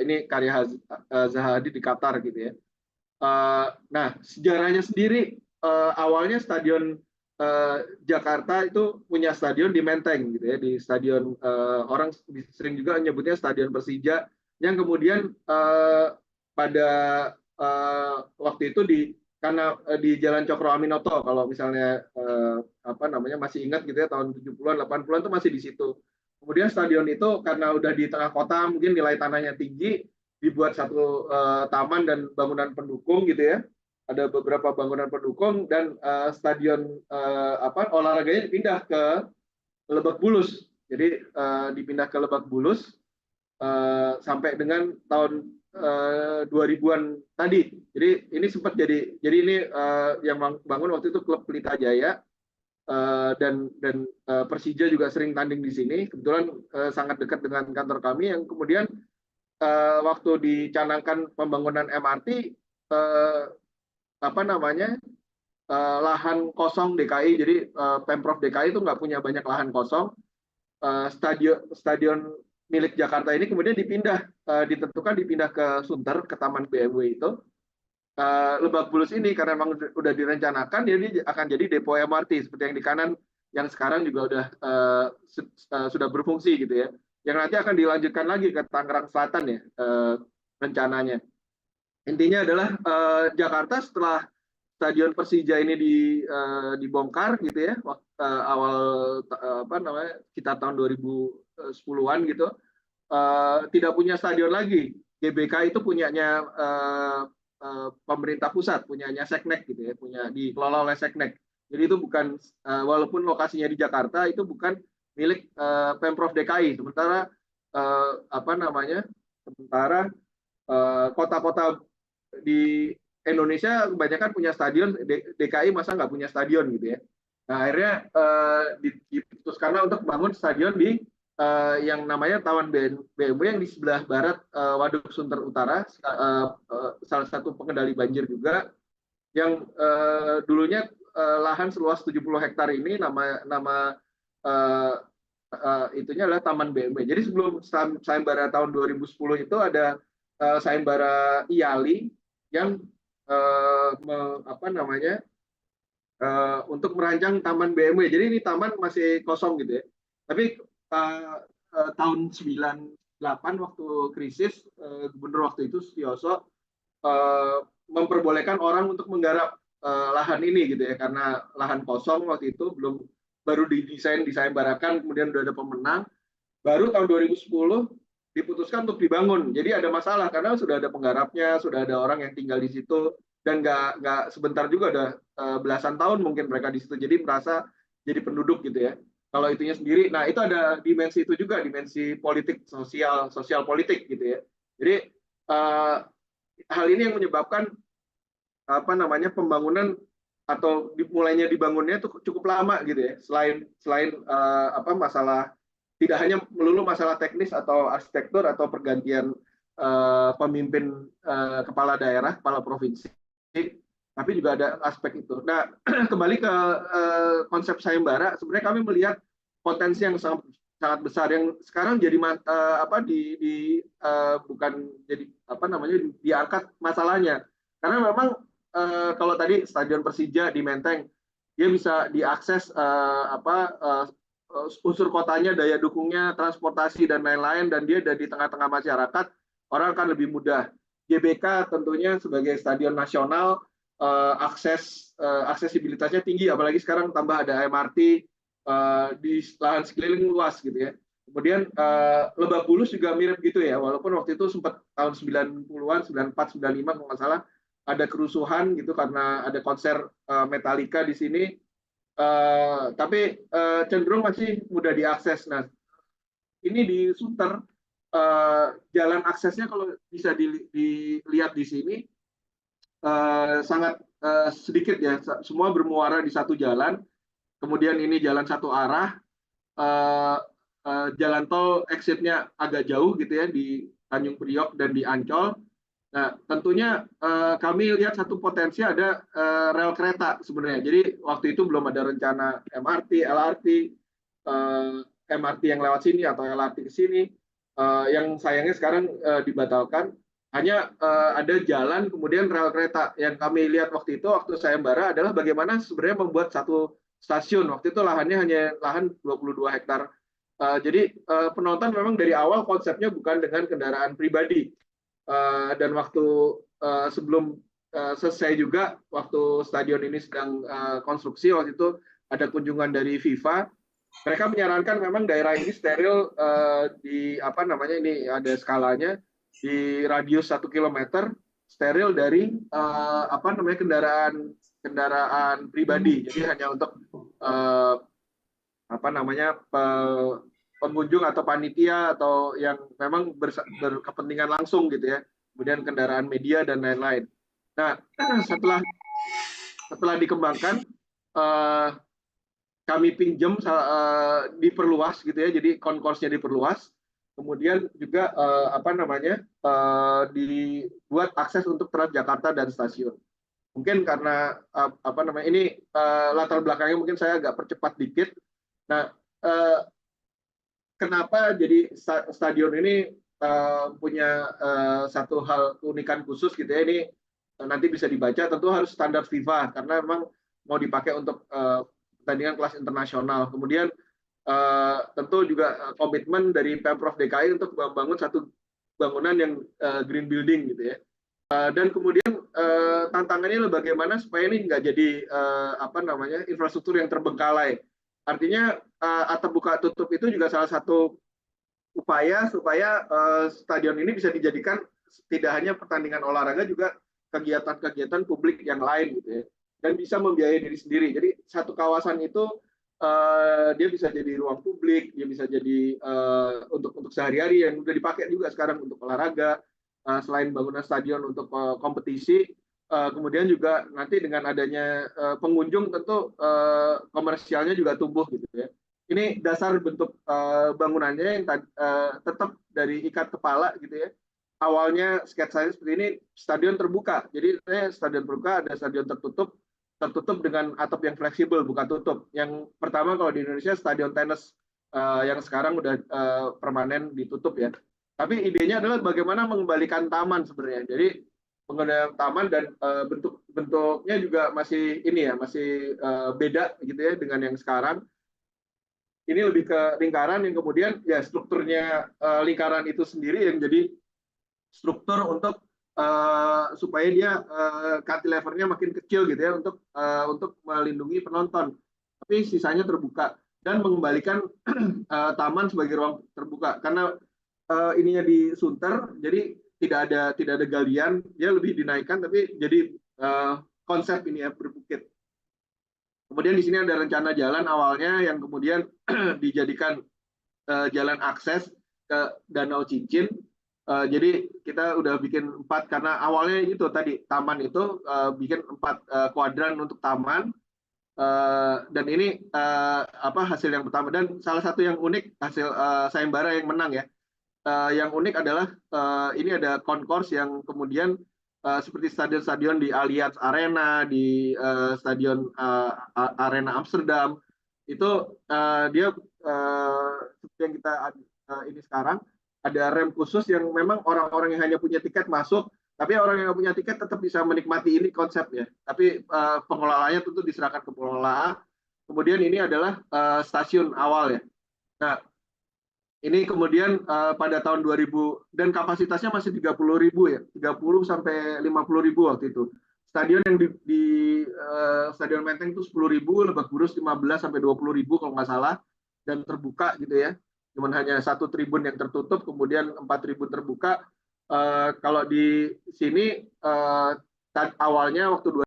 ini karya Zaha Hadid di Qatar gitu ya. Nah, sejarahnya sendiri awalnya stadion Jakarta itu punya stadion di Menteng gitu ya, di stadion orang sering juga menyebutnya Stadion Persija, yang kemudian pada waktu itu karena di Jalan Cokro Aminoto, kalau misalnya masih ingat gitu ya, tahun 70-an 80-an itu masih di situ. Kemudian stadion itu karena udah di tengah kota, mungkin nilai tanahnya tinggi, dibuat satu taman dan bangunan pendukung gitu ya. Ada beberapa bangunan pendukung, dan stadion olahraganya dipindah ke Lebak Bulus. Jadi dipindah ke Lebak Bulus sampai dengan tahun 2000-an tadi. Jadi ini sempat jadi ini yang bangun waktu itu klub Pelita Jaya, dan Persija juga sering tanding di sini. Kebetulan sangat dekat dengan kantor kami, yang kemudian waktu dicanangkan pembangunan MRT lahan kosong DKI, jadi Pemprov DKI itu nggak punya banyak lahan kosong. Stadion milik Jakarta ini kemudian dipindah ke Sunter, ke Taman BMW itu. Lebak Bulus ini karena memang udah direncanakan, jadi akan jadi depo MRT seperti yang di kanan, yang sekarang juga sudah berfungsi gitu ya. Yang nanti akan dilanjutkan lagi ke Tangerang Selatan ya rencananya. Intinya adalah Jakarta setelah Stadion Persija ini dibongkar gitu ya, awal kita tahun 2010-an gitu, tidak punya stadion lagi. GBK itu punyanya pemerintah pusat, punyanya Seknek gitu ya, dikelola oleh Seknek. Jadi itu bukan, walaupun lokasinya di Jakarta, itu bukan milik Pemprov DKI. Sementara kota-kota di Indonesia kebanyakan punya stadion, DKI masa nggak punya stadion gitu ya. Nah, akhirnya diputuskan untuk bangun stadion di yang namanya Taman BMW, yang di sebelah barat Waduk Sunter Utara, salah satu pengendali banjir juga, yang dulunya lahan seluas 70 hektar ini nama itunya adalah Taman BMW. Jadi sebelum sayembara tahun 2010 itu ada sayembara IALI yang untuk merancang Taman BMW. Jadi ini taman masih kosong gitu ya. Tapi tahun 98 waktu krisis, gubernur waktu itu Sutioso memperbolehkan orang untuk menggarap lahan ini gitu ya, karena lahan kosong waktu itu baru disayembarakan, kemudian udah ada pemenang. Baru tahun 2010 diputuskan untuk dibangun. Jadi ada masalah karena sudah ada penggarapnya, sudah ada orang yang tinggal di situ, dan nggak sebentar juga, ada belasan tahun mungkin mereka di situ. Jadi merasa jadi penduduk gitu ya. Kalau itunya sendiri, nah itu ada dimensi itu juga, dimensi politik, sosial politik gitu ya. Jadi hal ini yang menyebabkan pembangunan atau mulainya dibangunnya itu cukup lama gitu ya. Selain masalah, tidak hanya melulu masalah teknis atau arsitektur atau pergantian pemimpin kepala daerah, kepala provinsi, tapi juga ada aspek itu. Nah, kembali ke konsep sayembara, sebenarnya kami melihat potensi yang sangat besar yang sekarang jadi bukan jadi diangkat masalahnya, karena memang kalau tadi Stadion Persija di Menteng, dia bisa diakses unsur kotanya, daya dukungnya, transportasi dan lain-lain, dan dia ada di tengah-tengah masyarakat, orang akan lebih mudah. GBK tentunya sebagai stadion nasional, aksesibilitasnya tinggi, apalagi sekarang tambah ada MRT di lahan sekeliling luas gitu ya. Kemudian Lebak Bulus juga mirip gitu ya, walaupun waktu itu sempat tahun 90-an, 94, 95 kalau nggak salah, ada kerusuhan gitu karena ada konser Metallica di sini. tapi cenderung masih mudah diakses. Nah, ini di Sunter jalan aksesnya kalau bisa dilihat di sini sangat sedikit ya, semua bermuara di satu jalan. Kemudian ini jalan satu arah, jalan tol exitnya agak jauh gitu ya di Tanjung Priok dan di Ancol. Nah, tentunya kami lihat satu potensi ada rel kereta sebenarnya. Jadi waktu itu belum ada rencana MRT, LRT, MRT yang lewat sini atau LRT ke sini. Yang sayangnya sekarang dibatalkan. Hanya ada jalan kemudian rel kereta. Yang kami lihat waktu itu, waktu sayembara adalah bagaimana sebenarnya membuat satu stasiun. Waktu itu lahannya hanya lahan 22 hektar. Jadi penonton memang dari awal konsepnya bukan dengan kendaraan pribadi. Dan waktu sebelum selesai juga, waktu stadion ini sedang konstruksi, waktu itu ada kunjungan dari FIFA. Mereka menyarankan memang daerah ini steril di apa namanya, ini ada skalanya, di radius 1 km steril dari apa namanya, kendaraan pribadi. Jadi hanya untuk apa namanya, pengunjung atau panitia atau yang memang berkepentingan langsung gitu ya, kemudian kendaraan media dan lain-lain. Nah, setelah dikembangkan, kami pinjam diperluas gitu ya, jadi konkorsnya diperluas, kemudian juga apa namanya, dibuat akses untuk Transjakarta dan stasiun. Mungkin karena apa namanya, ini latar belakangnya mungkin saya agak percepat dikit. Nah, kenapa jadi stadion ini punya satu hal keunikan khusus gitu ya, ini nanti bisa dibaca, tentu harus standar FIFA karena memang mau dipakai untuk pertandingan kelas internasional. Kemudian tentu juga komitmen dari Pemprov DKI untuk membangun satu bangunan yang green building gitu ya. Dan kemudian tantangannya adalah bagaimana supaya ini nggak jadi apa namanya, infrastruktur yang terbengkalai. Artinya atap buka tutup itu juga salah satu upaya supaya stadion ini bisa dijadikan tidak hanya pertandingan olahraga, juga kegiatan-kegiatan publik yang lain gitu ya, dan bisa membiayai diri sendiri. Jadi satu kawasan itu dia bisa jadi ruang publik, dia bisa jadi untuk sehari-hari yang udah dipakai juga sekarang untuk olahraga, selain bangunan stadion untuk kompetisi. Kemudian juga nanti dengan adanya pengunjung tentu komersialnya juga tumbuh gitu ya. Ini dasar bentuk bangunannya yang tetap dari ikat kepala gitu ya. Awalnya sketsanya seperti ini, stadion terbuka. Jadi stadion terbuka, ada stadion tertutup dengan atap yang fleksibel, buka tutup. Yang pertama kalau di Indonesia stadion tenis yang sekarang udah permanen ditutup ya. Tapi idenya adalah bagaimana mengembalikan taman sebenarnya. Jadi pengenalan taman dan bentuknya juga masih ini ya, masih beda gitu ya dengan yang sekarang. Ini lebih ke lingkaran yang kemudian ya strukturnya lingkaran itu sendiri yang jadi struktur untuk supaya dia cantilevernya makin kecil gitu ya, untuk melindungi penonton. Tapi sisanya terbuka dan mengembalikan taman sebagai ruang terbuka karena ininya di Sunter, jadi tidak ada galian, dia lebih dinaikkan tapi jadi konsep ini ya, berbukit. Kemudian di sini ada rencana jalan awalnya yang kemudian dijadikan jalan akses ke Danau Cincin. Jadi kita udah bikin 4 karena awalnya itu tadi taman itu bikin 4 kuadran untuk taman. Dan ini apa hasil yang pertama, dan salah satu yang unik hasil sayembara yang menang ya. Yang unik adalah ini ada konkors yang kemudian seperti stadion-stadion di Allianz Arena, di stadion Arena Amsterdam, itu dia seperti yang kita ini sekarang ada rem khusus yang memang orang-orang yang hanya punya tiket masuk, tapi orang yang punya tiket tetap bisa menikmati ini konsepnya. Tapi pengelolaannya tentu diserahkan ke pengelola. Kemudian ini adalah stasiun awal ya. Nah, ini kemudian pada tahun 2000 dan kapasitasnya masih 30.000 ya, 30 sampai 50.000 waktu itu. Stadion yang di Stadion Menteng itu 10.000, Lebak Bulus 15 sampai 20.000 kalau nggak salah, dan terbuka gitu ya. Cuman hanya 1 tribun yang tertutup, kemudian 4 tribun terbuka. Kalau di sini awalnya waktu